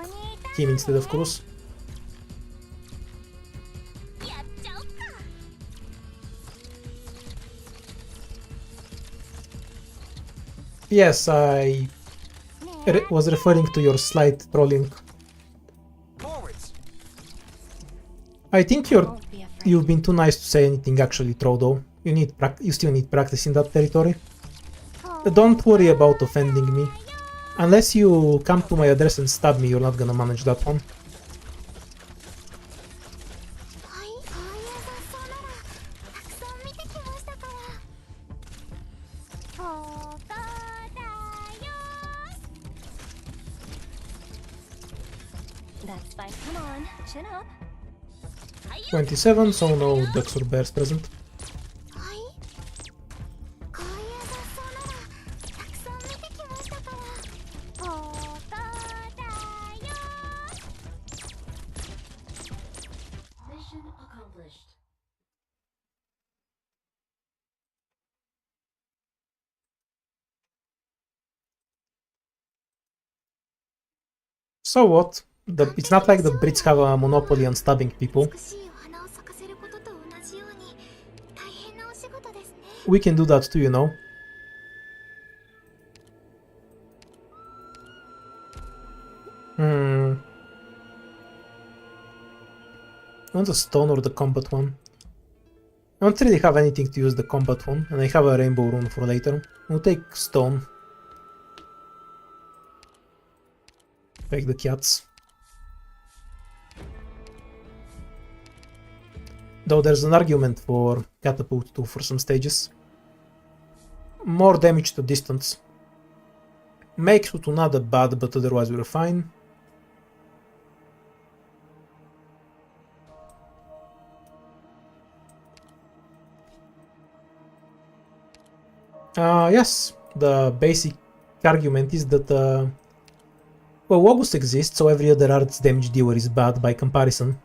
him instead of Cruz. やっちゃおっか。 Yes, I was referring to your slight trolling. Forwards. I think Won't be afraid. you've been too nice to say anything actually troll though. You still need practice in that territory. Don't worry about offending me. Unless you come to my address and stab me, you're not gonna manage that one. はい、ああいう雑草ならたくさん見てきましたから。ここだよ。That's fine. Come on, chin up. 27, so no ducks or bears present. はい。こういう雑草ならたくさん見てきましたから。ここだよ。 Mission accomplished. So what? It's not like the Brits have a monopoly on stabbing people. 美しいお花を咲かせることと同じように大変なお仕事ですね。 We can do that too, you know. I want the stone or the combat one. I don't really have anything to use the combat one, and I have a rainbow rune for later. We'll take stone. Take the cats. Though there's an argument for catapult too for some stages. More damage to distance. Makes Lutonada bad, but otherwise we're fine. Yes, the basic argument is that well, August exists, so every other art's damage dealer is bad by comparison.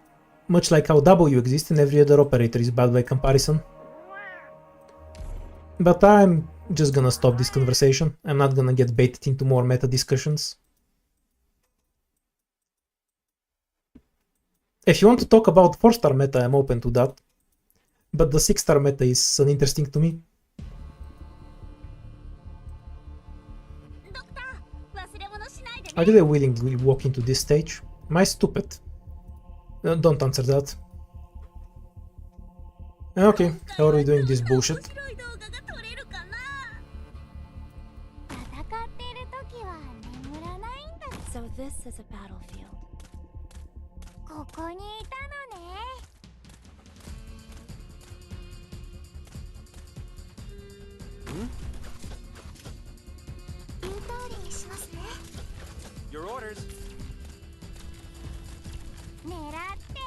Much like how W exists and every other operator is bad by comparison. But I'm just gonna stop this conversation. I'm not gonna get baited into more meta discussions. If you want to talk about 4-star meta, I'm open to that. But the 6-star meta is uninteresting to me. ドクター、忘れ物しないでね。 I did I willingly walk into this stage? Am I stupid? Don't answer that. Okay, how are we doing this bullshit? 面白い動画が撮れるかな。戦 as a battlefield. ここにいたのね。言う通りにしますね。 Your orders. 狙って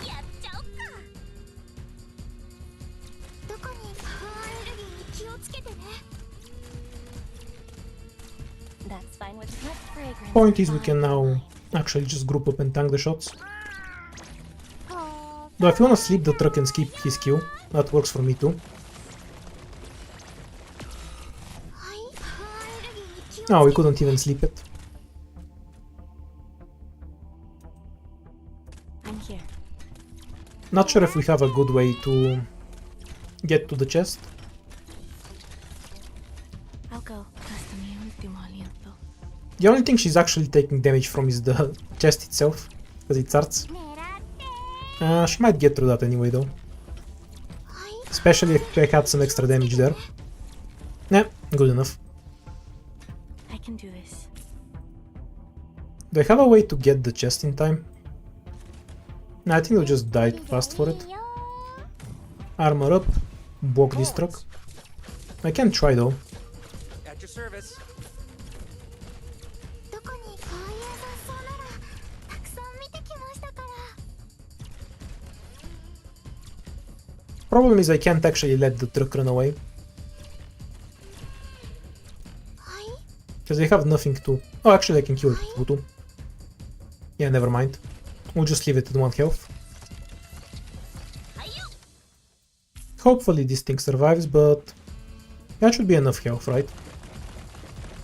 やっちゃおっか。どこにパワーアレルギーに気をつけてね。 That's fine with much fragrance. Point is, we can now actually just group up and tank the shots. こ Though if you wanna sleep the truck and skip his Q, that works for me too. うはいパワーアレルギーに気をつけて。 Oh, we couldn't even sleep it. I'm here. Not sure if we have a good way to get to the chest. I'll go. Hasta mi último aliento. The only thing she's actually taking damage from is the chest itself, because it starts. 狙って She might get through that anyway though. はい Especially if I had some extra damage there. Nah, good enough. I can do this. Do I have a way to get the chest in time? Nah, I think we'll just die fast for it. いいよ Armor up, block this truck. I can try though. At your service. どこにこういう雑草ならたくさん見てきましたから。 Problem is I can't actually let the truck run away, はい because they have nothing to... Oh, actually I can kill it with Voodoo. Yeah, never mind. We'll just leave it at 1 health. Hopefully this thing survives, but that should be enough health, right?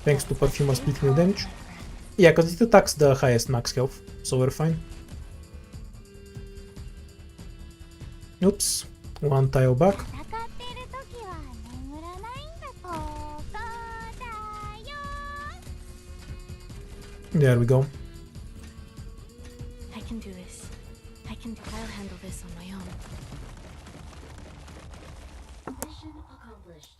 Thanks to Perfumer splitting the damage. Yeah, because it attacks the highest max health, so we're fine. Oops, 1 tile back. 戦っている時は眠らないんだ。ここだよ。 There we go. I can do this. I'll handle this on my own. Mission accomplished.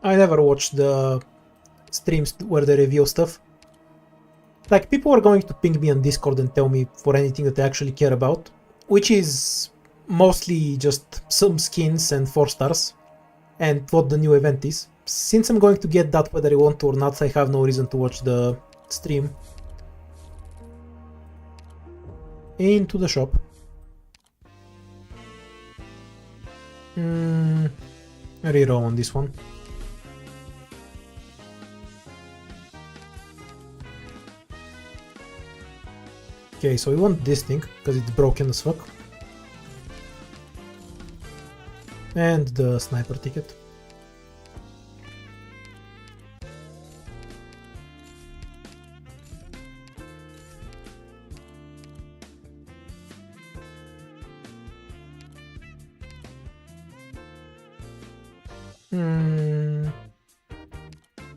I never watched the streams where they reveal stuff. Like, people are going to ping me on Discord and tell me for anything that I actually care about, which is mostly just some skins and 4 stars, and what the new event is. Since I'm going to get that whether I want to or not, I have no reason to watch the stream. Into the shop. Reroll on this one. Okay, so we want this thing, because it's broken as fuck. And the sniper ticket.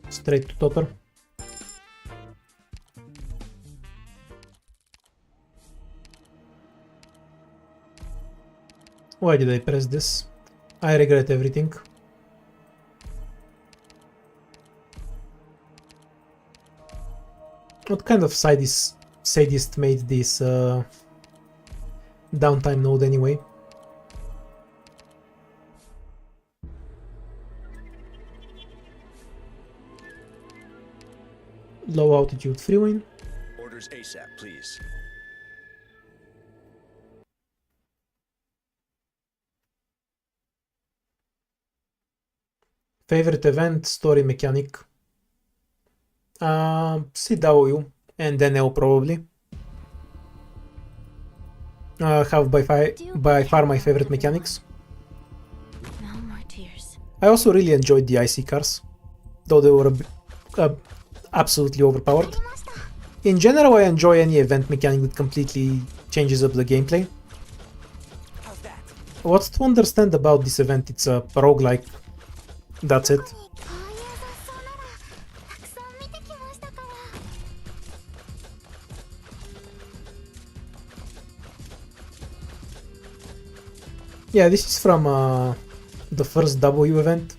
Straight to topper. Why did I press this? I regret everything. What kind of sadist made this downtime node anyway? Low altitude free win. Orders ASAP, please. Favorite event, story mechanic. CW and NL probably. Have by far my favorite mechanics. No more tears. I also really enjoyed the IC cars, though they were absolutely overpowered. In general, I enjoy any event mechanic that completely changes up the gameplay. What's to understand about this event? It's a roguelike. That's it. こういう雑草ならたくさん見てきましたから。 Yeah, this is from the first W event.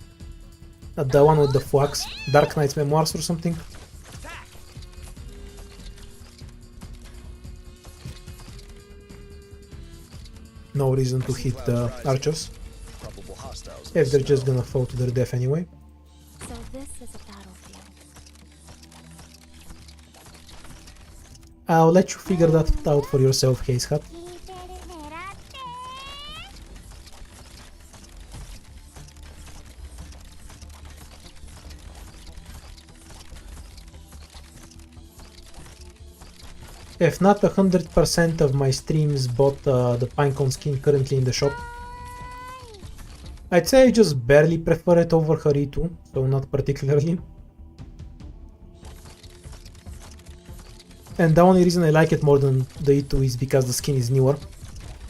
The one with the flags. Dark Knight's Memoirs or something. No reason to hit the archers. If they're just gonna fall to their death anyway. So this is a battlefield. I'll let you figure that out for yourself, Haze Hat. 聞いてる狙って。 If not 100% of my streams bought the Pinecone skin currently in the shop. I'd say I just barely prefer it over her E2, so not particularly. And the only reason I like it more than the E2 is because the skin is newer.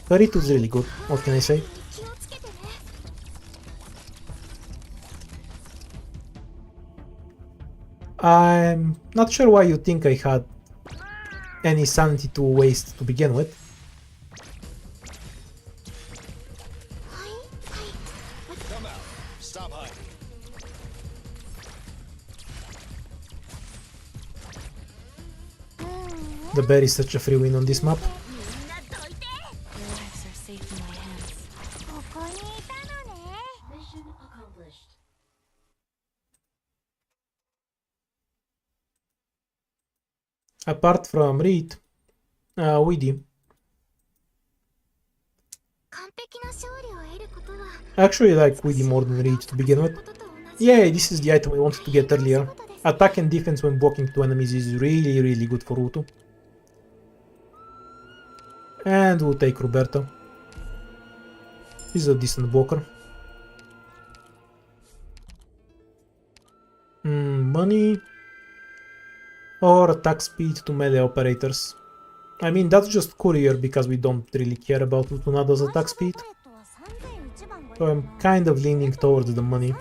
Her E2 is really good, what can I say? 気をつけてね。 I'm not sure why you think I had any sanity to waste to begin with. はいはい。 Come out. Stop hiding. The bear is such a free win on this map. みんなどいて。 Your lives are safe in my hands. ここにいたのね。 Mission accomplished. Apart from Reed, Weedy. 完璧な勝利を得ることは。 I actually like Weedy more than Reed to begin with. ことと同じ。 Yeah, this is the item I wanted to get earlier. Attack and defense when blocking two enemies is really good for Utu. And we'll take Roberto. He's a decent blocker. Money or attack speed to melee operators. I mean, that's just courier because we don't really care about Lutonada's attack speed. So I'm kind of leaning towards the money.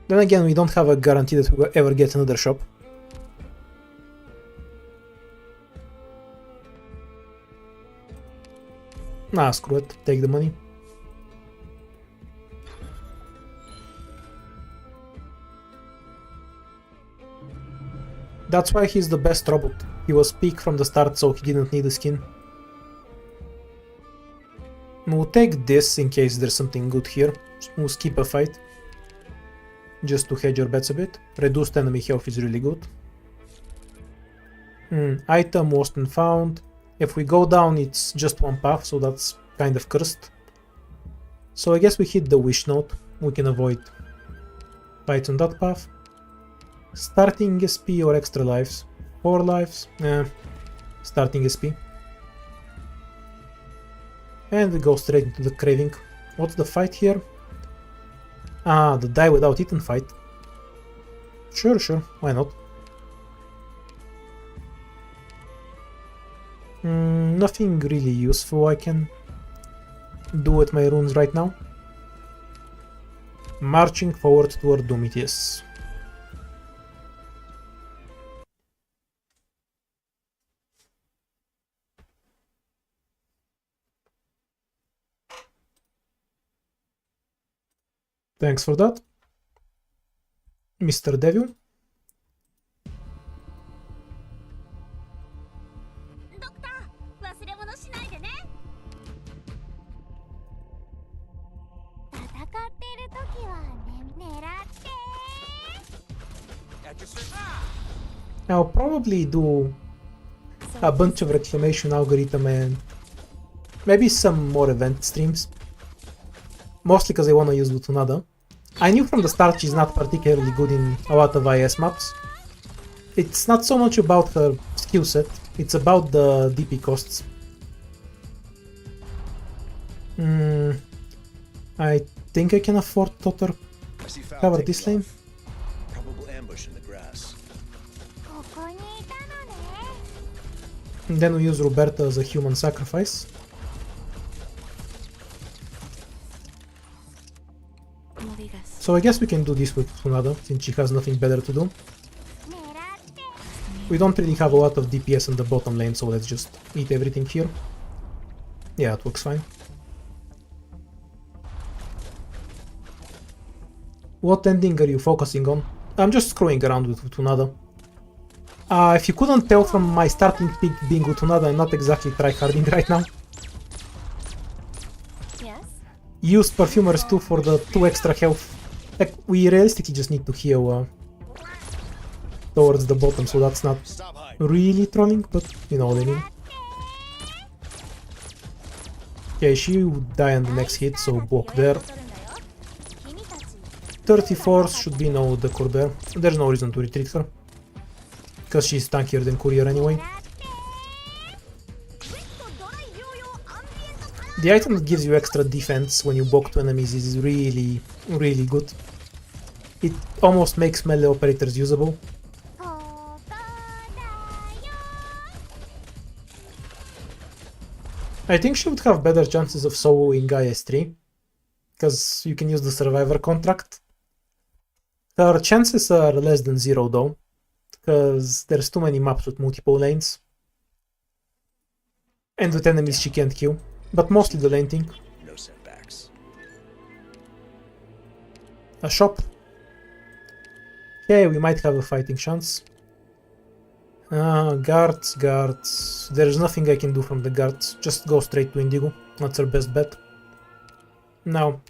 Then again, we don't have a guarantee that we'll ever get another shop. Nah, screw it. Take the money. That's why he's the best robot. He was peak from the start, so he didn't need a skin. We'll take this in case there's something good here. We'll skip a fight. Just to hedge your bets a bit. Reduced enemy health is really good. Item lost and found. If we go down, it's just one path, so that's kind of cursed. So I guess we hit the wish note. We can avoid fights on that path. Starting SP or extra lives? 4 lives? Starting SP. And we go straight into the craving. What's the fight here? Ah, the die without eaten fight. Sure, why not? Nothing really useful I can do with my runes right now. Marching forward toward Doom it is. Thanks for that, Mr. Devil. ドクター、忘れ物しないでね。戦ってる時はね、狙って。 At your service. I'll probably do a bunch of reclamation algorithm and maybe some more event streams. Mostly because I want to use Lutonada. I knew from the start she's not particularly good in a lot of IS maps. It's not so much about her skill set, it's about the DP costs. I think I can afford to cover this lane. Probable ambush in the grass. ここにいたのね。And then we use Roberta as a human sacrifice. So I guess we can do this with Lutonada, since she has nothing better to do. We don't really have a lot of DPS in the bottom lane, so let's just eat everything here. Yeah, it works fine. What ending are you focusing on? I'm just screwing around with Lutonada. If you couldn't tell from my starting pick being Lutonada, I'm not exactly tryharding right now. Yes? Use Perfumer's 2 for the 2 extra health. Like, we realistically just need to heal towards the bottom, so that's not really trolling, but you know what I mean. Okay, she would die on the next hit, so block there. 34 should be no the Courier. There's no reason to retreat her, because she's tankier than Courier anyway. The item that gives you extra defense when you block two enemies is really, really good. It almost makes melee operators usable. I think she would have better chances of soloing IS3, because you can use the survivor contract. Her chances are less than 0 though, because there's too many maps with multiple lanes. And with enemies she can't kill, but mostly the lane thing. No setbacks. A shop. Okay, we might have a fighting chance. Guards. There's nothing I can do from the guards. Just go straight to Indigo. That's our best bet. Now,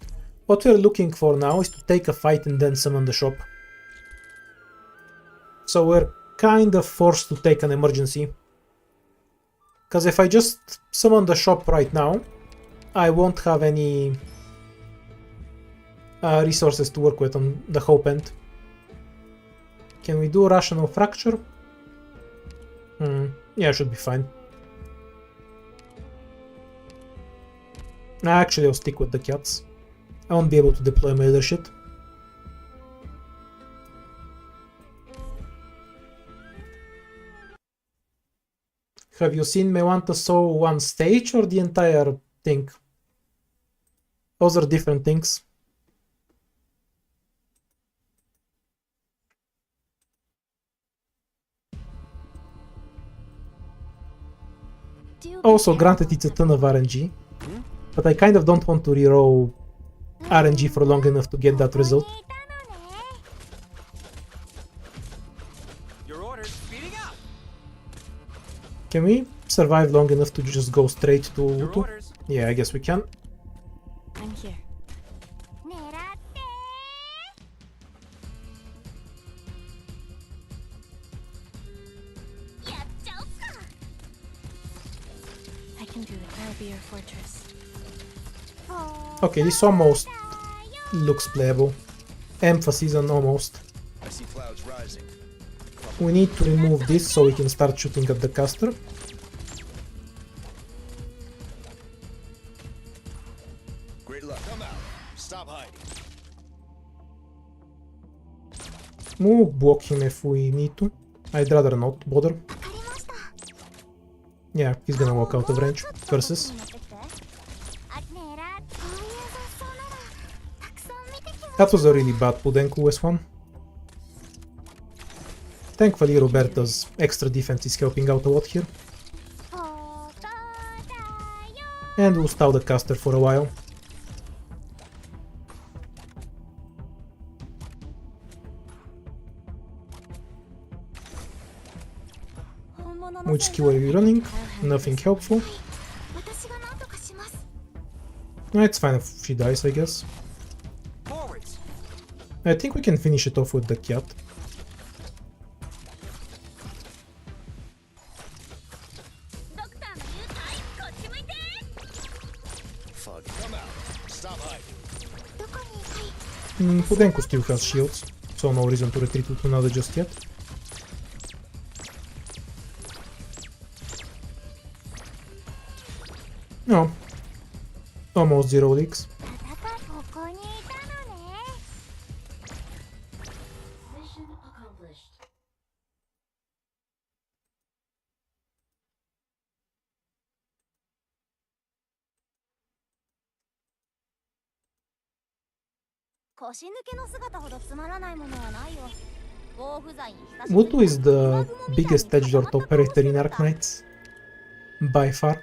what we're looking for now is to take a fight and then summon the shop. So we're kind of forced to take an emergency. Because if I just summon the shop right now, I won't have any resources to work with on the hope end. Can we do a rational fracture? Yeah, should be fine. Actually, I'll stick with the cats. I won't be able to deploy my other shit. Have you seen me want to show one stage or the entire thing? Those are different things. Also, granted it's a ton of RNG, but I kind of don't want to reroll RNG for long enough to get that result. Your orders, speeding up. Can we survive long enough to just go straight to Your Utu? orders. Yeah, I guess we can. I'm here. I can do it. I'll be your fortress. Okay, this almost looks playable. Emphasis on almost. I see clouds rising. We need to remove this so we can start shooting at the caster. Great luck. Come out. Stop hiding. We'll block him if we need to. I'd rather not bother. Yeah, he's gonna walk out of range. Versus. That was a really bad Pudenku S1. Thankfully, Roberta's extra defense is helping out a lot here. And we'll stall the caster for a while. Which skill are you running? Nothing helpful. It's fine if she dies, I guess. Forwards. I think we can finish it off with the cat. Fog. Come out. Stop hiding. Pudenku still has shields, so no reason to retreat to Lutonada just yet. No. Almost 0 leaks. Mission accomplished. 腰抜けの姿ほどつまらないものはないよ。防腐剤に浸し Mutu is the biggest edgelord operator in Arknights. By far.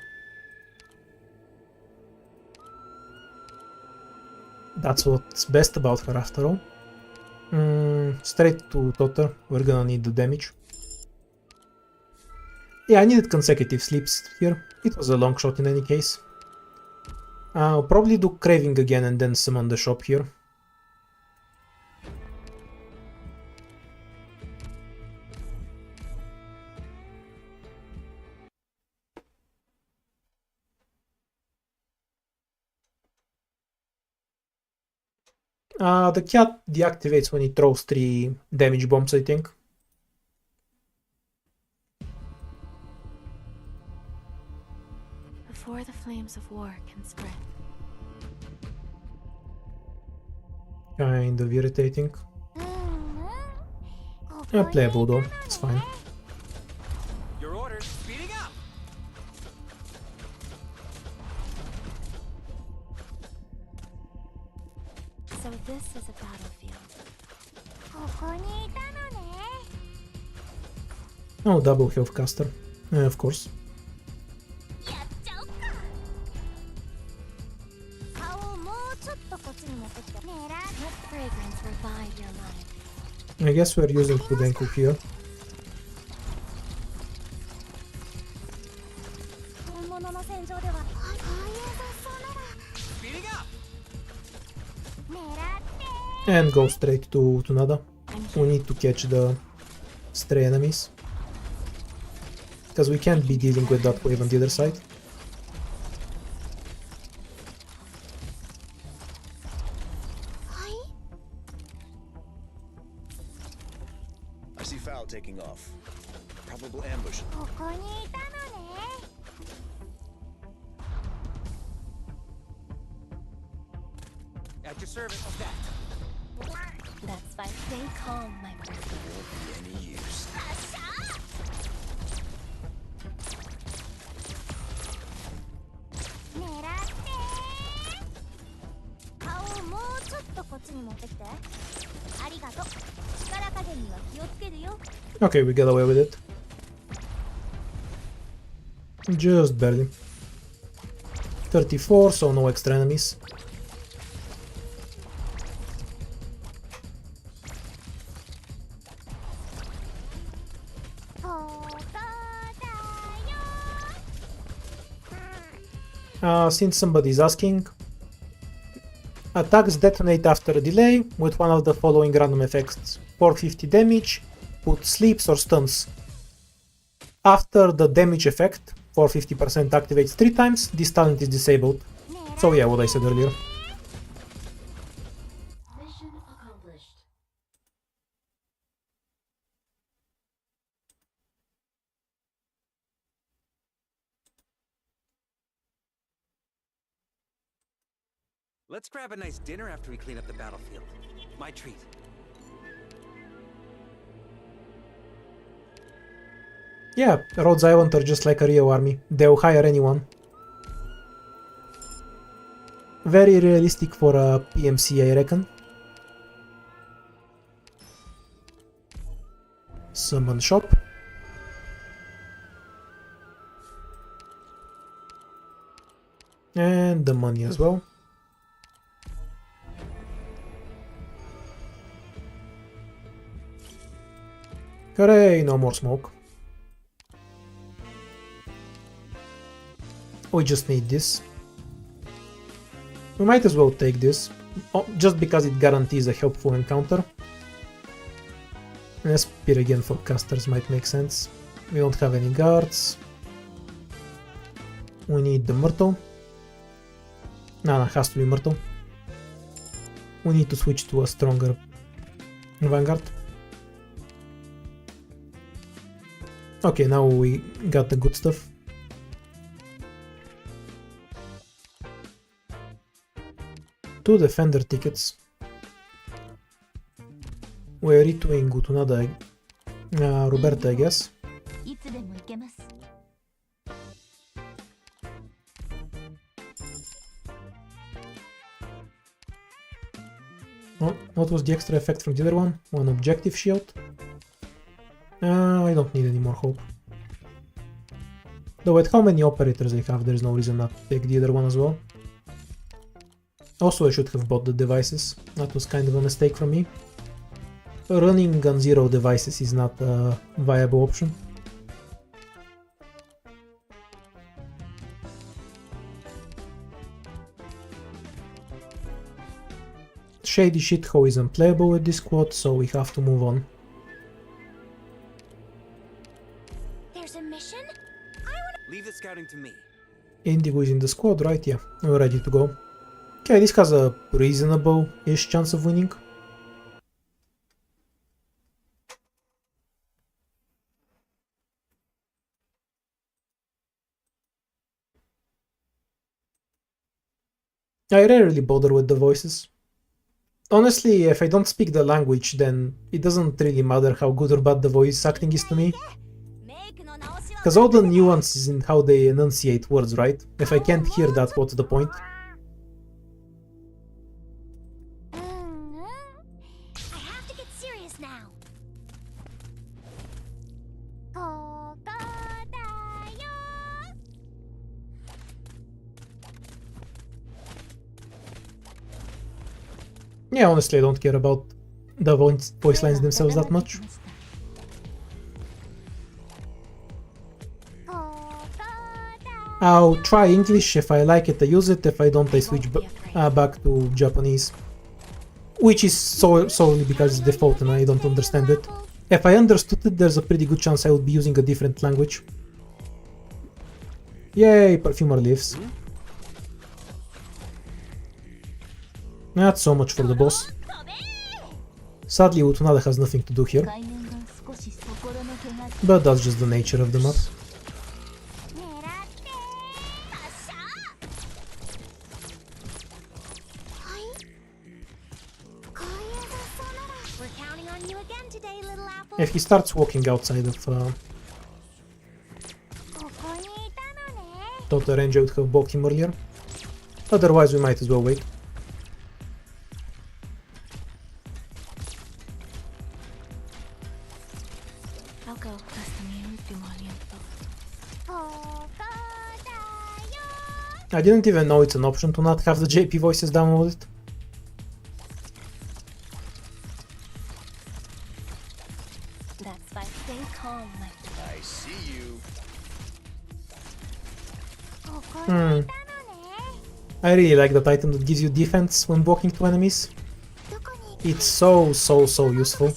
That's what's best about her after all. Straight to Totter, we're gonna need the damage. Yeah, I needed consecutive sleeps here. It was a long shot in any case. I'll probably do Craving again and then summon the shop here. The cat deactivates when it throws 3 damage bombs, I think. Before the flames of war can spread. Kind of irritating. Playable though, it's fine. Your orders, speeding up. So this is a battlefield. ここにいたのね。 Oh, double health caster. Of course. やっちゃおっか。顔をもうちょっとこっちに持ってきて。狙っ Let fragrance revive your life. I guess we're using Kudenko here. 本物の戦場ではこういう雑草なら Speeding up. 狙って。 And go straight to Utada. We need to catch the stray enemies. Because we can't be dealing with that wave on the other side. I see Foul taking off. Probable ambush. ここにいたのね。 At your service, Stat. That's fine. Stay calm, my friend. Won't be any use. 狙って顔をもうちょっとこっちに持ってきて。ありがとう。力加減には気をつけるよ。 Okay, we get away with it. Just barely. 34, so no extra enemies. Since somebody's asking, attacks detonate after a delay with one of the following random effects: 450 damage, put sleeps or stuns. After the damage effect, 450% activates 3 times, this talent is disabled. So yeah, what I said earlier. Mission accomplished. Let's grab a nice dinner after we clean up the battlefield. My treat. Yeah, Rhodes Island are just like a Rio army. They'll hire anyone. Very realistic for a PMC, I reckon. Summon shop. And the money as well. Hooray, no more smoke. We just need this. We might as well take this, just because it guarantees a helpful encounter. And a spear again for casters might make sense. We don't have any guards. We need the Myrtle. No, it has to be Myrtle. We need to switch to a stronger Vanguard. Okay, now we got the good stuff. Two defender tickets. We're retooling Lutonada, Roberta, I guess. いつでも行けます。 Oh, was the extra effect from the other one? One objective shield? I don't need any more hope. Though at how many operators I have, there's no reason not to take the other one as well. Also, I should have bought the devices. That was kind of a mistake from me. Running on 0 devices is not a viable option. Shady Shithole is unplayable with this squad, so we have to move on. There's a mission? Leave the scouting to me. Indigo is in the squad, right? Yeah, we're ready to go. Okay, this has a reasonable-ish chance of winning. I rarely bother with the voices. Honestly, if I don't speak the language, then it doesn't really matter how good or bad the voice acting is to me. Because all the nuances in how they enunciate words, right? If I can't hear that, what's the point? I have to get serious now. Yeah, honestly, I don't care about the voice lines themselves that much. I'll try English. If I like it, I use it. If I don't, I switch back to Japanese. Which is solely because it's default and I don't understand it. If I understood it, there's a pretty good chance I would be using a different language. Yay, perfumer leaves. Not so much for the boss. Sadly, Utada has nothing to do here. But that's just the nature of the map. If he starts walking outside of total range, I would have bought him earlier. Otherwise, we might as well wait. I didn't even know it's an option to not have the JP voices downloaded. That's by staying calm, I see you. I really like that item that gives you defense when walking to enemies. It's so useful.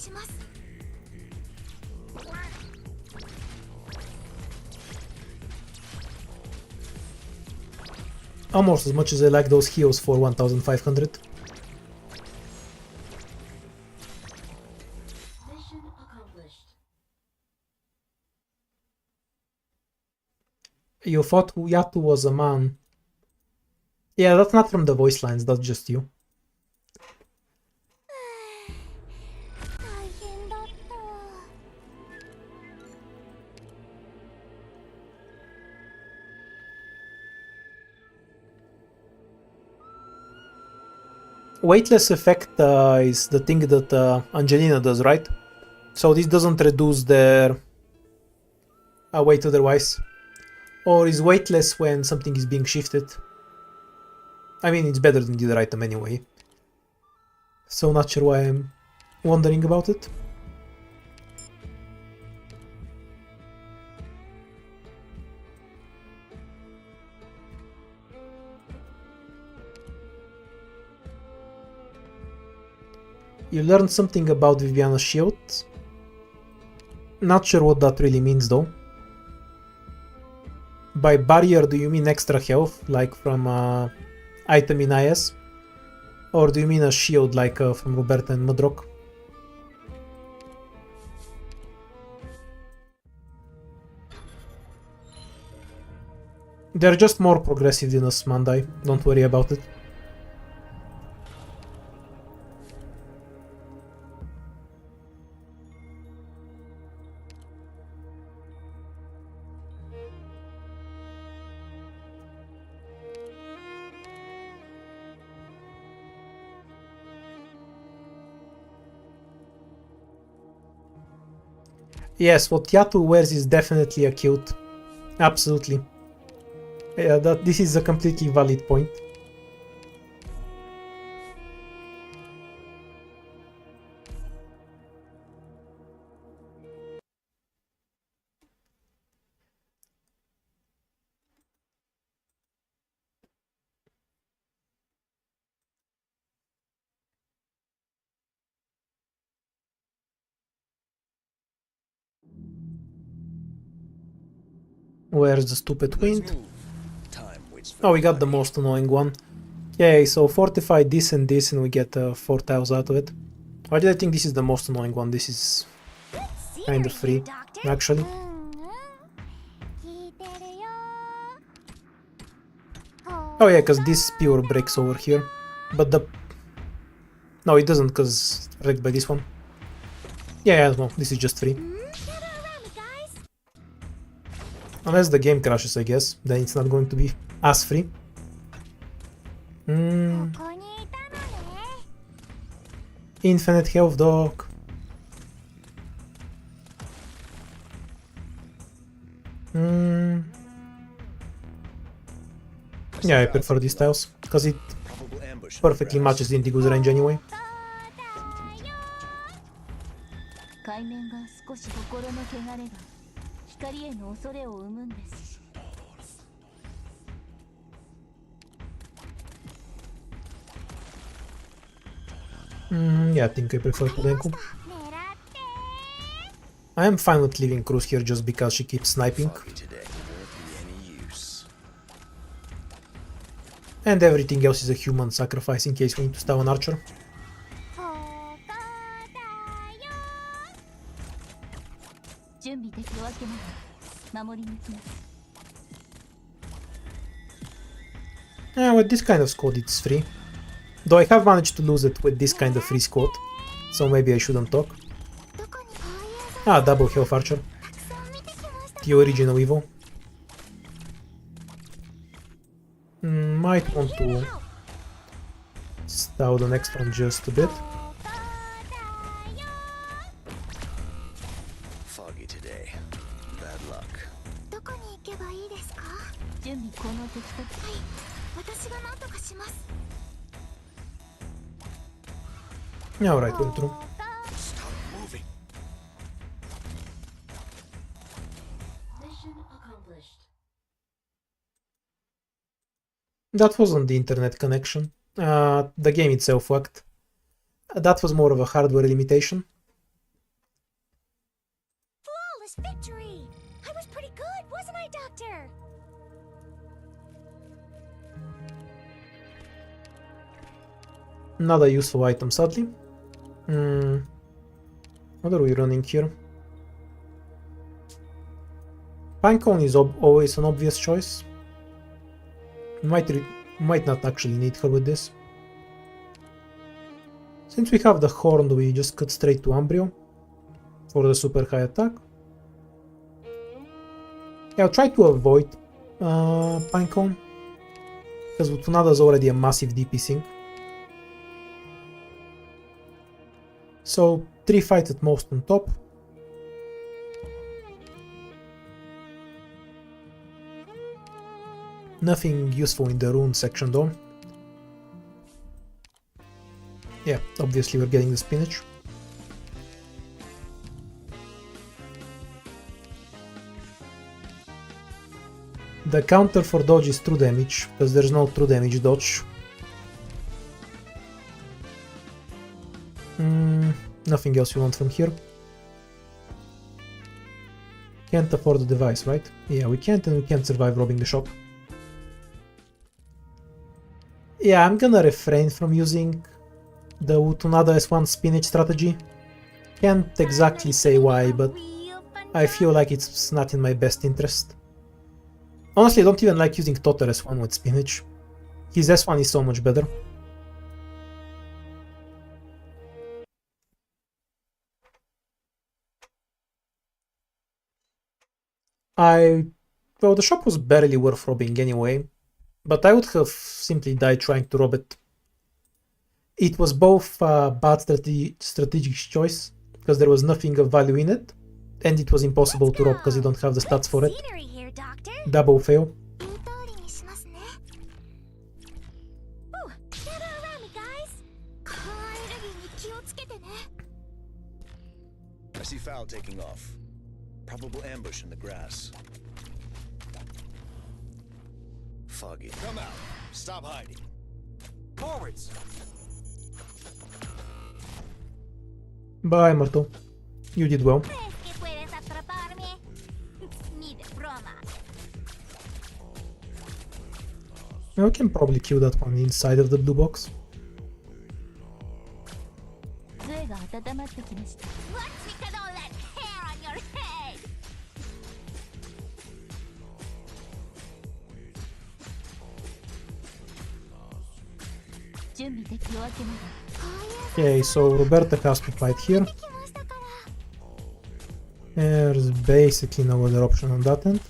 Almost as much as I like those heals for 1500. Mission accomplished. You thought Yatu was a man. Yeah, that's not from the voice lines, that's just you. Weightless effect is the thing that Angelina does, right? So this doesn't reduce their weight otherwise. Or is weightless when something is being shifted. I mean, it's better than the other item anyway. So not sure why I'm wondering about it. You learned something about Viviana's shield. Not sure what that really means though. By barrier, do you mean extra health, like from item in IS? Or do you mean a shield, like from Roberta and Mudrock? They're just more progressive than us, Mandai. Don't worry about it. Yes, what Yatu wears is definitely a kilt. Absolutely. Yeah, this is a completely valid point. Where's the stupid wind? Oh, we got the most annoying one. Okay, so fortify this and this and we get 4 tiles out of it. Why did I think this is the most annoying one? This is kind of free, actually. Oh yeah, because this pure breaks over here. But the... No, it doesn't, because it's wrecked by this one. Yeah, no, this is just free. Unless the game crashes, I guess. Then it's not going to be as free. Infinite health, dog. Yeah, I prefer these tiles, because it perfectly matches the Indigo's range anyway. Yeah, I think I prefer Kudenku. I am fine with leaving Cruz here just because she keeps sniping. And everything else is a human sacrifice in case we need to stab an archer. Yeah, with this kind of squad it's free. Though I have managed to lose it with this kind of free squad, so maybe I shouldn't talk. Ah, double health archer. The original evil. Might want to stall the next one just a bit. Foggy today. Bad luck. Yeah, alright, went through. Stop moving. Mission accomplished. That wasn't the internet connection. The game itself worked. That was more of a hardware limitation. Flawless victory! I was pretty good, wasn't I, Doctor? Not a useful item, sadly. What are we running here? Pinecone is always an obvious choice. Might not actually need her with this. Since we have the horn, we just cut straight to Umbrio for the super high attack. Yeah, I'll try to avoid Pinecone, because Lutonada is already a massive DP sink. So 3 fights at most on top. Nothing useful in the rune section though. Yeah, obviously we're getting the spinach. The counter for dodge is true damage, because there's no true damage dodge. Nothing else you want from here. Can't afford the device, right? Yeah, we can't, and we can't survive robbing the shop. Yeah, I'm gonna refrain from using the Utada S1 spinach strategy. Can't exactly say why, but I feel like it's not in my best interest. Honestly, I don't even like using Totter S1 with spinach. His S1 is so much better. Well, the shop was barely worth robbing anyway, but I would have simply died trying to rob it. It was both a bad strategic choice, because there was nothing of value in it, And it was impossible to rob because you don't have the stats for it. Scenery here, Doctor. Double fail. 言う通りにしますね。Ooh, gather around me, guys. カーアレルギーに気をつけてね。I see foul taking off. Probable ambush in the grass. Foggy. Come out. Stop hiding. Forwards! Bye, Myrtle. You did well. ¿Crees que puedes atraparme? Ni de broma. I can probably kill that one inside of the blue box. 杖が温まってきました。Watch me cut all that hair on your head. 準備できるわけない。Okay, so Roberta has to fight here. There's basically no other option on that end.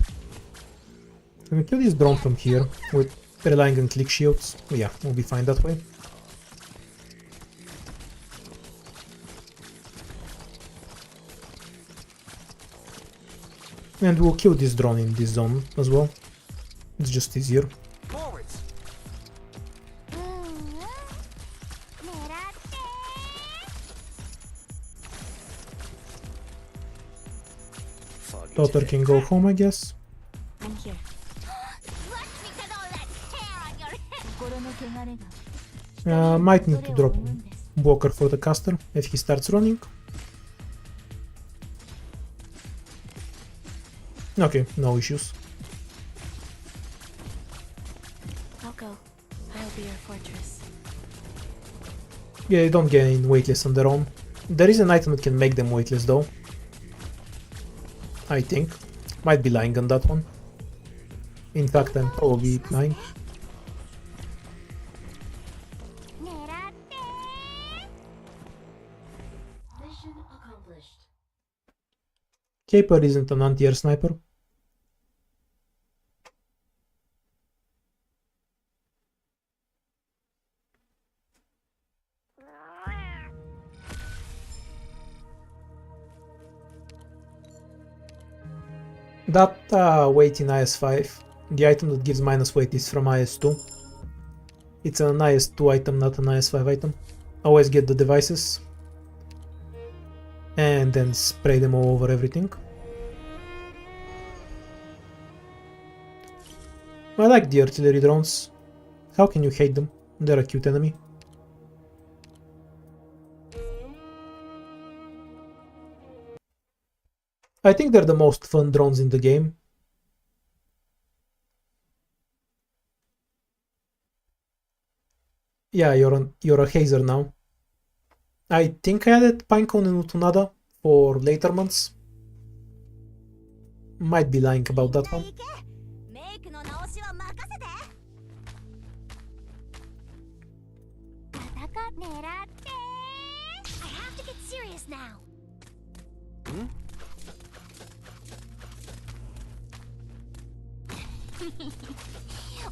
Can we kill this drone from here with relying on click shields? Yeah, we'll be fine that way. And we'll kill this drone in this zone as well. It's just easier. Forwards! Foggy. Daughter can go home, I guess. I'm here. Watch me cut all that hair on your head. Might need to drop blocker for the caster if he starts running. Okay, no issues. I'll go. I'll be your fortress. Yeah, they don't gain weightless on their own. There is an item that can make them weightless though. I think. Might be lying on that one. In fact, I'm probably lying. Mission accomplished. Caper isn't an anti-air sniper. That weight in IS5, the item that gives minus weight is from IS2. It's an IS2 item, not an IS5 item. Always get the devices and then spray them all over everything. I like the artillery drones. How can you hate them? They're a cute enemy. I think they're the most fun drones in the game. Yeah, you're a hazer now. I think I added Pinecone and Lutonada for later months. Might be lying about that one. I have to get serious now.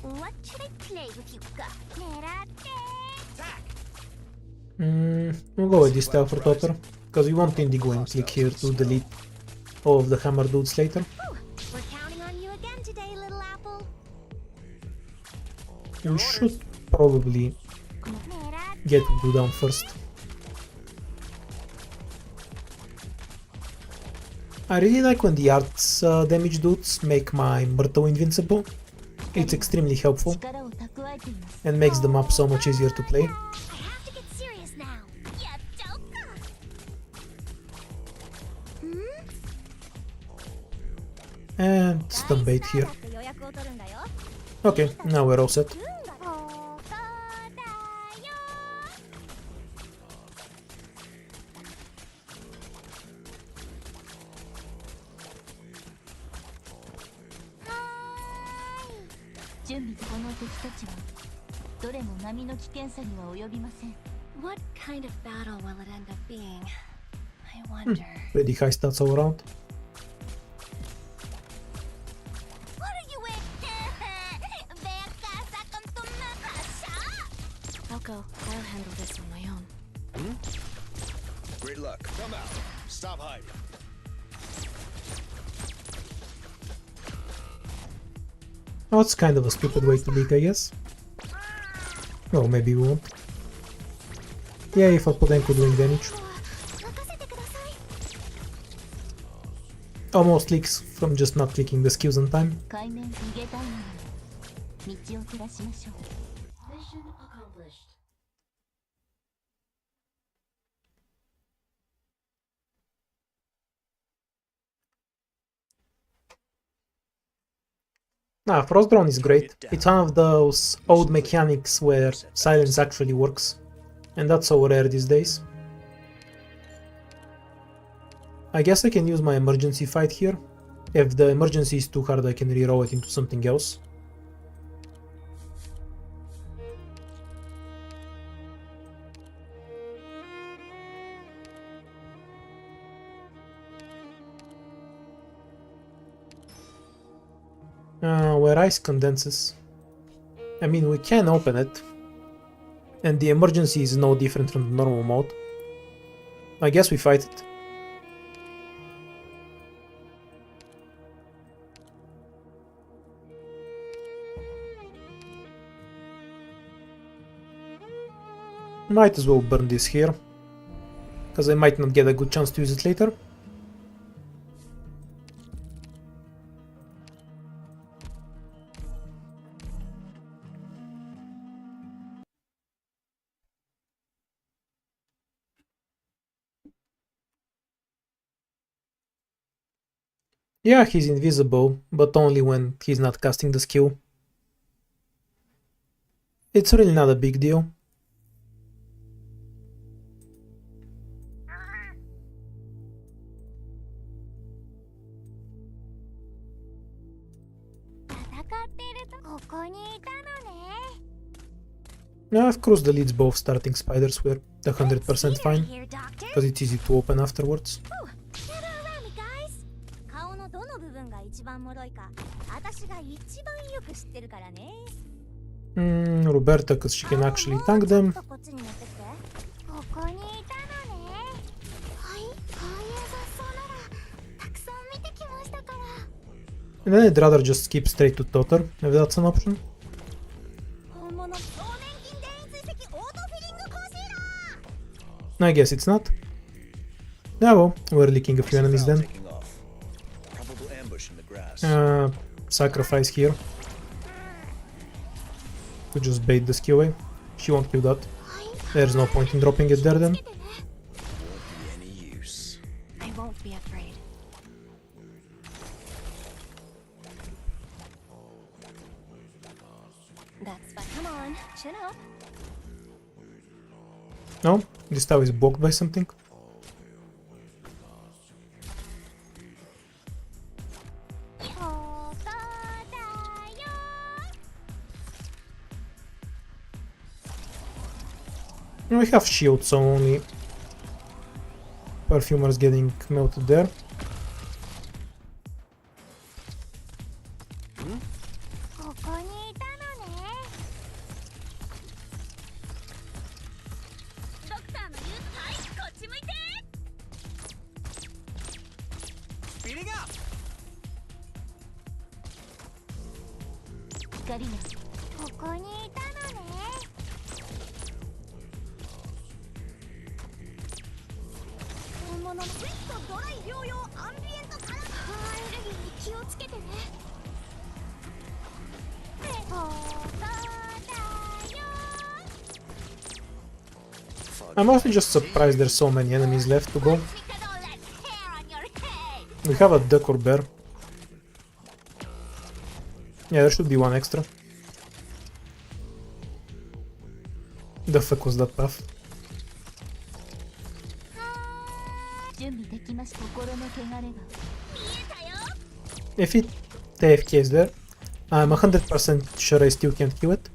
What should I play with you guys? We'll go with this Telfer Topper, because we want Indigo and click here to delete all of the hammer dudes later. We're counting on you again today, little apple. You should probably get Blue down first. I really like when the arts damage dudes make my Myrtle invincible. It's extremely helpful and makes the map so much easier to play. I have to get serious now. And stun bait here. Okay, now we're all set. What kind of battle will it end up being? I wonder. Pretty high stats all around. What are you in? I'll go. I'll handle this on my own. Great luck. Come out. Stop hiding. Oh, it's kind of a stupid way to leak, I guess. Oh, maybe we won't. Yeah, if I put Enko doing damage. Almost leaks from just not clicking the skills on time. 海面逃げたいのに道を照らしましょう。 Mission accomplished. Frost Drone is great. It's one of those old mechanics where silence actually works. And that's so rare these days. I guess I can use my emergency fight here. If the emergency is too hard, I can reroll it into something else. Where ice condenses. I mean, we can open it. And the emergency is no different from the normal mode. I guess we fight it. Might as well burn this here, because I might not get a good chance to use it later. Yeah, he's invisible, but only when he's not casting the skill. It's really not a big deal. Yeah, of course the leads both starting spiders were 100% fine, because it's easy to open afterwards. Roberta, because she can actually tank them. And then I'd rather just skip straight to Totter, if that's an option. I guess it's not. Yeah, well, we're leaking a few enemies then. Sacrifice here. To just bait the skill away. She won't kill that. There's no point in dropping it there then. I won't be afraid. That's fine. Come on, chin up. No, this tower is blocked by something. We have shield, so only Perfumer's getting melted there. Speeding up. I'm mostly just surprised there's so many enemies left to go. We have a duck or bear. Yeah, there should be one extra. The fuck was that path? If it AFK is there, I'm 100% sure I still can't kill it.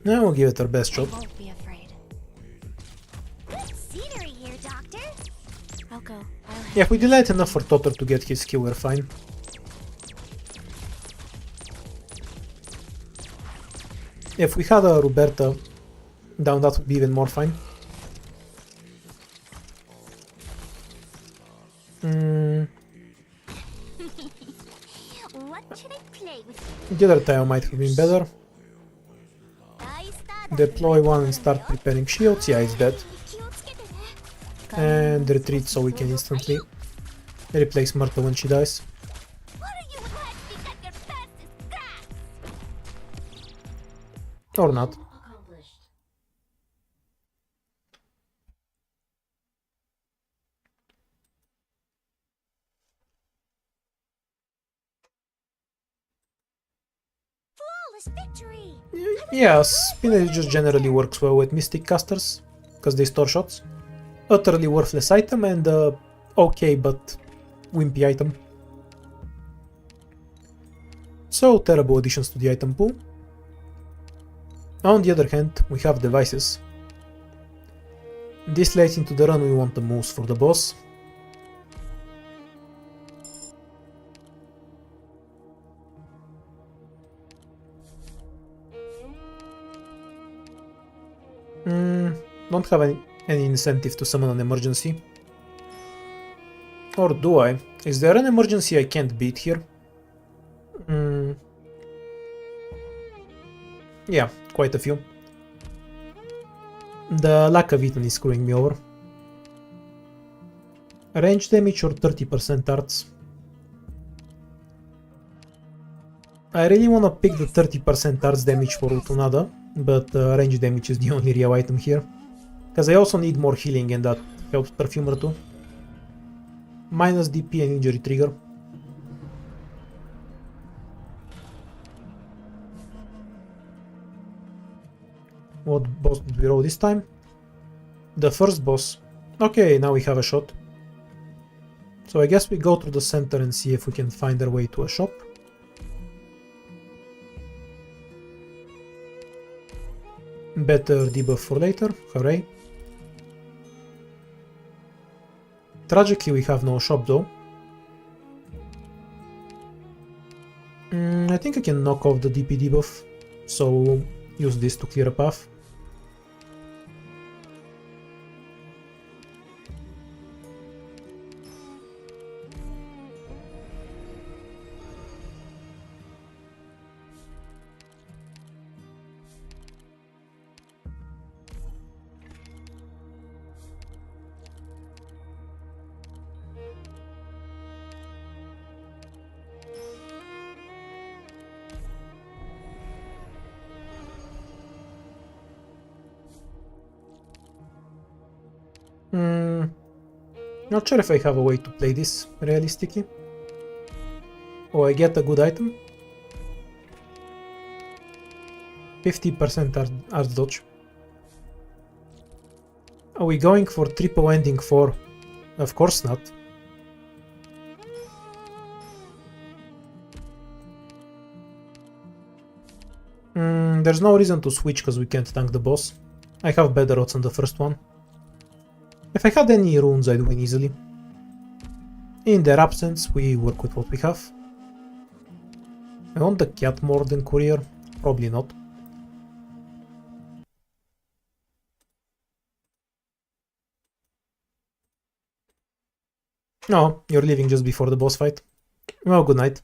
Now we'll give it our best shot. Won't be afraid. I'll go. Yeah, if we delay it enough for Totter to get his skill, we're fine. If we had a Roberta down, that would be even more fine. What should I play with? The other tile might have been better. Deploy one and start preparing shields. Yeah, it's dead. And retreat so we can instantly replace Myrtle when she dies. Or not. Accomplished. Victory! Yeah, spinach just generally works well with Mystic casters, because they store shots. Utterly worthless item and okay but wimpy item. So terrible additions to the item pool. On the other hand, we have devices. This late into the run we want the most for the boss. Don't have any incentive to summon an emergency. Or do I? Is there an emergency I can't beat here? Yeah, quite a few. The lack of Eaton is screwing me over. Range damage or 30% arts? I really wanna pick the 30% arts damage for Lutonada, but range damage is the only real item here. Because I also need more healing and that helps Perfumer too. Minus DP and injury trigger. What boss did we roll this time? The first boss. Okay, now we have a shot. So I guess we go to the center and see if we can find our way to a shop. Better debuff for later, hooray. Tragically we have no shop though. I think I can knock off the DP debuff, so use this to clear a path. Not sure if I have a way to play this realistically. Oh, I get a good item. 50% art dodge. Are we going for triple ending 4? Of course not. There's no reason to switch because we can't tank the boss. I have better odds on the first one. If I had any runes, I'd win easily. In their absence, we work with what we have. I want the cat more than courier? Probably not. No, you're leaving just before the boss fight. Well, good night.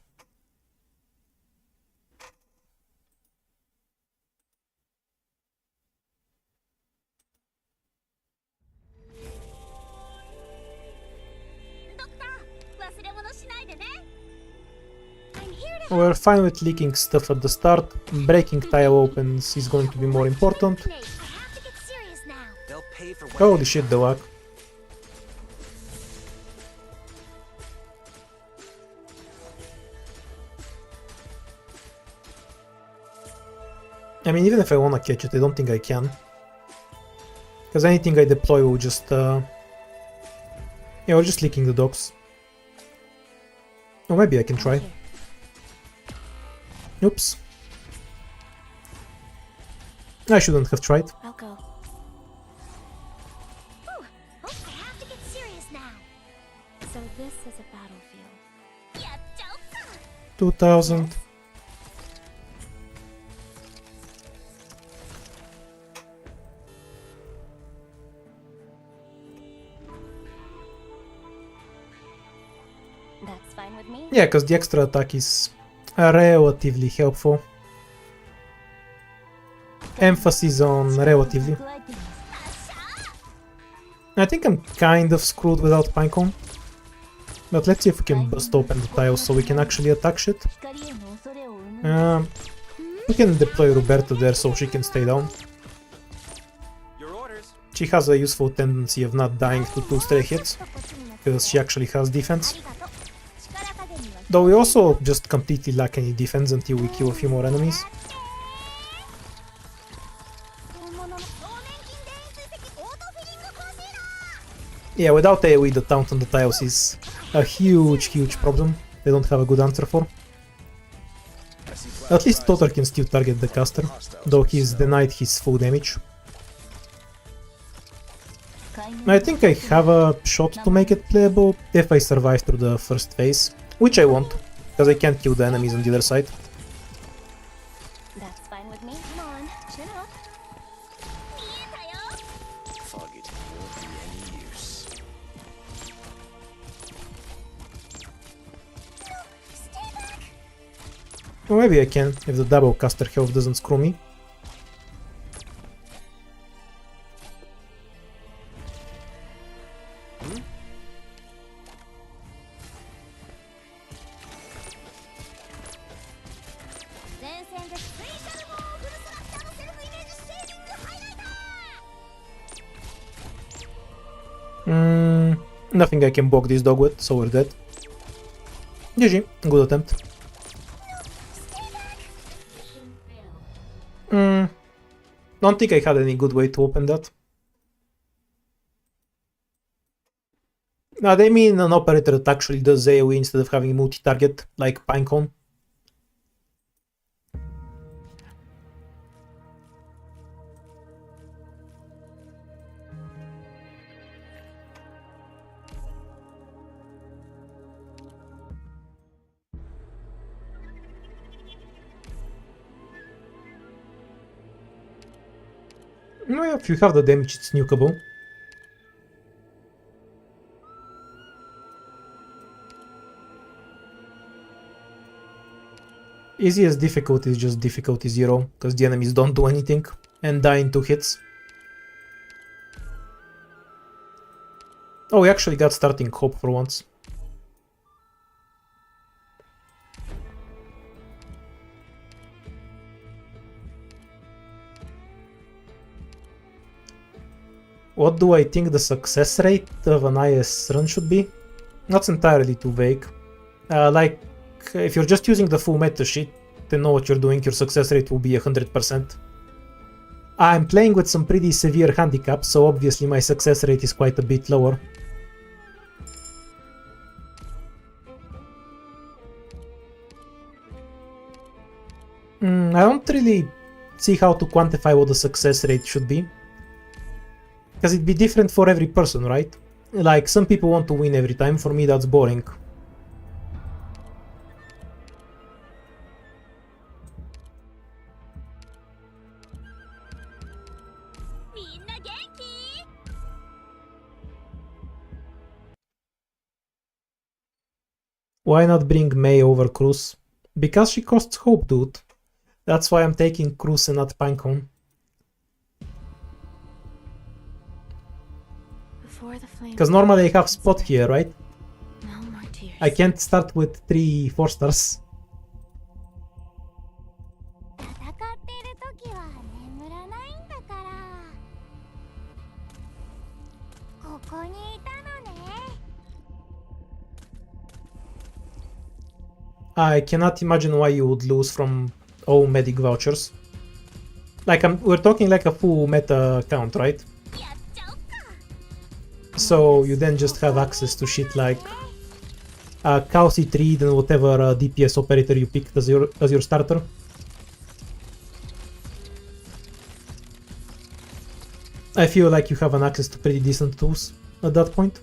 We're fine with leaking stuff at the start. Breaking tile opens is going to be more important. Holy shit, the luck. I mean, even if I wanna catch it, I don't think I can. Because anything I deploy will just... Yeah, we're just leaking the docks. Or maybe I can try. Oops. I shouldn't have tried. I'll go. Ooh, I have to get serious now. So this is a battlefield. Yeah, Joker. 2000. That's fine with me. Yeah, because the extra attack is relatively helpful. Emphasis on relatively. I think I'm kind of screwed without Pinecone. But let's see if we can bust open the tiles so we can actually attack shit. We can deploy Roberta there so she can stay down. She has a useful tendency of not dying to 2 stray hits, because she actually has defense. Though we also just completely lack any defense until we kill a few more enemies. Yeah, without AoE the taunt on the tiles is a huge problem. They don't have a good answer for. At least Totter can still target the caster, though he's denied his full damage. I think I have a shot to make it playable if I survive through the first phase, which I won't, because I can't kill the enemies on the other side. That's fine with me. Come on, chin up. Fog it won't be any use. Or maybe I can, if the double caster health doesn't screw me. Nothing I can block this dog with, so we're dead. GG, good attempt. Don't think I had any good way to open that. Now they mean an operator that actually does AoE instead of having multi-target, like Pinecone. No, yeah, if you have the damage, it's nukable. Easiest difficulty is just difficulty 0, because the enemies don't do anything and die in 2 hits. Oh, we actually got starting hope for once. What do I think the success rate of an IS run should be? That's entirely too vague. Like, if you're just using the full meta sheet to know what you're doing, your success rate will be 100%. I'm playing with some pretty severe handicaps, so obviously my success rate is quite a bit lower. I don't really see how to quantify what the success rate should be. Because it'd be different for every person, right? Like, some people want to win every time, for me that's boring. Why not bring May over Cruz? Because she costs hope, dude. That's why I'm taking Cruz and not Pinecone. Because normally I have spot here, right? No more tears. I can't start with 3 4-stars. I cannot imagine why you would lose from all medic vouchers. Like, we're talking like a full meta account, right? So you then just have access to shit like Cow C3 and whatever DPS operator you picked as your starter. I feel like you have an access to pretty decent tools at that point.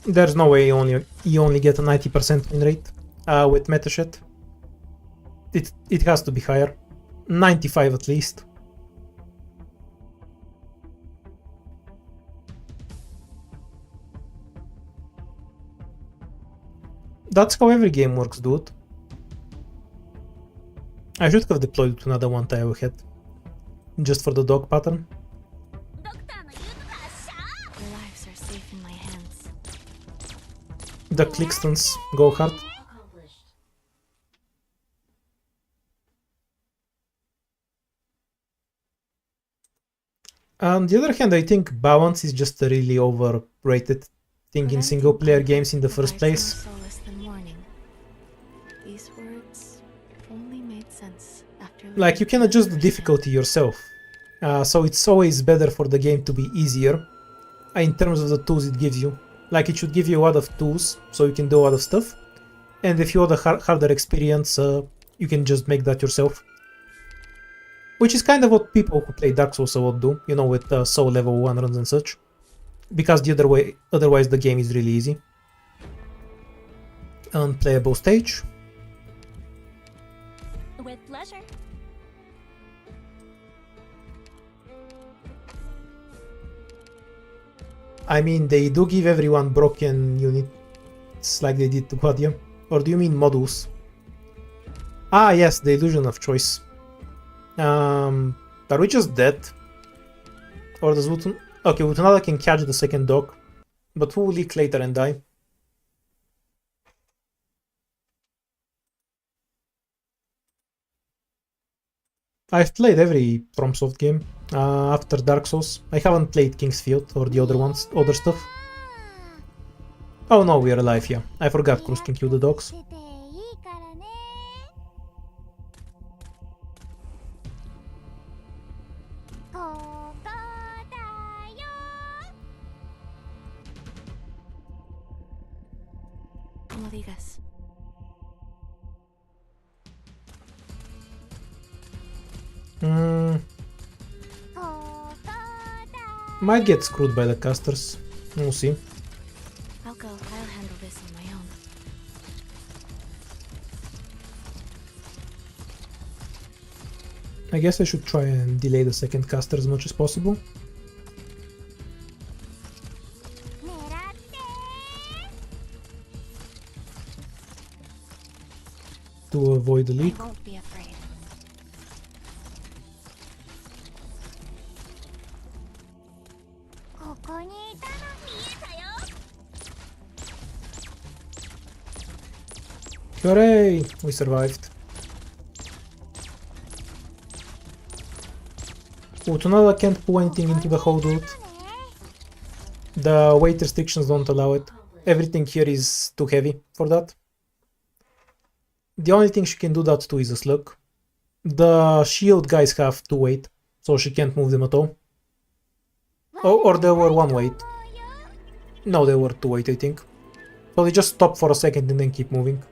There's no way you only get a 90% win rate. with Metashet. It has to be higher. 95 at least. That's how every game works, dude. I should have deployed Utada one time ahead. Just for the dog pattern. ドクターの言うことはシャー Their lives are safe in my hands. The Clickstons go hard. Accomplished. On the other hand, I think balance is just a really overrated thing in single player games in the first Provides place. more solace than morning. These words only made sense after Like, you can adjust the difficulty yourself. So it's always better for the game to be easier in terms of the tools it gives you. Like, it should give you a lot of tools so you can do a lot of stuff. And if you want a harder experience, you can just make that yourself. Which is kind of what people who play Dark Souls a lot do, you know, with soul level 1 runs and such. Because the other way, otherwise the game is really easy. Unplayable stage. With pleasure. I mean, they do give everyone broken units like they did to Guardian. Or do you mean modules? Ah, yes, the illusion of choice. Are we just dead? Or does Luton... Okay, Lutonada can catch the second dog, but who will leak later and die? I've played every FromSoft game after Dark Souls. I haven't played King's Field or the other stuff. Oh no, we're alive, yeah. I forgot Cruz can kill the dogs. 出ていいからねここだよ Como digas. Hmm, ここだ might get screwed by the casters. We'll see. I'll go. I'll handle this on my own. I guess I should try and delay the second caster as much as possible. 狙って To avoid the I leak. won't be afraid. ここにいたの見えたよ Hooray! We survived. Utada can't pull anything into the hole, dude. The weight restrictions don't allow it. Everything here is too heavy for that. The only thing she can do that to is a slug. The shield guys have 2 weight, so she can't move them at all. Oh, or they were 1 weight. No, they were 2 weight, I think. So they just stop for a second and then keep moving.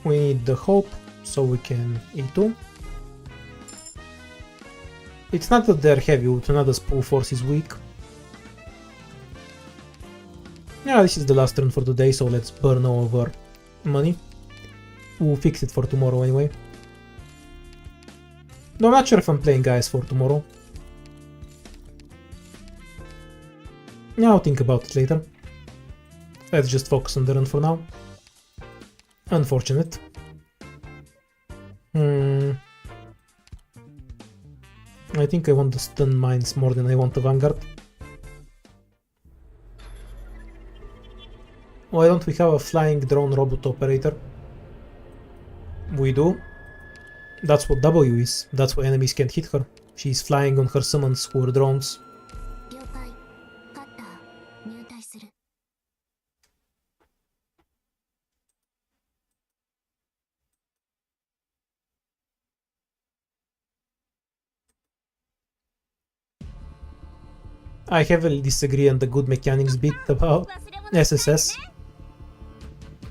We need the hope, so we can E2. It's not that they're heavy, Lutonada's pull force is weak. Yeah, this is the last turn for the day, so let's burn all of our money. We'll fix it for tomorrow anyway. No, I'm not sure if I'm playing IS4 tomorrow. Yeah, I'll think about it later. Let's just focus on the run for now. Unfortunate. I think I want the stun mines more than I want the Vanguard. Why don't we have a flying drone robot operator? We do. That's what W is. That's why enemies can't hit her. She's flying on her summons who are drones. 了解カッター入隊する We I heavily disagree on the good mechanics bit about SSS.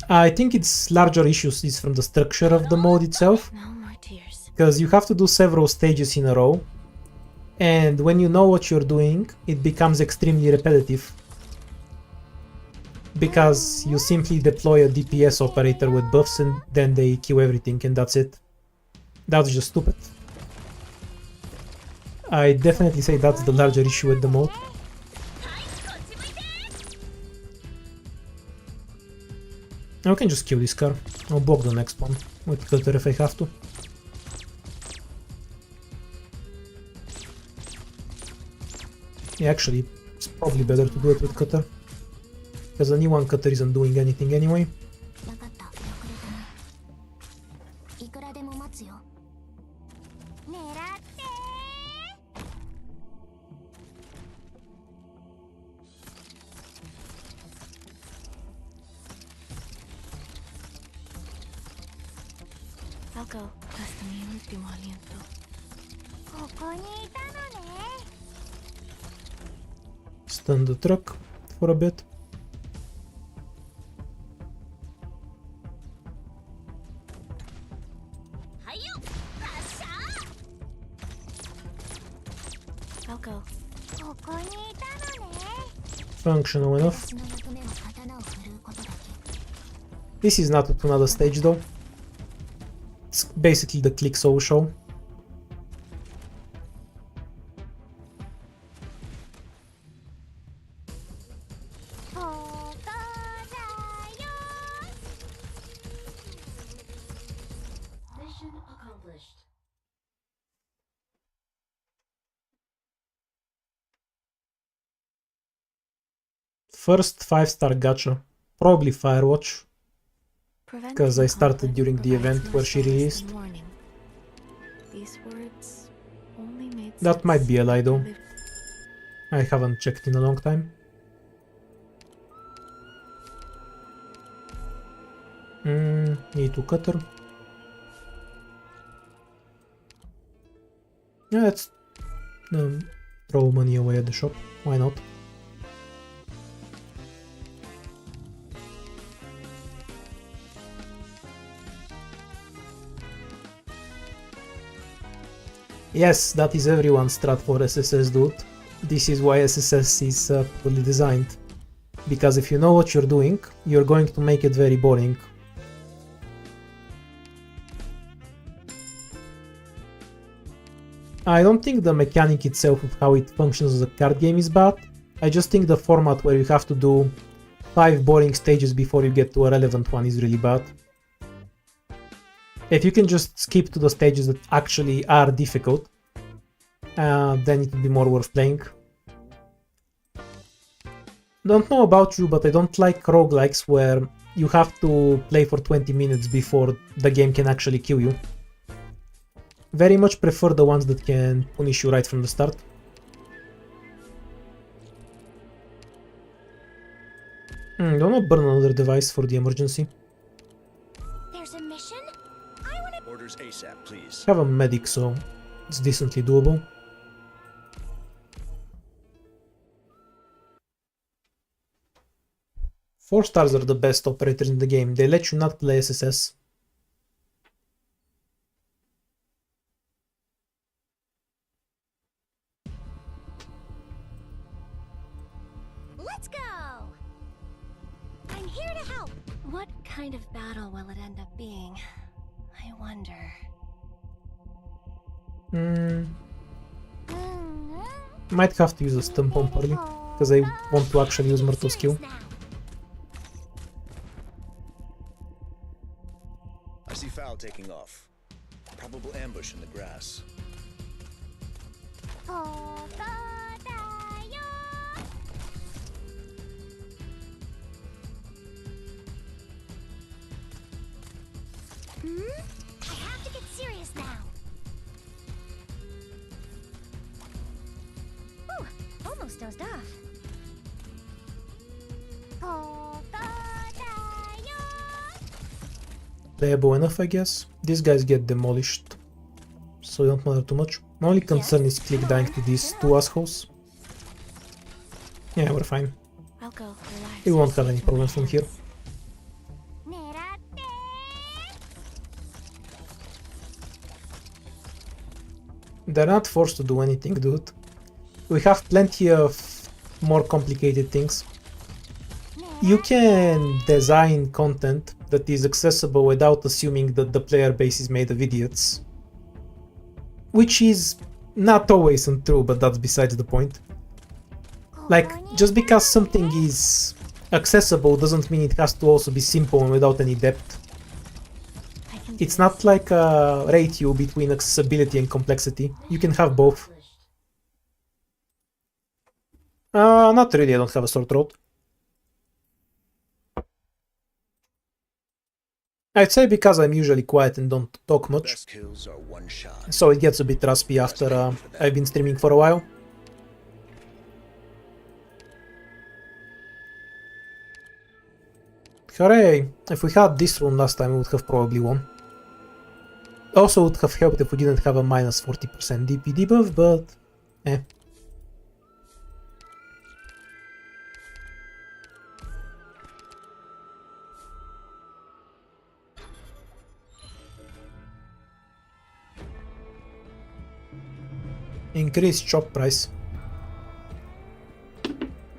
I think its larger issues is from the structure of the mode itself, No more tears. because you have to do several stages in a row, and when you know what you're doing, it becomes extremely repetitive. Because you simply deploy a DPS operator with buffs and then they kill everything and that's it. That's just stupid. I definitely say that's the larger issue with the mode. I can just kill this car. I'll block the next one with cutter if I have to. Yeah, actually, it's probably better to do it with cutter. Because the new one cutter isn't doing anything anyway. わかった。遅れたね。いくらでも待つよ。狙ってー。 I'll go. Hasta mi último aliento. ここにいたのね。 Stun the truck for a bit. I'll go. ここにいたのね。 Functional enough. 私の役目は刀を振るうことだけ。 This is not another stage though. It's basically the click soul show. ここだよ。 Mission accomplished. First 5-star gacha. Probably Firewatch. Preventing 'Cause I started conflict during the provides event more where she solace than released. warning. These words only made That sense might be a lie though. lived I haven't checked in a long time. Need to cutter. Yeah, let's throw money away at the shop. Why not? Yes, that is everyone's strat for SSS, dude. This is why SSS is poorly designed. Because if you know what you're doing, you're going to make it very boring. I don't think the mechanic itself of how it functions as a card game is bad. I just think the format where you have to do 5 boring stages before you get to a relevant one is really bad. If you can just skip to the stages that actually are difficult, then it would be more worth playing. Don't know about you, but I don't like roguelikes where you have to play for 20 minutes before the game can actually kill you. Very much prefer the ones that can punish you right from the start. Don't want to burn another device for the emergency. There's a mission? Orders ASAP, please. I have a medic, so it's decently doable. Four stars are the best operators in the game. They let you not play SSS. Let's go! I'm here to help! What kind of battle will it end up being? I wonder. Might have to use a stun pump early, because I want to actually use Myrtle's skill. I see foul taking off. Probable ambush in the grass. ここだよ。 I have to get serious now. Ooh, almost dozed off. ここだよ。 Playable enough, I guess. These guys get demolished, so it don't matter too much. My only concern is click dying to these two assholes. Yeah, we're fine. I'll go. Relax. We won't have any problems from here. 狙って They're not forced to do anything, dude. We have plenty of more complicated things. You can design content that is accessible without assuming that the player base is made of idiots. Which is not always untrue, but that's besides the point. Like, just because something is accessible doesn't mean it has to also be simple and without any depth. It's not like a ratio between accessibility and complexity. You can have both. Not really, I don't have a sore throat. I'd say because I'm usually quiet and don't talk much, Best kills are one shot. so it gets a bit raspy after I've been streaming for a while. Hooray! If we had this room last time, we would have probably won. Also would have helped if we didn't have a minus 40% DP debuff, but eh. Increase shop price.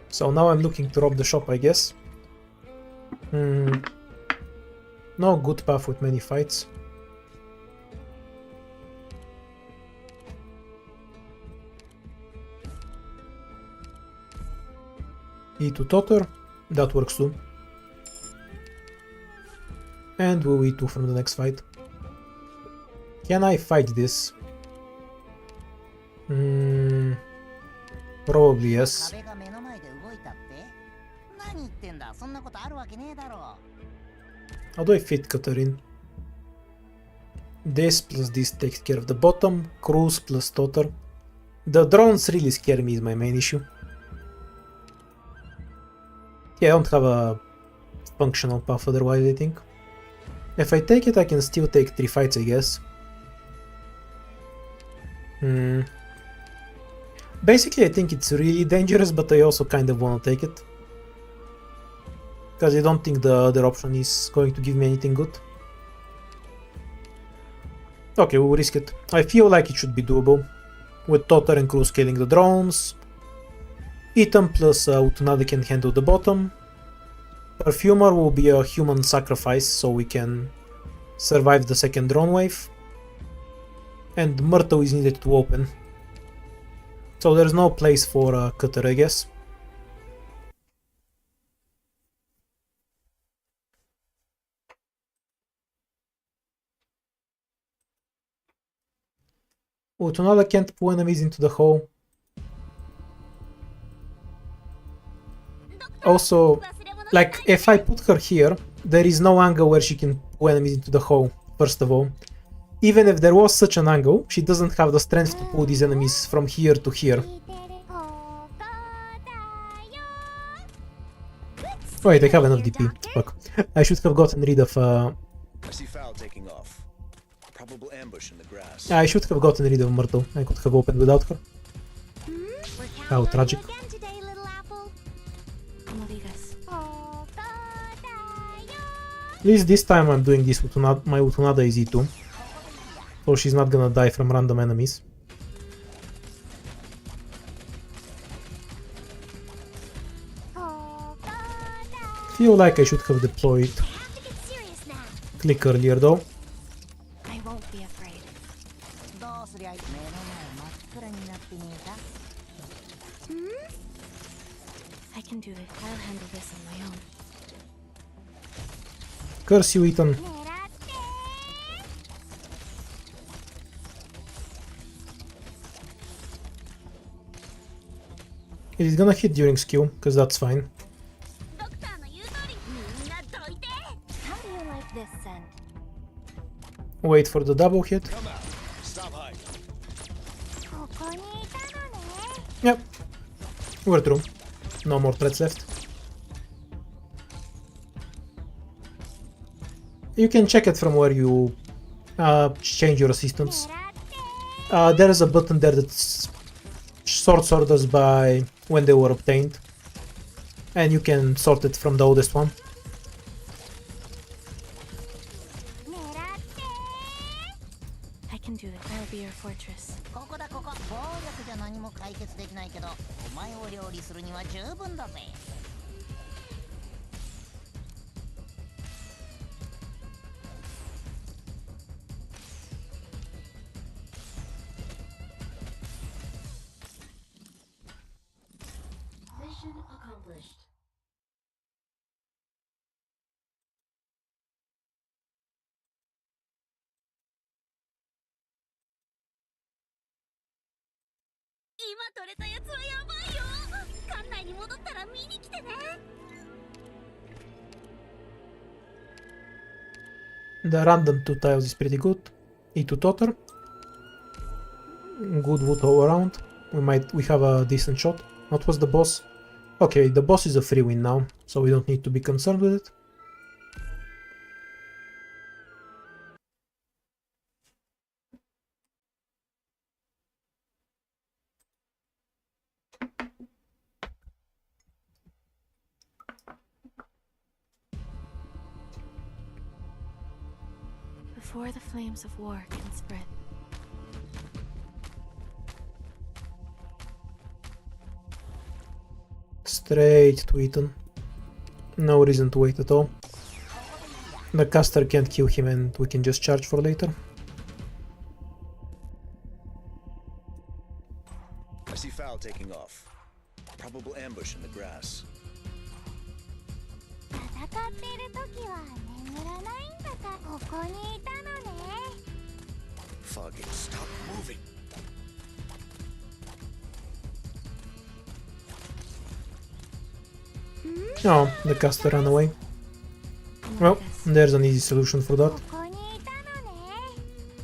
So now I'm looking to rob the shop, I guess. No good path with many fights. E2 Totter, that works too. And we'll E2 from the next fight. Can I fight this? Probably yes. 壁が目の前で動いたって？何言ってんだ、そんなことあるわけねえだろ。 How do I fit cutter in? This plus this takes care of the bottom. Cruise plus Totter. The drones really scare me is my main issue. Yeah, I don't have a functional path otherwise, I think. If I take it, I can still take 3 fights, I guess. Basically, I think it's really dangerous, but I also kind of want to take it. Because I don't think the other option is going to give me anything good. Okay, we'll risk it. I feel like it should be doable. With Totter and Cruise killing the drones. Ethan plus Utada can handle the bottom. Perfumer will be a human sacrifice, so we can survive the second drone wave. And Myrtle is needed to open. So there's no place for Cutter, I guess. Lutonada can't pull enemies into the hole. Also, like, if I put her here, there is no angle where she can pull enemies into the hole, first of all. Even if there was such an angle, she doesn't have the strength to pull these enemies from here to here. Wait, I have enough DP. Fuck. I should have gotten rid of I see Foul taking off. Probable ambush in the grass. I should have gotten rid of Myrtle. I could have opened without her. How tragic. At least this time I'm doing this with my Utada is E2. So she's not gonna die from random enemies. Feel like I should have deployed Click earlier though. I won't be afraid. どうすりゃいい？目の前真っ暗になってねえか？ I can do it. I'll handle this on my own. Curse you, Ethan. It is gonna hit during skill, because that's fine. How do you like this scent? Wait for the double hit. Come out. Stop hiding. Yep. We're through. No more threats left. You can check it from where you change your assistants. There is a button there that sorts orders by when they were obtained. And you can sort it from the oldest one. 狙って I can do it. I'll be your fortress. ここだここ。暴力じゃ何も解決できないけど、お前を料理するには十分だぜ。Mission accomplished. 今取れたやつはやばいよ。館内に戻ったら見に来てね。The random 2 tiles is pretty good. E2 Totter. Good wood all around. We have a decent shot. What was the boss? Okay, the boss is a free win now, so we don't need to be concerned with it. Before the flames of war can spread. Straight to Eton. No reason to wait at all. The caster can't kill him and we can just charge for later. I see Foul taking off. Probable ambush in the grass. 戦っている時は眠らないんだからここにいたのね。 Foggy, stop moving. Oh, the caster ran away. Well, there's an easy solution for that. ここにいたのね。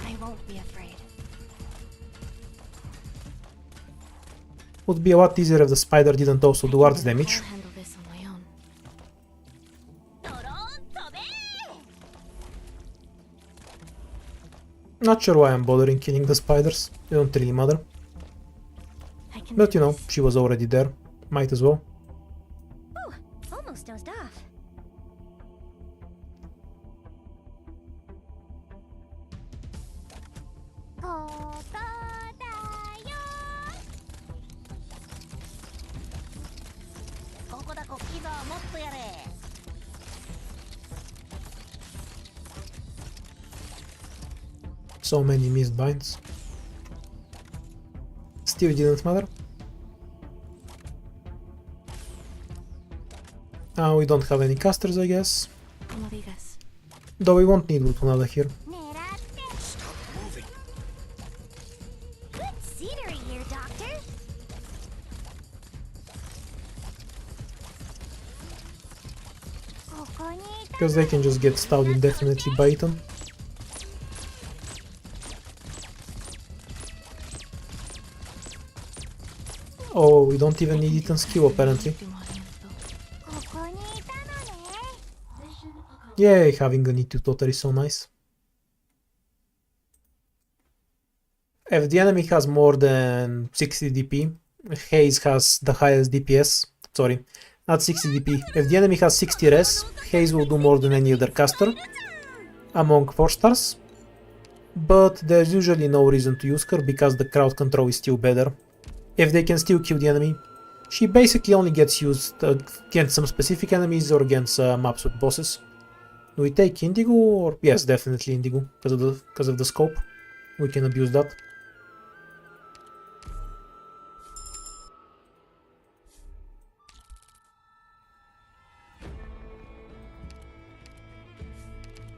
I won't be afraid. Would be a lot easier if the spider didn't also do arts damage. I'll handle this on my own. ドローン飛べ。 Not sure why I'm bothering killing the spiders. They don't really matter. I can But do you know, this. she was already there. Might as well. Ooh, almost dozed off. ここだよ。ここだこ。いざもっとやれ。 So many missed binds. Still didn't matter. We don't have any casters, I guess. Como digas. Though we won't need Lutonada here. 狙って。 Stop moving. Good scenery here, Doctor. ここにいた。 Because they can just get stabbed indefinitely by Eton. Oh, we don't even need Eton's skill apparently. ここにいたのね。 Mission accomplished. Yay, having an E2 Totter is so nice. If the enemy has more than 60 DP, Haze has the highest DPS. Sorry, not 60 DP. If the enemy has 60 res, Haze will do more than any other caster among 4 stars. But there's usually no reason to use her because the crowd control is still better. If they can still kill the enemy, she basically only gets used against some specific enemies or against maps with bosses. Do we take Indigo or yes, definitely Indigo because of the scope. We can abuse that.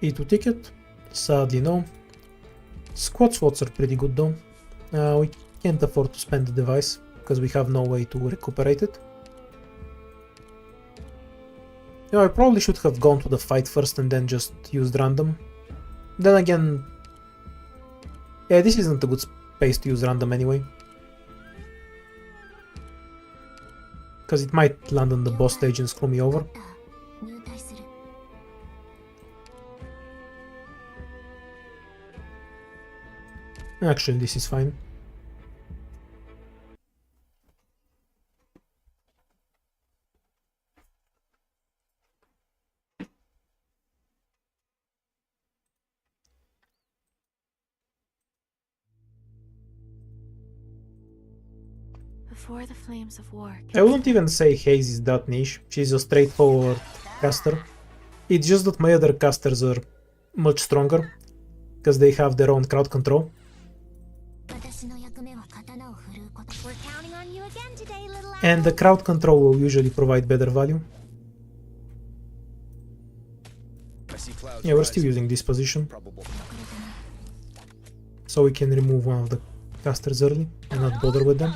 E2 ticket? Sadly no. Squad slots are pretty good though. We can't afford to spend the device because we have no way to recuperate it. You know, I probably should have gone to the fight first and then just used random. Then again, yeah, this isn't a good space to use random anyway. Because it might land on the boss stage and screw me over. 入隊する。 Actually, this is fine. before the flames of war. I wouldn't even say Haze is that niche. She's a straightforward caster. It's just that my other casters are much stronger because they have their own crowd control. We're counting on you again today, little And the crowd control will usually provide better value. I see clouds Yeah, we're still rising. using this position, Probable. so we can remove one of the casters early and not bother with them.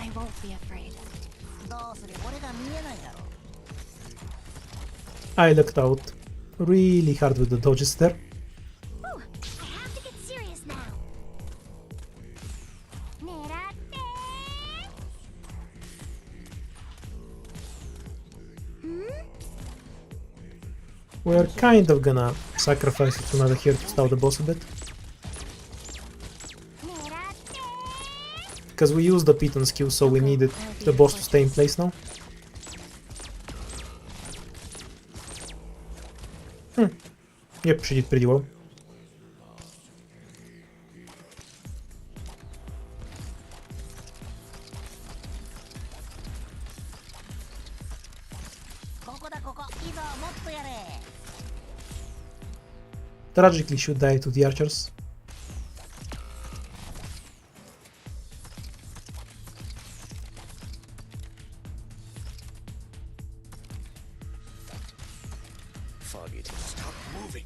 I won't be afraid. どうする俺が見えないだろう I lucked out really hard with the dodges there. Ooh, I have to get serious now. 狙って We're kind of gonna sacrifice Lutonada here to stall the boss a bit. 狙って Because we used the Piton skill, so we needed the boss to stay in place now. Yep, she did pretty well. Tragically should die to the archers. Fog it. Stop moving.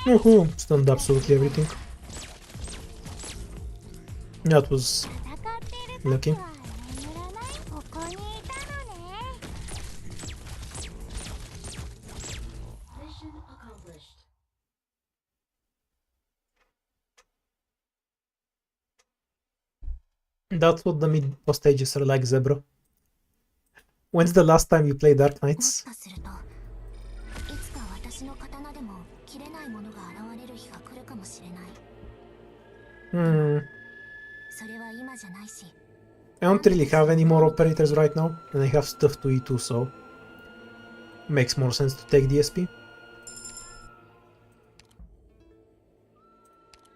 Woohoo! Stunned absolutely everything. That was 戦ってる lucky. 時は眠らないここにいたのね Mission accomplished. That's what the mid-boss stages are like, Zebra. When's the last time you played Dark もし Knights? かするといつか私の刀でも切れないものが現れる日が来るかもしれない Hmm. それは今じゃないし I don't really have any more operators right now, and I have stuff to eat too, so makes more sense to take DSP.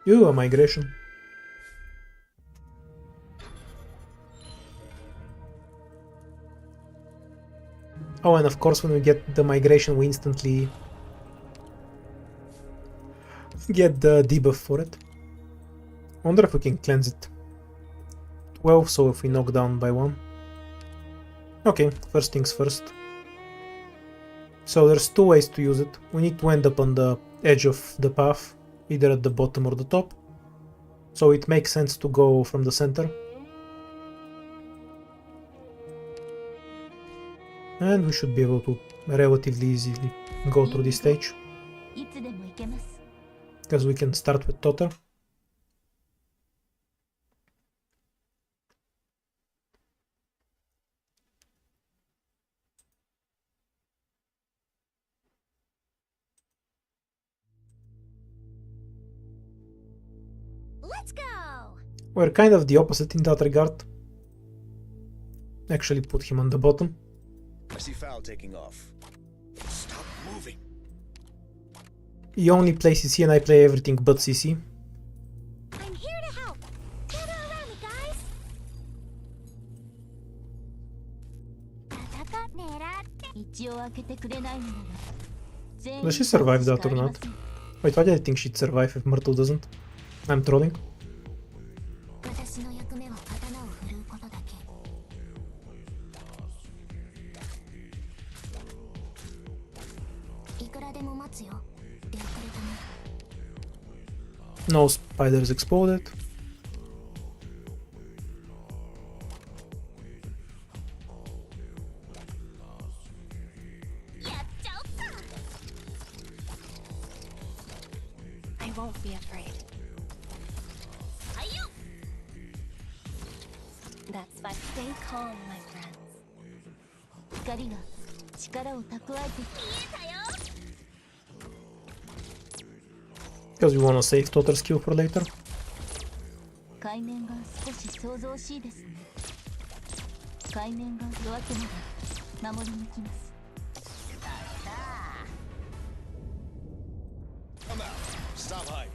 Ooh, a migration. Oh, and of course when we get the migration we instantly get the debuff for it. Wonder if we can cleanse it. 12, so if we knock down by 1. Okay, first things first. So there's two ways to use it. We need to end up on the edge of the path, either at the bottom or the top. So it makes sense to go from the center. And we should be able to relatively easily go through this stage. いつでも行けます Because we can start with Tota. Let's go We're kind of the opposite in that regard. Actually put him on the bottom. I see Foul taking off. Stop moving. He only plays CC and I play everything but CC. I'm here to help gather around me guys 戦っ狙って一応開けてくれないのなら Does she survive that or not? Wait, why did I think she'd survive if Myrtle doesn't? I'm trolling. 私の役目は刀を振るうことだけいくらでも待つよ出遅れたね No spiders exploded. やっちゃおっか I won't be afraid. はいよ That's why stay calm, my friends. 光が力を蓄えて見えたよ Because we wanna save Total skill for later. 海面が少し想像しいですね海面が夜明けまで守り抜きます Stop hiding.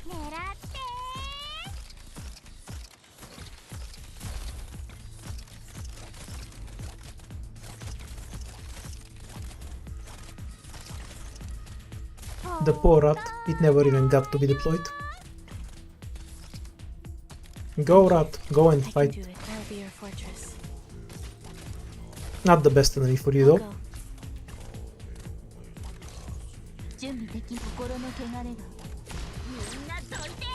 狙って The poor rat, it never even got to be deployed. Go rat, go and I fight. can do it. I'll be your fortress. Not the best enemy for you I'll though. go. 準備でき心の汚れがみんなどいて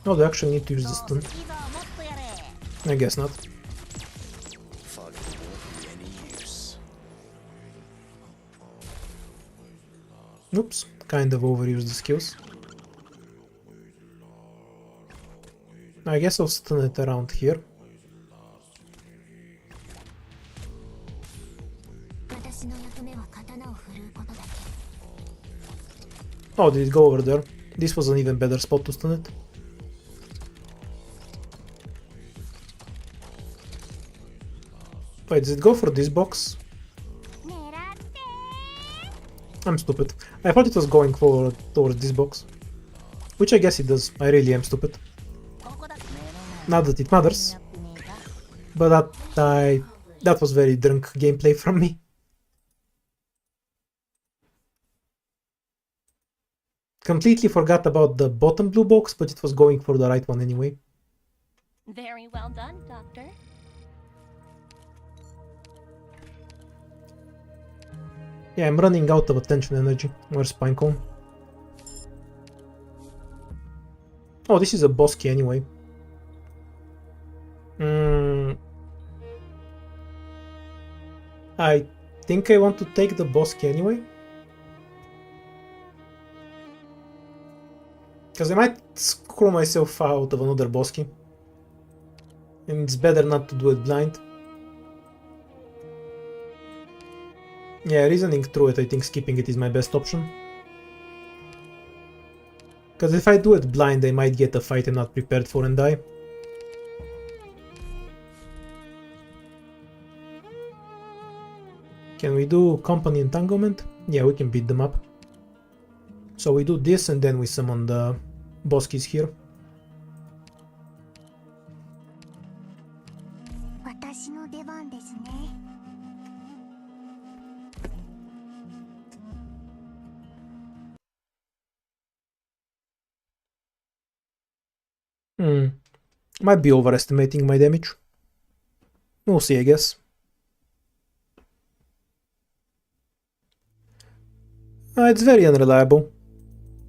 Oh, they actually need to use the stun. いいぞもっとやれ I guess not. Fog won't be any use. Oops, kind of overused the skills. I guess I'll stun it around here. 私の役目は刀を振るうことだけ Oh, did it go over there? This was an even better spot to stun it. Wait, does it go for this box? 狙って I'm stupid. I thought it was going towards this box. Which I guess it does. I really am stupid. ここだ Not that it matters. 目の前にやってねえか But that was very drunk gameplay from me. Completely forgot about the bottom blue box, but it was going for the right one anyway. Very well done, Doctor. Yeah, I'm running out of attention energy. Where's Pinecone? Oh, this is a boss key anyway. I think I want to take the boss key anyway. Because I might screw myself out of another boss key. And it's better not to do it blind. Yeah, reasoning through it, I think skipping it is my best option. Because if I do it blind, I might get a fight I'm not prepared for and die. Can we do company entanglement? Yeah, we can beat them up. So we do this and then we summon the boss keys here. 私の出番ですね Might be overestimating my damage. We'll see, I guess. It's very unreliable.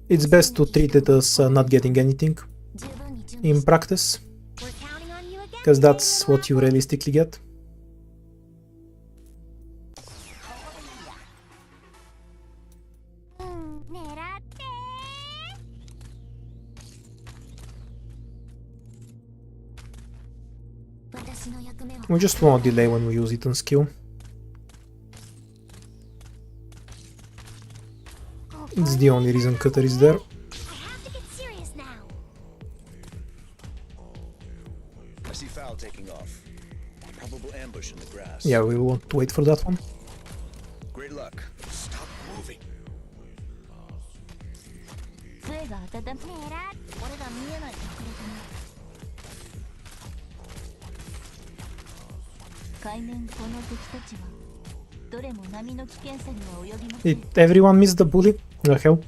It's best to treat it as not getting anything 十分に準備 in practice, We're counting on you again because that's what you realistically get. Hmm, 狙って 私の役目は We just won't delay when we use Eton's skill. It's the only reason Cutter is there. I have to get serious now I see Foul taking off. Probable ambush in the grass. Yeah, we won't wait for that one. Great luck. Stop moving. 杖が温め狙って俺が見えない隠れたね海面この敵たちはどれも波の危険さには及びません Did everyone miss the bully? The hell? こ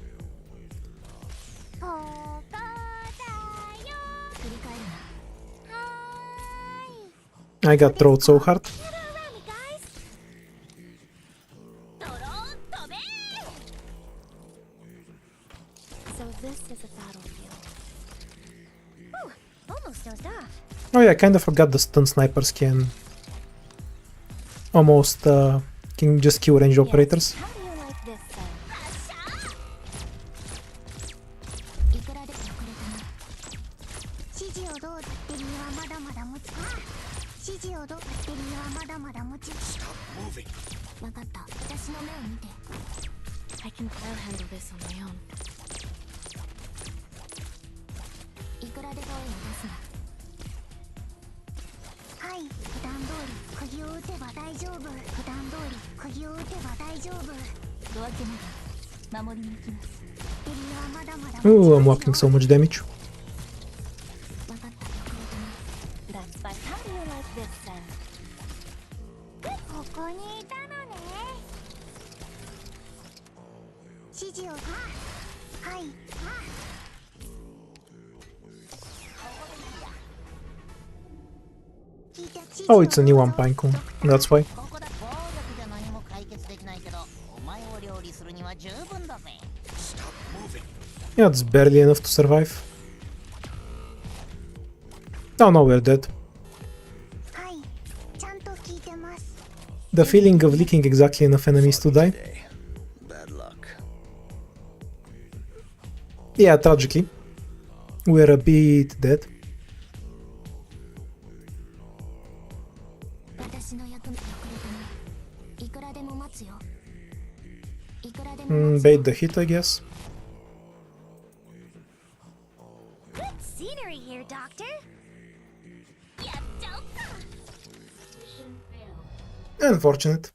こだよ振り返るなはーい I got trolled so hard. Get around me, guys. ドローン飛べ So this is a battlefield. Ooh, almost dozed off. Oh yeah, I kind of forgot the stun snipers can almost can just kill range operators. How do you like this, いくらで隠れたね指示をどうバッテリーはまだまだ持つか指示をどうバッテリーはまだまだ持つ Stop moving. わかった私の目を見て I can I'll handle this on my own. いくらで声を出すなはい普段通り釘を打てば大丈夫普段通り釘を打てば大丈夫ドアケナが守りに行きます。エリアはまだまだ Ooh, I'm walking so much damage. 分かった。That's by how do you like this then? ここにいたのね。指示をはい。Oh, it's a new one, Pinecone. That's why. ここだ暴力じゃ何も解決できないけどお前を料理するには十分だぜ Stop moving. Yeah, it's barely enough to survive. Oh no, we're dead. はい。ちゃんと聞いてます。 The feeling of leaking exactly enough enemies to die. Day. Bad luck. Yeah, tragically. We're a bit dead. 私の役目遅れたな。いくらでも待つよ。いくらでも待つよ。 Bait the hit, I guess. Good scenery here, Doctor. やっちゃおっか。 Mission failed. Unfortunate.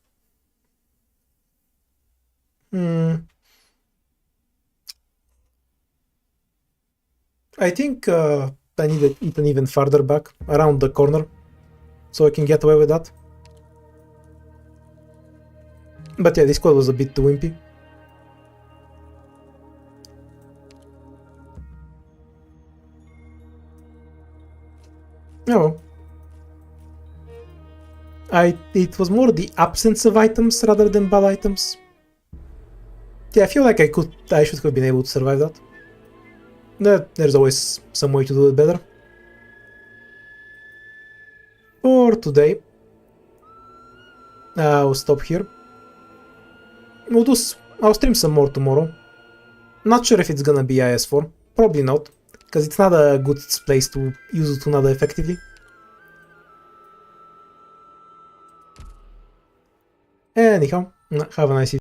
I think I need to eat an even farther back, around the corner, so I can get away with that. But yeah, this squad was a bit too wimpy. Oh. It was more the absence of items rather than bad items. Yeah, I feel like I should have been able to survive that. There's always some way to do it better. For today, I'll stop here. I'll stream some more tomorrow. Not sure if it's gonna be IS4. Probably not, because it's not a good place to use Lutonada effectively. Anyhow, have a nice evening.